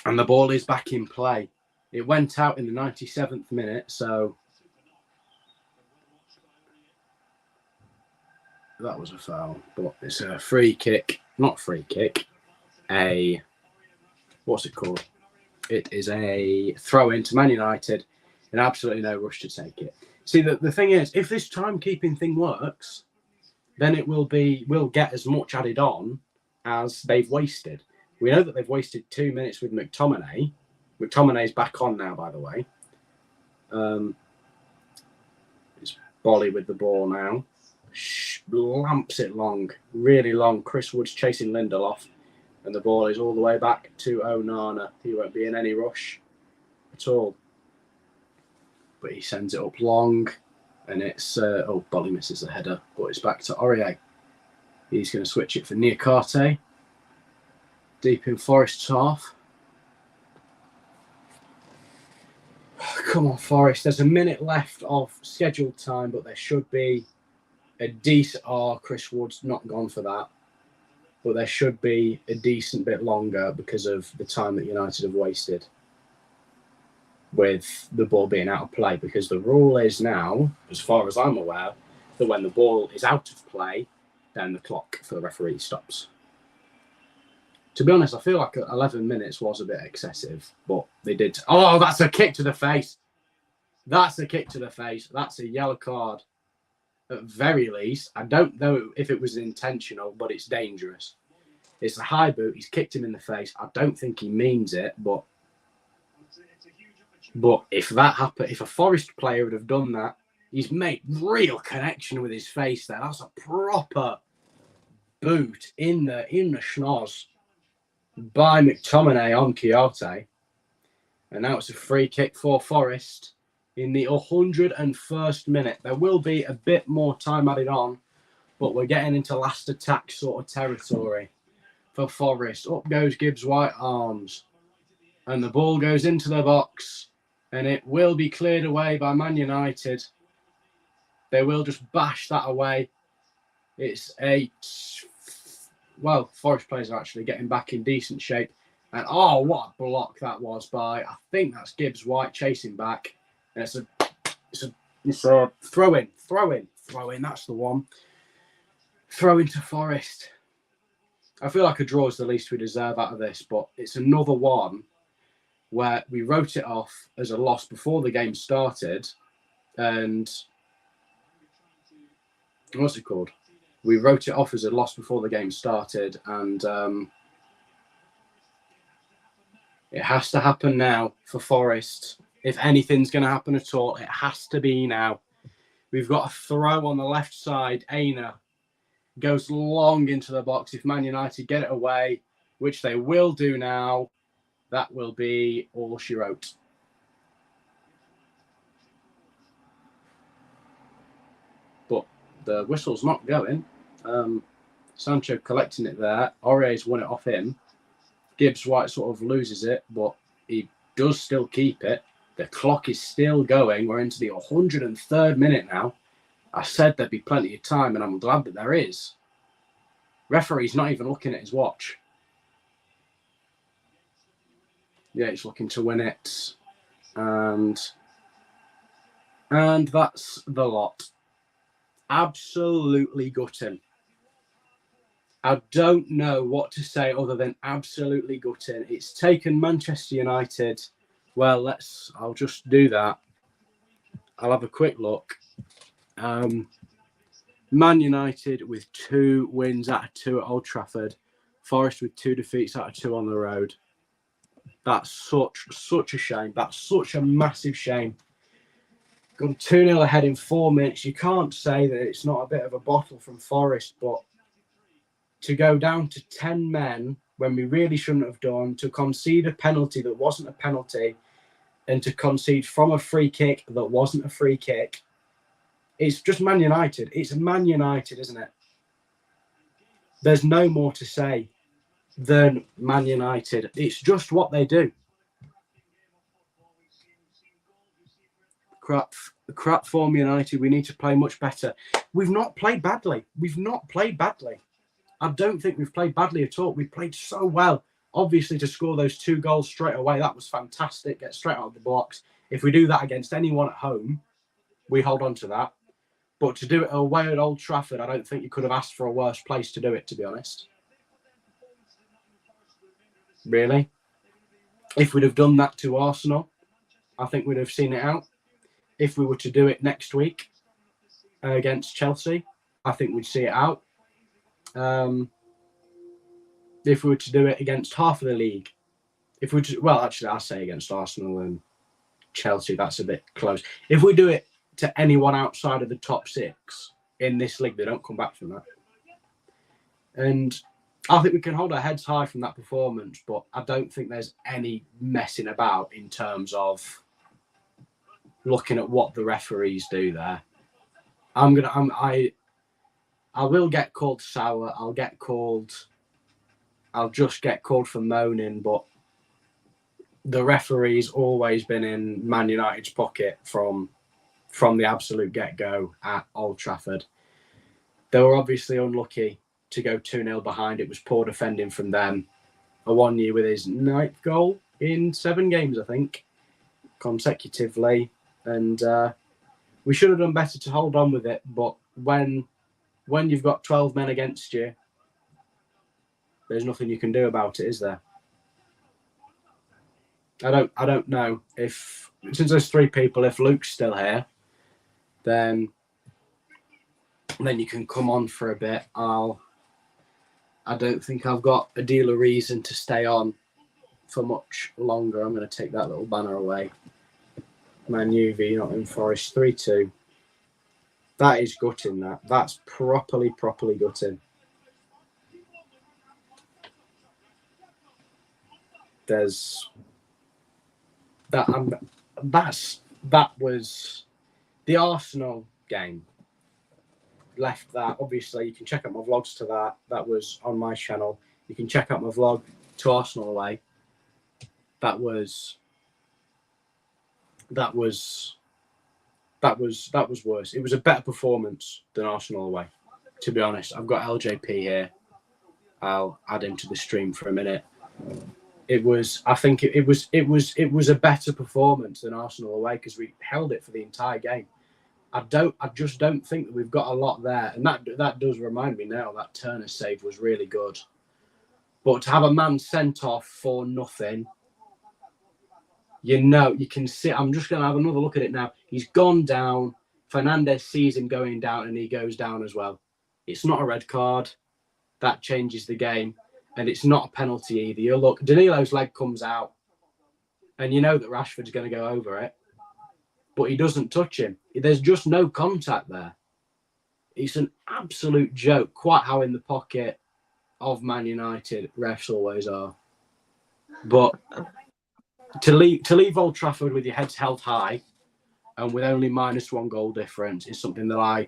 And the ball is back in play. It went out in the 97th minute, so that was a foul. But it's a free kick. Not free kick. What's it called? It is a throw-in to Man United, and absolutely no rush to take it. See, the thing is, if this timekeeping thing works, then we'll get as much added on as they've wasted. We know that they've wasted 2 minutes with McTominay. McTominay's back on now, by the way. It's Bolly with the ball now. Lamps it long, really long. Chris Wood's chasing Lindelof, and the ball is all the way back to Onana. He won't be in any rush. at all. But he sends it up long, and it's Bolly misses the header, but it's back to Aurier. He's going to switch it for Niakate. Deep in Forest's half. Come on, Forest. There's a minute left of scheduled time, but there should be a decent... Oh, Chris Wood's not gone for that. But there should be a decent bit longer because of the time that United have wasted with the ball being out of play. Because the rule is now, as far as I'm aware, that when the ball is out of play, then the clock for the referee stops. To be honest, I feel like 11 minutes was a bit excessive, but they did... Oh, that's a kick to the face. That's a kick to the face. That's a yellow card. At very least, I don't know if it was intentional, but it's dangerous. It's a high boot. He's kicked him in the face. I don't think he means it, but if that happened, if a Forest player would have done that, he's made real connection with his face there. That's a proper boot in the schnoz by McTominay on Quixote. And now it's a free kick for Forest in the 101st minute. There will be a bit more time added on, but we're getting into last attack sort of territory for Forest. Up goes Gibbs White arms, and the ball goes into the box, and it will be cleared away by Man United. They will just bash that away. It's Forest players are actually getting back in decent shape. And oh, what a block that was by, I think that's Gibbs White chasing back. And it's a throw in. That's the one. Throw into Forest. I feel like a draw is the least we deserve out of this, but it's another one where we wrote it off as a loss before the game started. And what's it called? We wrote it off as a loss before the game started, and it has to happen now for Forest. If anything's going to happen at all, it has to be now. We've got a throw on the left side. Aina goes long into the box. If Man United get it away, which they will do now, that will be all she wrote. But the whistle's not going. Sancho collecting it there. Aurier's won it off him. Gibbs White sort of loses it, but he does still keep it. The clock is still going. We're into the 103rd minute now. I said there'd be plenty of time, and I'm glad that there is. Referee's not even looking at his watch. Yeah, he's looking to win it. And that's the lot. Absolutely gutting. I don't know what to say other than absolutely gutting. It's taken Manchester United. Well, I'll just do that. I'll have a quick look. Man United with 2 wins out of 2 at Old Trafford. Forest with 2 defeats out of 2 on the road. That's such a shame. That's such a massive shame. Gone 2-0 ahead in 4 minutes. You can't say that it's not a bit of a bottle from Forest, but to go down to 10 men when we really shouldn't have done, to concede a penalty that wasn't a penalty, and to concede from a free kick that wasn't a free kick, it's just Man United. It's Man United, isn't it? There's no more to say than Man United. It's just what they do. Crap form United. We need to play much better. We've not played badly. I don't think we've played badly at all. We played so well. Obviously, to score those 2 goals straight away, that was fantastic. Get straight out of the blocks. If we do that against anyone at home, we hold on to that. But to do it away at Old Trafford, I don't think you could have asked for a worse place to do it, to be honest. Really? If we'd have done that to Arsenal, I think we'd have seen it out. If we were to do it next week against Chelsea, I think we'd see it out. If we were to do it against half of the league, I'll say against Arsenal and Chelsea, that's a bit close. If we do it to anyone outside of the top 6 in this league, they don't come back from that. And I think we can hold our heads high from that performance, but I don't think there's any messing about in terms of looking at what the referees do there. I will get called sour. I'll just get called for moaning, but the referee's always been in Man United's pocket from the absolute get-go at Old Trafford. They were obviously unlucky to go 2-0 behind. It was poor defending from them. Awoniyi with his 9th goal in 7 games, I think, consecutively. And we should have done better to hold on with it. But when you've got 12 men against you, there's nothing you can do about it, is there? I don't know if, since there's 3 people, if Luke's still here, then you can come on for a bit. I don't think I've got a deal of reason to stay on for much longer. I'm going to take that little banner away. Man U v Nottingham Forest 3-2. That is gutting. That's properly gutting. There's that. That was the Arsenal game. Left that. Obviously, you can check out my vlogs to that. That was on my channel. You can check out my vlog to Arsenal away. That was worse. It was a better performance than Arsenal away. To be honest, I've got LJP here. I'll add him to the stream for a minute. I think it was a better performance than Arsenal away because we held it for the entire game. I just don't think that we've got a lot there, and that does remind me now that Turner save was really good. But to have a man sent off for nothing, you can see. I'm just going to have another look at it now. He's gone down. Fernandez sees him going down, and he goes down as well. It's not a red card. That changes the game, and it's not a penalty either. You look, Danilo's leg comes out, and you know that Rashford's going to go over it. But he doesn't touch him. There's just no contact there. It's an absolute joke, quite how in the pocket of Man United refs always are. But to leave Old Trafford with your heads held high and with only -1 goal difference is something that I,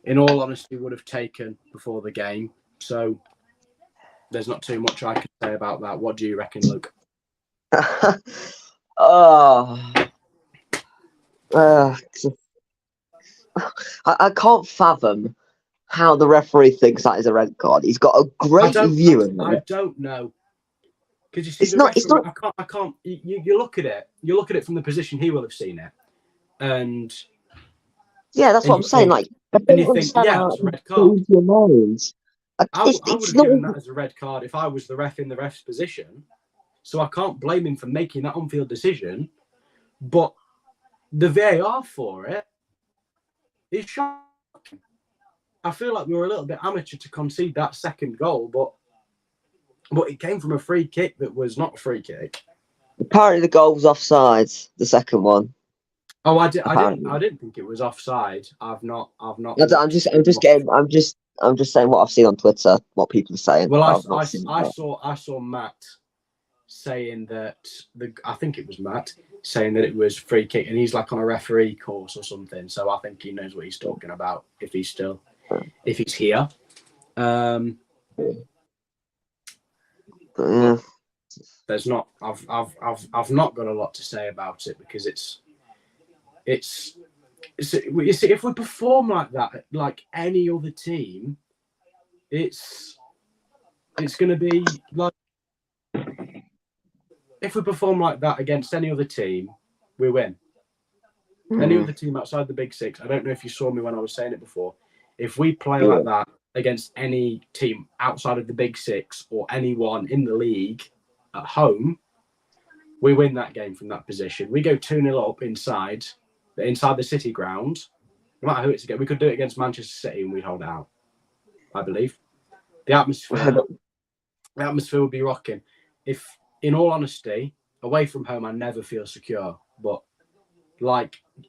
in all honesty, would have taken before the game. So there's not too much I can say about that. What do you reckon, Luke? I can't fathom how the referee thinks that is a red card. He's got a great view in there. I don't know. Because you see, I can't. You look at it. You look at it from the position he will have seen it, and yeah, that's what I'm saying. Like, and you think, yeah, that's a red card. I would have given that as a red card if I was the ref in the ref's position. So I can't blame him for making that on-field decision. But the VAR for it is shocking. I feel like we were a little bit amateur to concede that second goal, but it came from a free kick that was not a free kick. Apparently, the goal was offside. The second one. Oh, I didn't think it was offside. I'm just saying what I've seen on Twitter, what people are saying. Well, I saw Matt saying that I think it was Matt saying that it was free kick, and he's like on a referee course or something. So I think he knows what he's talking about if he's here. There's not. I've not got a lot to say about it because it's you see, if we perform like that, like any other team, it's going to be like, if we perform like that against any other team, we win. Any other team outside the Big Six, I don't know if you saw me when I was saying it before. If we play like that against any team outside of the Big Six or anyone in the league at home, we win that game from that position. We go 2-0 up inside the City ground. No matter who it's against, we could do it against Manchester City and we'd hold it out. I believe the atmosphere would be rocking. If, in all honesty, away from home, I never feel secure. But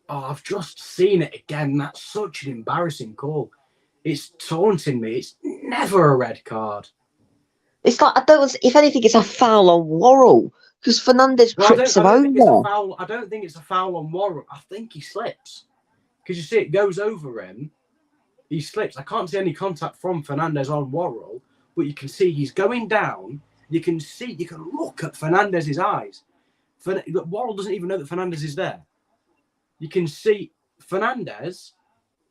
I've just seen it again. That's such an embarrassing call. It's taunting me. It's never a red card. It's like I don't. If anything, it's a foul on Worrell because Fernandez Well, trips I him don't think it's a over. foul. I don't think it's a foul on Warren. I think he slips because you see it goes over him. He slips. I can't see any contact from Fernandez on Worrell, but you can see he's going down. You can look at Fernandez's eyes. Worrell doesn't even know that Fernandez is there. You can see Fernandez.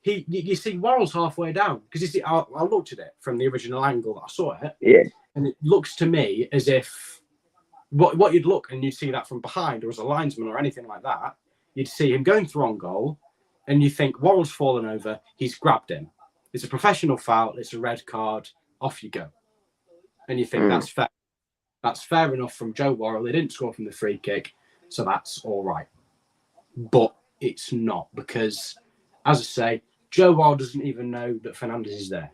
You see Worrell's halfway down because you see. I looked at it from the original angle that I saw it, Yeah. and it looks to me as if what you'd look and you'd see that from behind, or as a linesman or anything like that, you'd see him going through on goal, and you think Worrell's fallen over. He's grabbed him. It's a professional foul. It's a red card. Off you go. And you think that's fair. That's fair enough from Joe Worrell. They didn't score from the free kick, so that's all right. But it's not because, as I say, Joe Worrell doesn't even know that Fernandez is there.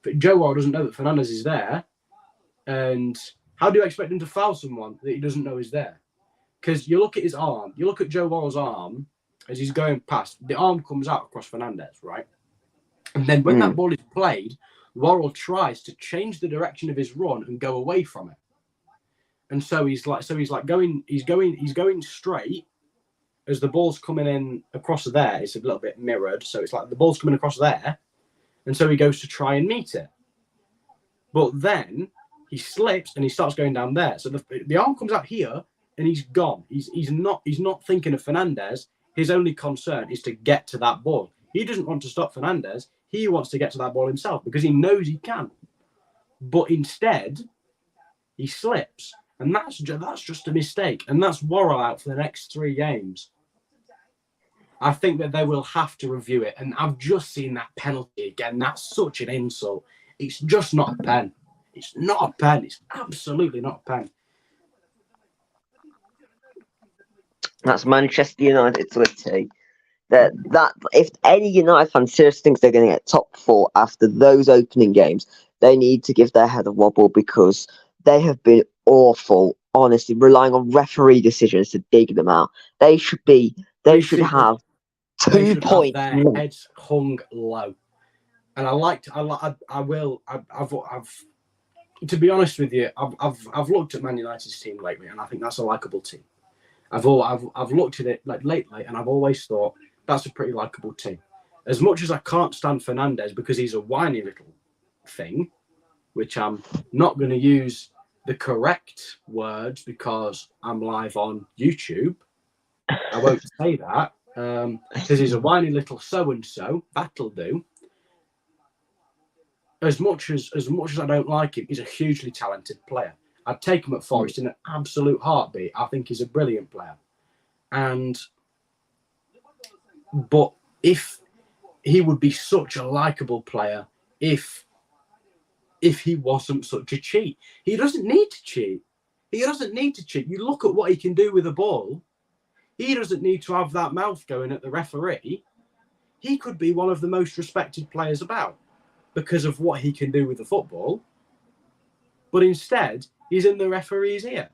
But Joe Worrell doesn't know that Fernandez is there, and how do you expect him to foul someone that he doesn't know is there? Because you look at his arm, you look at Joe Worrell's arm as he's going past, the arm comes out across Fernandez, right? And then when that ball is played, Worrell tries to change the direction of his run and go away from it. And so he's going straight as the ball's coming in across there. It's a little bit mirrored, so it's like the ball's coming across there, and so he goes to try and meet it. But then he slips and he starts going down there. So the arm comes out here and he's gone. He's not thinking of Fernandez. His only concern is to get to that ball. He doesn't want to stop Fernandez. He wants to get to that ball himself because he knows he can. But instead, he slips. And that's just a mistake. And that's Worrell out for the next 3 games. I think that they will have to review it. And I've just seen that penalty again. That's such an insult. It's just not a pen. It's not a pen. It's absolutely not a pen. That's Manchester United to a T. That if any United fan seriously thinks they're going to get top 4 after those opening games, they need to give their head a wobble because they have been awful. Honestly, relying on referee decisions to dig them out. They should have 2 points. Have their heads hung low. And I've to be honest with you, I've looked at Man United's team lately, and I think that's a likable team. I've looked at it like lately, and I've always thought that's a pretty likable team. As much as I can't stand Fernandez because he's a whiny little thing, which I'm not going to use the correct words because I'm live on YouTube. I won't say that because he's a whiny little so and so. That'll do. As much as I don't like him, he's a hugely talented player. I'd take him at Forest in an absolute heartbeat. I think he's a brilliant player. But if he would be such a likable player if he wasn't such a cheat. He doesn't need to cheat. You look at what he can do with a ball. He doesn't need to have that mouth going at the referee. He could be one of the most respected players about because of what he can do with the football. But instead, he's in the referee's ear.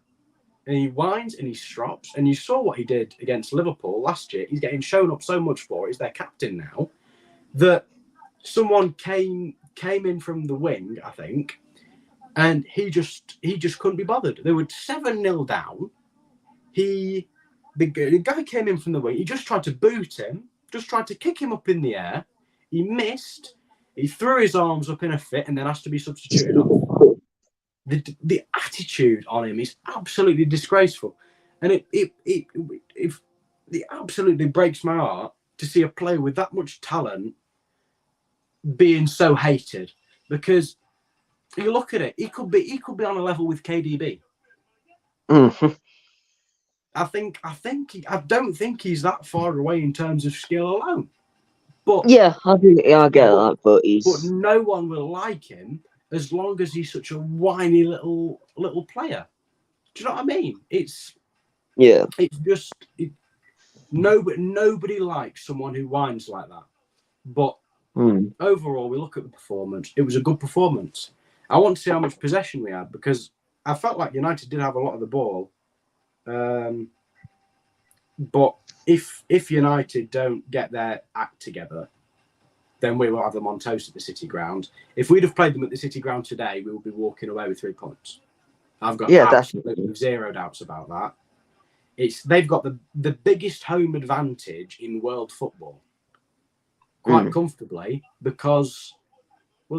And he whines and he strops. And you saw what he did against Liverpool last year. He's getting shown up so much for it. He's their captain now. That someone came in from the wing, I think, and he just couldn't be bothered. They were 7-0 down. The guy came in from the wing. He just tried to boot him, just tried to kick him up in the air. He missed. He threw his arms up in a fit and then asked to be substituted off. The attitude on him is absolutely disgraceful, and it absolutely breaks my heart to see a player with that much talent being so hated. Because you look at it, he could be on a level with KDB. Mm-hmm. I don't think he's that far away in terms of skill alone. But yeah, I get that, but no one will like him as long as he's such a whiny little player. Do you know what I mean? It's just nobody likes someone who whines like that. But overall, we look at the performance. It was a good performance. I want to see how much possession we had because I felt like United did have a lot of the ball. But if United don't get their act together, then we will have them on toast at the City Ground. If we'd have played them at the City Ground today, we would be walking away with 3 points. I've got absolutely definitely. zero doubts about that. They've got the biggest home advantage in world football, quite comfortably, because all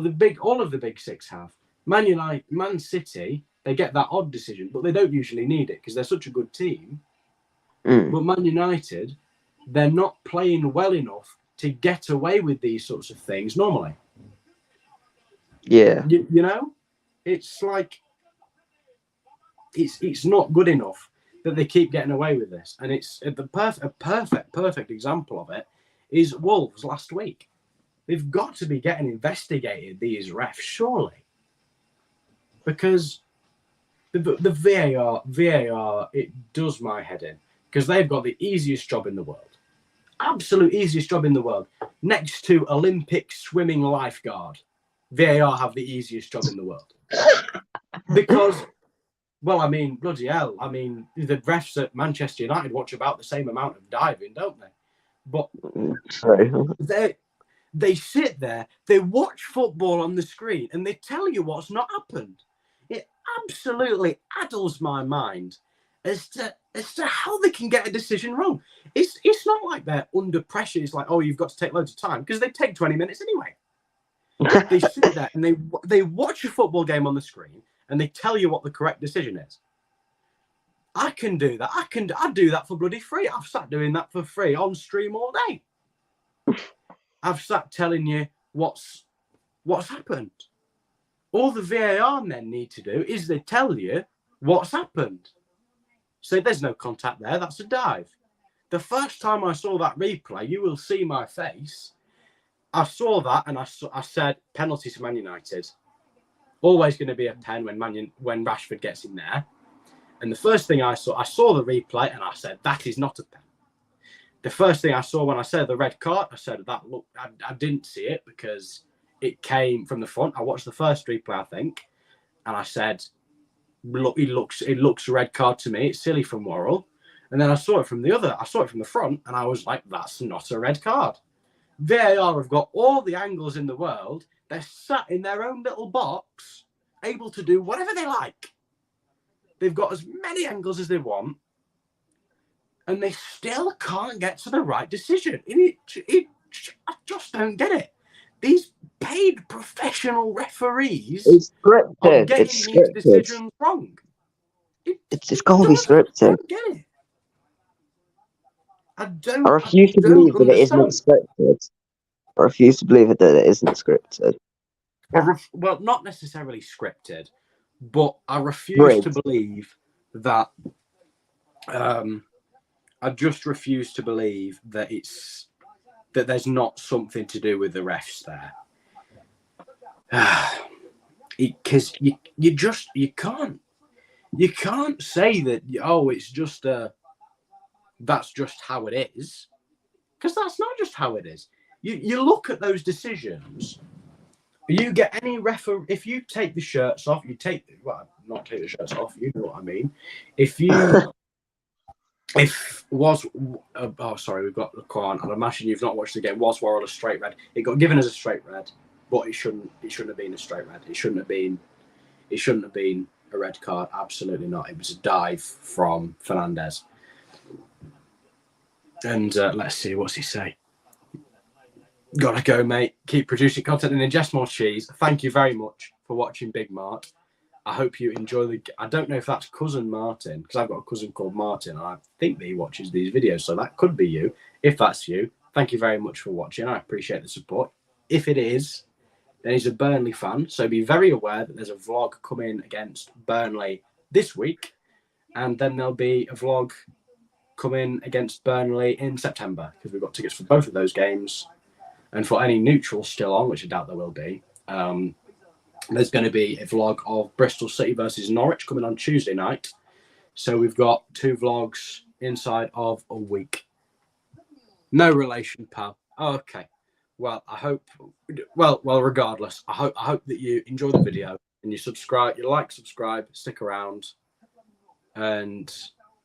of the big six have. Man City, they get that odd decision, but they don't usually need it because they're such a good team. But Man United, they're not playing well enough to get away with these sorts of things normally. Yeah. You know, it's like it's not good enough that they keep getting away with this. And it's a perfect example of it is Wolves last week. They've got to be getting investigated, these refs, surely. Because the VAR, it does my head in. Because they've got the easiest job in the world. Absolute easiest job in the world. Next to Olympic swimming lifeguard. VAR have the easiest job in the world. Because, well, I mean, bloody hell. I mean, the refs at Manchester United watch about the same amount of diving, don't they? But they sit there, they watch football on the screen, and they tell you what's not happened. It absolutely addles my mind as to how they can get a decision wrong. It's not like they're under pressure. It's like, oh, you've got to take loads of time, because they take 20 minutes anyway. They sit there and they watch a football game on the screen and they tell you what the correct decision is. I can do that. I'd do that for bloody free. I've sat doing that for free on stream all day. I've sat telling you what's happened. All the VAR men need to do is they tell you what's happened. So there's no contact there. That's a dive. The first time I saw that replay, you will see my face. I saw that and I said penalty to Man United. Always going to be a pen when Rashford gets in there. And the first thing I saw the replay and I said, that is not a pen. The first thing I saw when I saw the red card, I said, I didn't see it because it came from the front. I watched the first replay, I think, and I said, look, it looks a red card to me. It's silly from Worrell. And then I saw it from the front, and I was like, that's not a red card. VAR have got all the angles in the world. They're sat in their own little box, able to do whatever they like. They've got as many angles as they want, and they still can't get to the right decision. I just don't get it. These paid professional referees are getting these decisions wrong. It's got to be scripted. I don't get it. I refuse to believe that it isn't scripted. I refuse to believe that it isn't scripted. Well, not necessarily scripted, but I refuse to believe that. I just refuse to believe that that there's not something to do with the refs there. Because you can't say that, oh, it's just that's just how it is, because that's not just how it is. You look at those decisions. You get any referee, if you take the shirts off, not take the shirts off, you know what I mean. Sorry, we've got the call. I'd imagine you've not watched the game. Was Worrell a straight red? It got given as a straight red, but it shouldn't have been a straight red. It shouldn't have been a red card. Absolutely not. It was a dive from Fernandez. And let's see, what's he say? Gotta go, mate. Keep producing content and ingest more cheese. Thank you very much for watching Big Mart. I hope you enjoy I don't know if that's cousin Martin, because I've got a cousin called Martin, and I think that he watches these videos, so that could be you. If that's you, thank you very much for watching. I appreciate the support. If it is, then he's a Burnley fan, so be very aware that there's a vlog coming against Burnley this week, and then there'll be a vlog coming against Burnley in September, because we've got tickets for both of those games. And for any neutrals still on, which I doubt there will be, there's going to be a vlog of Bristol City versus Norwich coming on Tuesday night. So we've got 2 vlogs inside of a week. No relation, pal. Oh, okay. Well, regardless, I hope that you enjoy the video and you subscribe, subscribe, stick around. And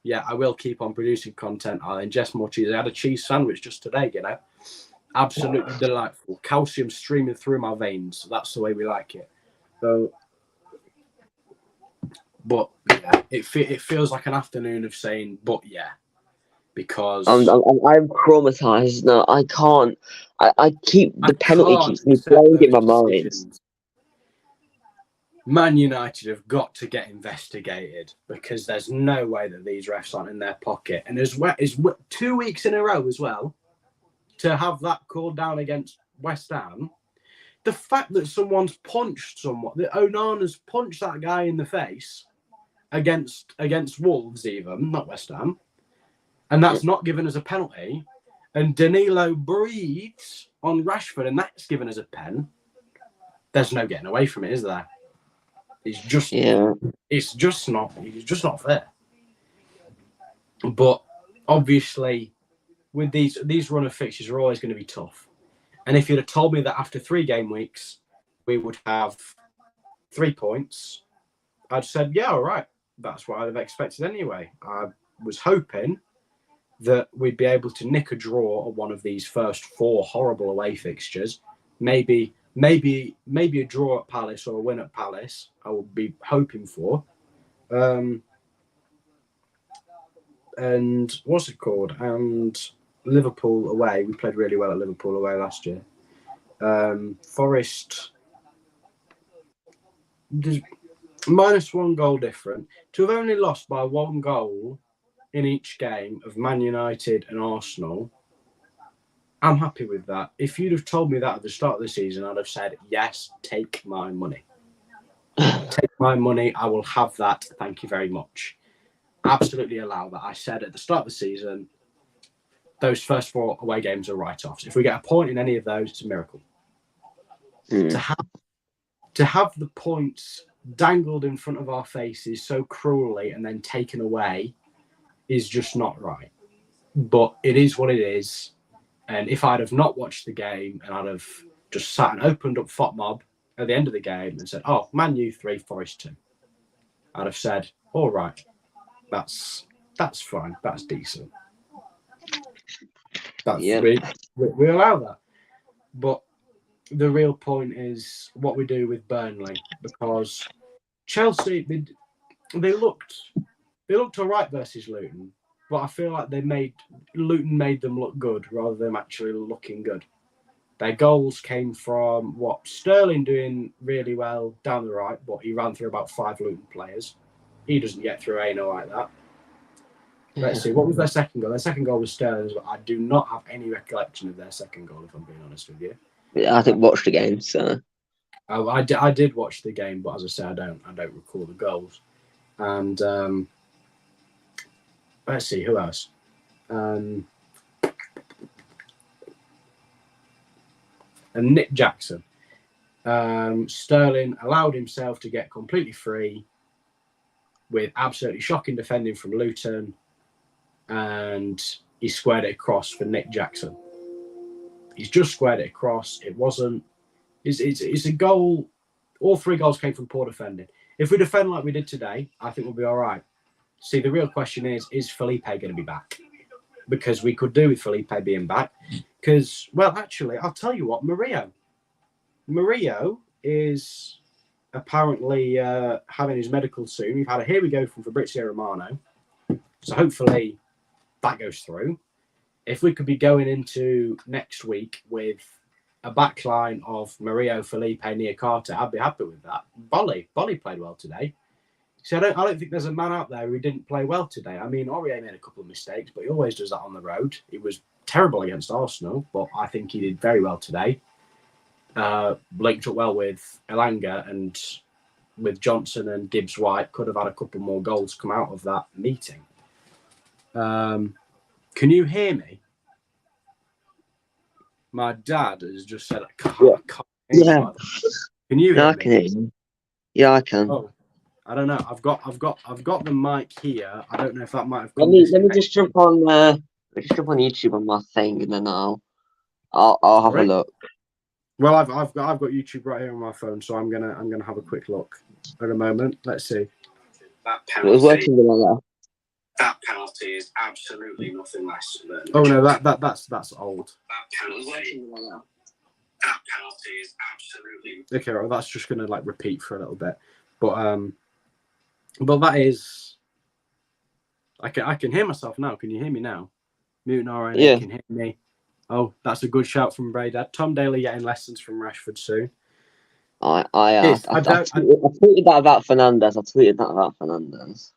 yeah, I will keep on producing content. I'll ingest more cheese. I had a cheese sandwich just today, Absolutely delightful. Calcium streaming through my veins. That's the way we like it. So, but yeah, it feels like an afternoon of saying, but yeah, because I'm traumatized. No, I can't. I keep I the penalty can't keeps me accept playing in those my mind. decisions. Man United have got to get investigated because there's no way that these refs aren't in their pocket. And as 2 weeks in a row as well, to have that called down against West Ham, the fact that someone's punched someone, that Onana's punched that guy in the face against Wolves, even not West Ham, and that's not given as a penalty, and Danilo breathes on Rashford, and that's given as a pen. There's no getting away from it, is there? It's just not fair. But obviously, with these run of fixtures are always going to be tough. And if you'd have told me that after 3 game weeks we would have 3 points, I'd said, yeah, all right. That's what I'd have expected anyway. I was hoping that we'd be able to nick a draw at one of these first 4 horrible away fixtures. Maybe a draw at Palace or a win at Palace. I would be hoping for. And what's it called? And Liverpool away. We played really well at Liverpool away last year. Forest, -1 goal different. To have only lost by 1 goal in each game of Man United and Arsenal, I'm happy with that. If you'd have told me that at the start of the season, I'd have said, yes, take my money. Take my money. I will have that. Thank you very much. Absolutely allow that. I said at the start of the season, those first 4 away games are write-offs. If we get a point in any of those, it's a miracle. To have the points dangled in front of our faces so cruelly and then taken away is just not right. But it is what it is. And if I'd have not watched the game and I'd have just sat and opened up FOTMob at the end of the game and said, oh, Man U 3, Forest 2, I'd have said, all right, that's fine. That's decent. We allow that. But the real point is what we do with Burnley, because Chelsea, they looked all right versus Luton, but I feel like Luton made them look good rather than actually looking good. Their goals came from Sterling doing really well down the right, but he ran through about 5 Luton players. He doesn't get through Aino like that. Let's see, what was their second goal? Their second goal was Sterling's, but I do not have any recollection of their second goal, if I'm being honest with you. I didn't watch the game, so. I did watch the game, but as I say, I don't recall the goals. And let's see, who else? And Nick Jackson. Sterling allowed himself to get completely free with absolutely shocking defending from Luton, and he squared it across for Nick Jackson. He's just squared it across. It wasn't. It's a goal. All 3 goals came from poor defending. If we defend like we did today, I think we'll be all right. See, the real question is Felipe going to be back? Because we could do with Felipe being back. Because, well, actually, I'll tell you what, Murillo is apparently having his medical soon. We've had a here we go from Fabrizio Romano. So hopefully that goes through. If we could be going into next week with a backline of Murillo, Felipe, Niakate, I'd be happy with that. Bolly played well today. So I don't think there's a man out there who didn't play well today. I mean, Aurier made a couple of mistakes, but he always does that on the road. He was terrible against Arsenal, but I think he did very well today. Linked up well with Elanga, and with Johnson and Gibbs White, could have had a couple more goals come out of that meeting. Can you hear me? My dad has just said, I can't hear you. Can you hear me? I can hear you. Yeah, I can. Oh, I don't know. I've got the mic here. I don't know if that might have Let come. me just jump on YouTube on my thing, and then I'll have a look. Well, I've got YouTube right here on my phone, so I'm gonna have a quick look at a moment. Let's see. It was working like that. That penalty is absolutely nothing less than. Oh no, that's old. That penalty is absolutely. Okay, well, that's just gonna like repeat for a little bit, but that is. I can hear myself now. Can you hear me now? Mutant RNA can hear me. Oh, that's a good shout from Braydad. Tom Daly getting lessons from Rashford soon. I tweeted that about Fernandes.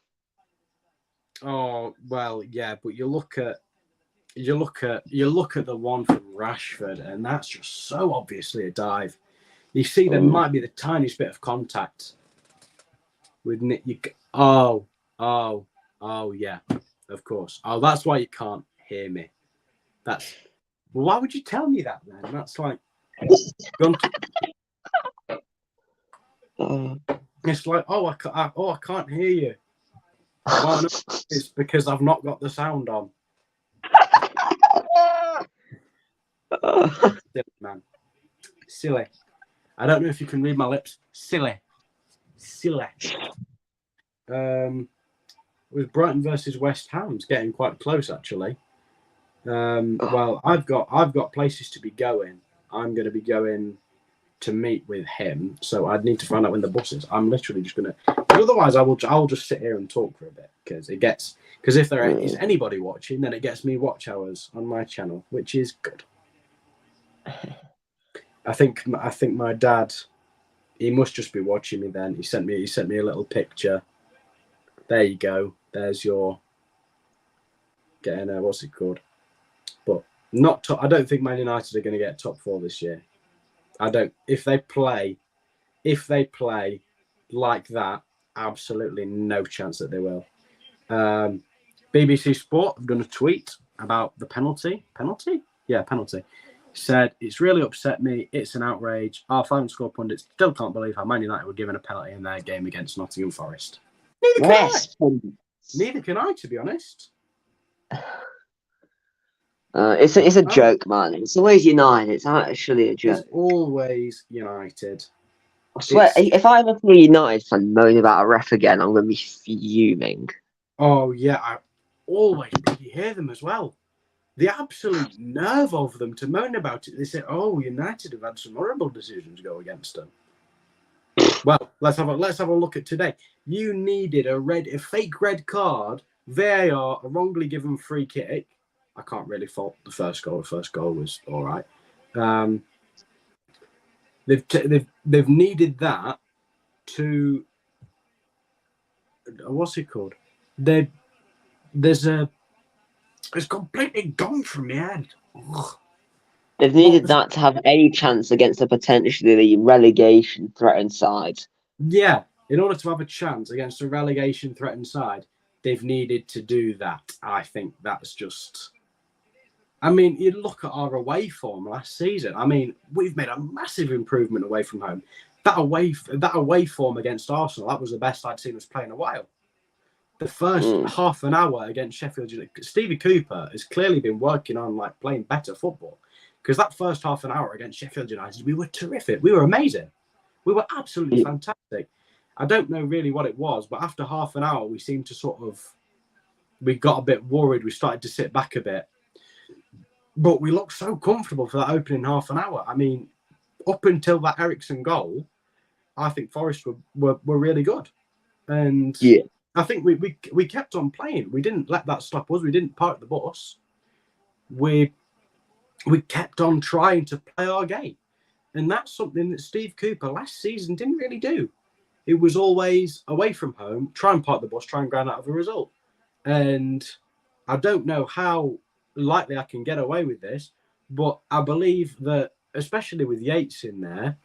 Oh well, yeah, but you look at the one from Rashford, and that's just so obviously a dive. You see, there might be the tiniest bit of contact with Nick. Oh, yeah, of course. Oh, that's why you can't hear me. Well, why would you tell me that then? That's like, it's like, I can't hear you. Well, no, it's because I've not got the sound on. Silly, man. Silly. I don't know if you can read my lips. Silly. With Brighton versus West Ham's getting quite close, actually. Well, I've got places to be going. I'm going to be going to meet with him, so I'd need to find out when the bus is. I'm literally just going to. Otherwise, I'll just sit here and talk for a bit because if there is anybody watching, then it gets me watch hours on my channel, which is good. I think my dad, he must just be watching me. Then he sent me a little picture. There you go. There's your getting what's it called? But not top. I don't think Man United are going to get top 4 this year. I don't. If they play like that, absolutely no chance that they will. BBC Sport have done a tweet about the penalty. Penalty? Yeah, penalty. Said, it's really upset me. It's an outrage. Our final score pundits still can't believe how Man United were given a penalty in their game against Nottingham Forest. Neither can I, to be honest. It's a joke, man. It's always United. It's actually a joke. It's always United. I swear, if I ever see a United fan moan about a ref again, I'm going to be fuming. Oh, yeah. I always hear them as well. The absolute nerve of them to moan about it. They say, oh, United have had some horrible decisions go against them. Well, let's have a look at today. You needed a fake red card, VAR, a wrongly given free kick. I can't really fault the first goal. The first goal was all right. They've needed that to what's it called? It's completely gone from my head. Ugh. They've needed that to have any chance against a potentially relegation threatened side. Yeah, in order to have a chance against a relegation threatened side, they've needed to do that. I think that's just. I mean, you look at our away form last season. I mean, we've made a massive improvement away from home. That away form against Arsenal, that was the best I'd seen us play in a while. The first half an hour against Sheffield United, Stevie Cooper has clearly been working on like playing better football. Because that first half an hour against Sheffield United, we were terrific. We were amazing. We were absolutely fantastic. I don't know really what it was, but after half an hour, we seemed to we got a bit worried. We started to sit back a bit. But we looked so comfortable for that opening half an hour. I mean, up until that Eriksen goal, I think Forest were really good. And I think we kept on playing. We didn't let that stop us. We didn't park the bus. We kept on trying to play our game. And that's something that Steve Cooper last season didn't really do. It was always away from home, try and park the bus, try and grind out of a result. And I don't know how likely I can get away with this, but I believe that, especially with Yates in there,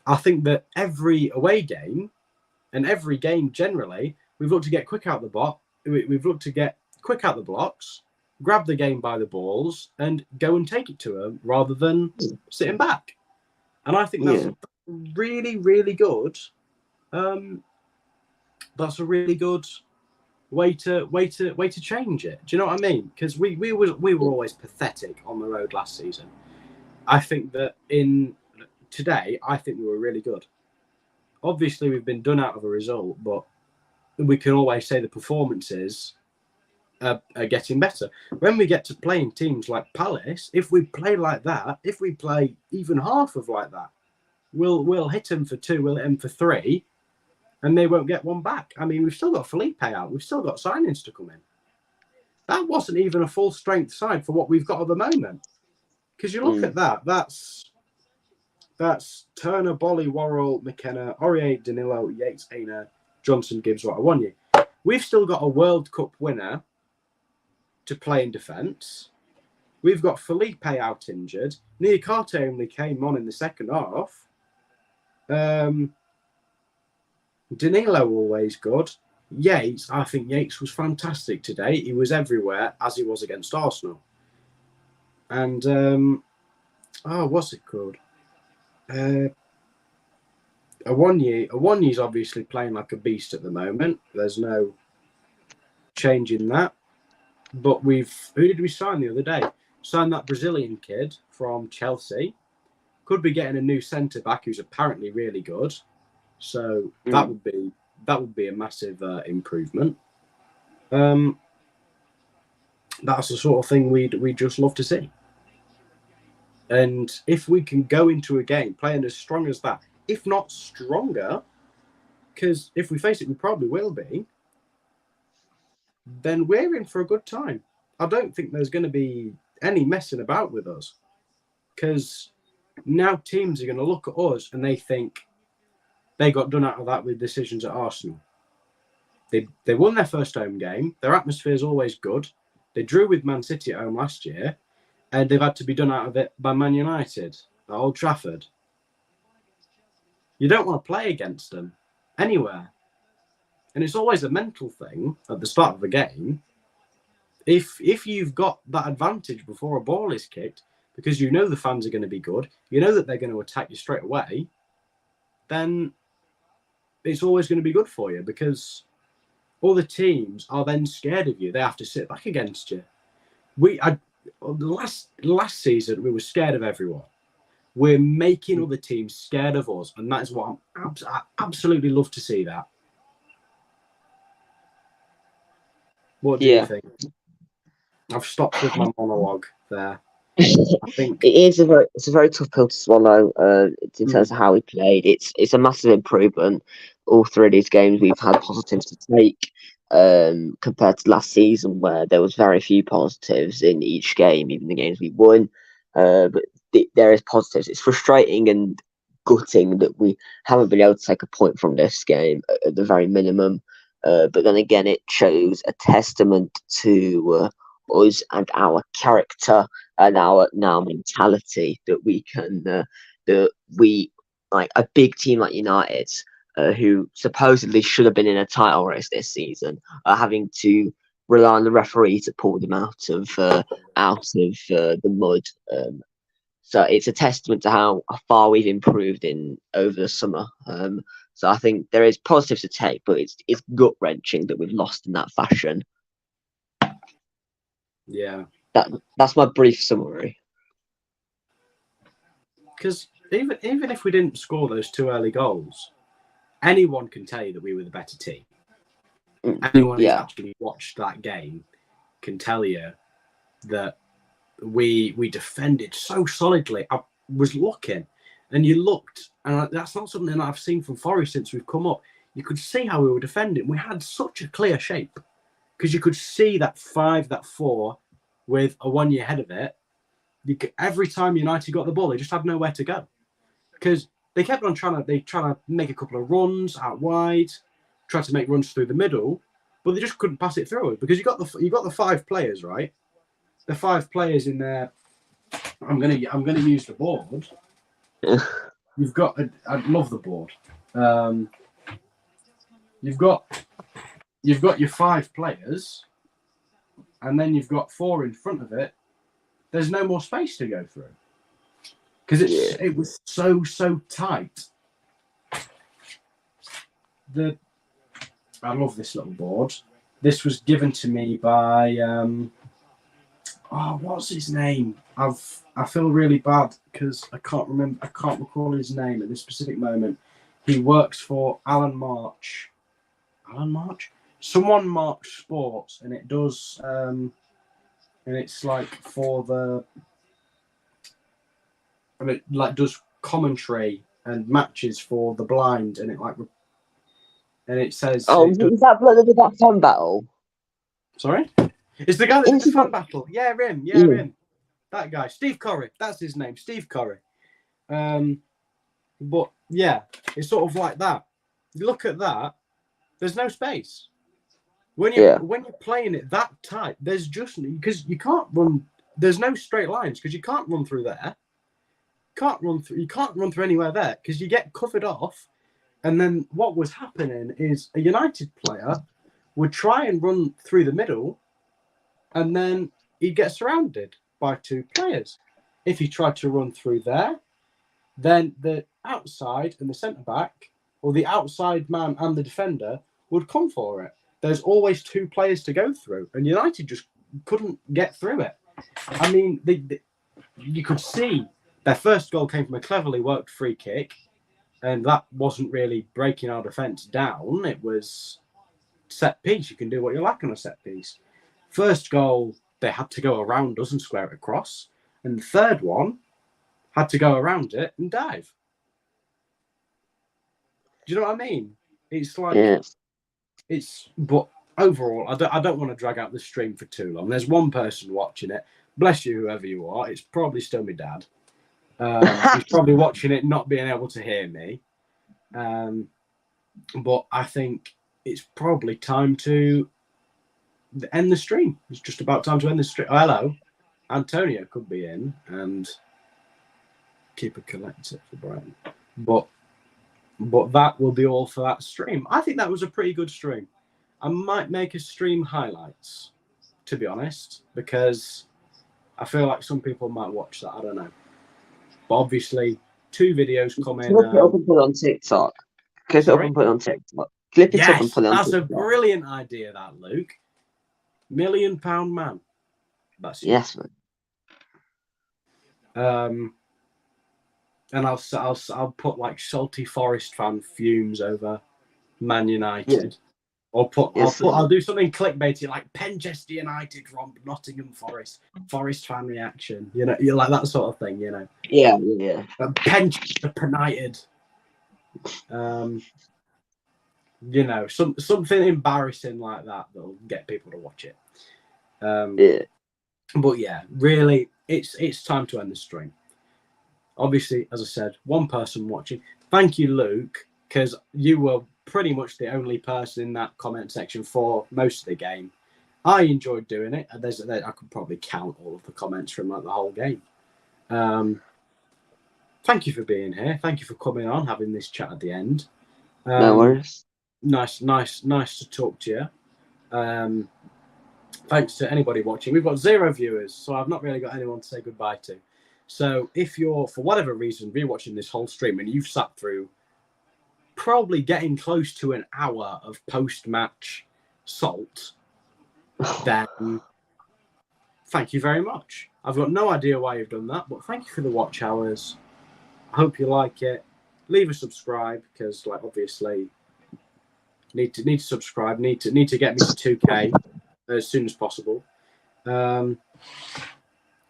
I think that every away game and every game generally, we've looked to get quick out the box. We've looked to get quick out the blocks, grab the game by the balls, and go and take it to them rather than sitting back. And I think that's really, really good. That's a really good way to change it. Do you know what I mean? Because we were always pathetic on the road last season. I think that today, I think we were really good. Obviously, we've been done out of a result, but we can always say the performances are getting better. When we get to playing teams like Palace, if we play like that, if we play even half of like that, we'll hit them for 2, we'll hit them for 3, and they won't get one back. I mean, we've still got Felipe out. We've still got signings to come in. That wasn't even a full strength side for what we've got at the moment. Because you look at that, that's Turner, Bolly, Worrell, McKenna, Aurier, Danilo, Yates, Aina, Johnson, Gibbs, Watawonyi. We've still got a World Cup winner to play in defence. We've got Felipe out injured. Niakate only came on in the second half. Danilo always good. Yates, I think Yates was fantastic today. He was everywhere as he was against Arsenal. And what's it called? Awonyi's obviously playing like a beast at the moment. There's no change in that. But who did we sign the other day? Signed that Brazilian kid from Chelsea. Could be getting a new centre back who's apparently really good. So that would be a massive improvement. That's the sort of thing we'd just love to see. And if we can go into a game playing as strong as that, if not stronger, because if we face it, we probably will be, then we're in for a good time. I don't think there's going to be any messing about with us, because now teams are going to look at us and they think they got done out of that with decisions at Arsenal. They won their first home game. Their atmosphere is always good. They drew with Man City at home last year, and they've had to be done out of it by Man United at Old Trafford. You don't want to play against them anywhere. And it's always a mental thing at the start of a game. If you've got that advantage before a ball is kicked, because you know the fans are going to be good, you know that they're going to attack you straight away, then it's always going to be good for you, because all the teams are then scared of you. They have to sit back against you. Last season, we were scared of everyone. We're making other teams scared of us, and that is what I absolutely love to see that. What do you think? I've stopped with my monologue there. I think it's a very tough pill to swallow. In terms of how we played, it's a massive improvement. All 3 of these games we've had positives to take, compared to last season where there was very few positives in each game, even the games we won. But there is positives. It's frustrating and gutting that we haven't been able to take a point from this game at the very minimum. But then again, it shows a testament to us and our character and our mentality that we can, like a big team like United, who supposedly should have been in a title race this season, are having to rely on the referee to pull them out of the mud. So it's a testament to how far we've improved over the summer. So I think there is positives to take, but it's gut wrenching that we've lost in that fashion. Yeah, that's my brief summary. Because even if we didn't score those 2 early goals, anyone can tell you that we were the better team. Anyone who's actually watched that game can tell you that we defended so solidly. I was looking, and you looked, and that's not something that I've seen from Forest since we've come up. You could see how we were defending. We had such a clear shape, because you could see that 5, that 4, with a 1 year ahead of it. Every time United got the ball, they just had nowhere to go, because they kept on trying to make a couple of runs out wide, try to make runs through the middle, but they just couldn't pass it through, because you got the 5 players, right? The 5 players in there. I'm gonna use the board. You've got. I love the board. You've got your 5 players, and then you've got 4 in front of it. There's no more space to go through, because it was so tight. I love this little board. This was given to me by what's his name? I feel really bad because I can't recall his name at this specific moment. He works for Alan March. Alan March? someone marked sports, and it does, and it's like for the, and it like does commentary and matches for the blind, and it says. Oh, It does, is that blood of that fan battle? sorry, it's the guy that did the Into fan the- battle. Yeah, him. Yeah, Yeah. him. That guy, Steve Curry. That's his name, Steve Curry. But yeah, it's sort of like that. You look at that. There's no space. When you're playing it that tight, there's just because you can't run. There's no straight lines because you can't run through there. You can't run through anywhere there because you get covered off. And then what was happening is a United player would try and run through the middle, and then he'd get surrounded by two players. If he tried to run through there, then the outside and the centre back, or the outside man and the defender, would come for it. There's always two players to go through, and United just couldn't get through it. I mean, you could see their first goal came from a cleverly worked free kick, and that wasn't really breaking our defence down. It was set piece. You can do what you like on a set piece. First goal, they had to go around us and square it across, and the third one had to go around it and dive. Do you know what I mean? It's like but overall, I don't want to drag out the stream for too long. There's one person watching it. Bless you, whoever you are. It's probably still my dad. He's probably watching it, not being able to hear me. But I think it's probably time to end the stream. It's just about time to end the stream. Oh, hello. Antonio could be in and keep a collector for Brian. But that will be all for that stream. I think that was a pretty good stream. I might make a stream highlights, to be honest, because I feel like some people might watch that. I don't know. But obviously, 2 videos coming. Clip it up and put it on TikTok. Clip it up and put it on TikTok. Clip it up and put it on TikTok. That's a brilliant idea, that, Luke. £1 million man. That's yes, man. And I'll put like salty Forest fan fumes over Man United, I'll do something clickbaity like Penchester United romp Nottingham Forest fan reaction. You know, you like that sort of thing. You know. Yeah. Penchester United. You know, something embarrassing like that that'll get people to watch it. But yeah, really, it's time to end the stream. Obviously, as I said, one person watching. Thank you, Luke, because you were pretty much the only person in that comment section for most of the game. I enjoyed doing it. I could probably count all of the comments from like the whole game. Thank you for being here. Thank you for coming on, having this chat at the end. No worries. Nice to talk to you. Thanks to anybody watching. We've got 0 viewers, so I've not really got anyone to say goodbye to. So if you're, for whatever reason, rewatching this whole stream and you've sat through probably getting close to an hour of post-match salt, then thank you very much. I've got no idea why you've done that, but thank you for the watch hours. I hope you like it. Leave a subscribe because, like, obviously, need to subscribe. Need to get me to 2K as soon as possible.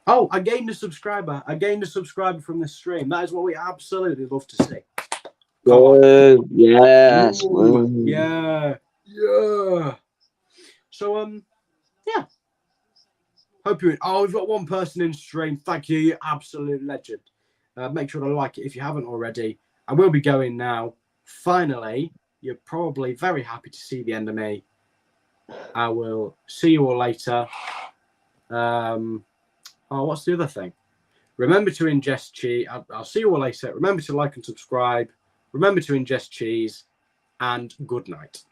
Oh, I gained a subscriber. From this stream. That is what we absolutely love to see. Yes. Ooh, yeah. So, yeah. Hope you. Oh, we've got one person in stream. Thank you, you absolute legend. Make sure to like it if you haven't already. I will be going now. Finally, you're probably very happy to see the end of me. I will see you all later. What's the other thing? Remember to ingest cheese. I'll see you all later. Remember to like and subscribe. Remember to ingest cheese. And good night.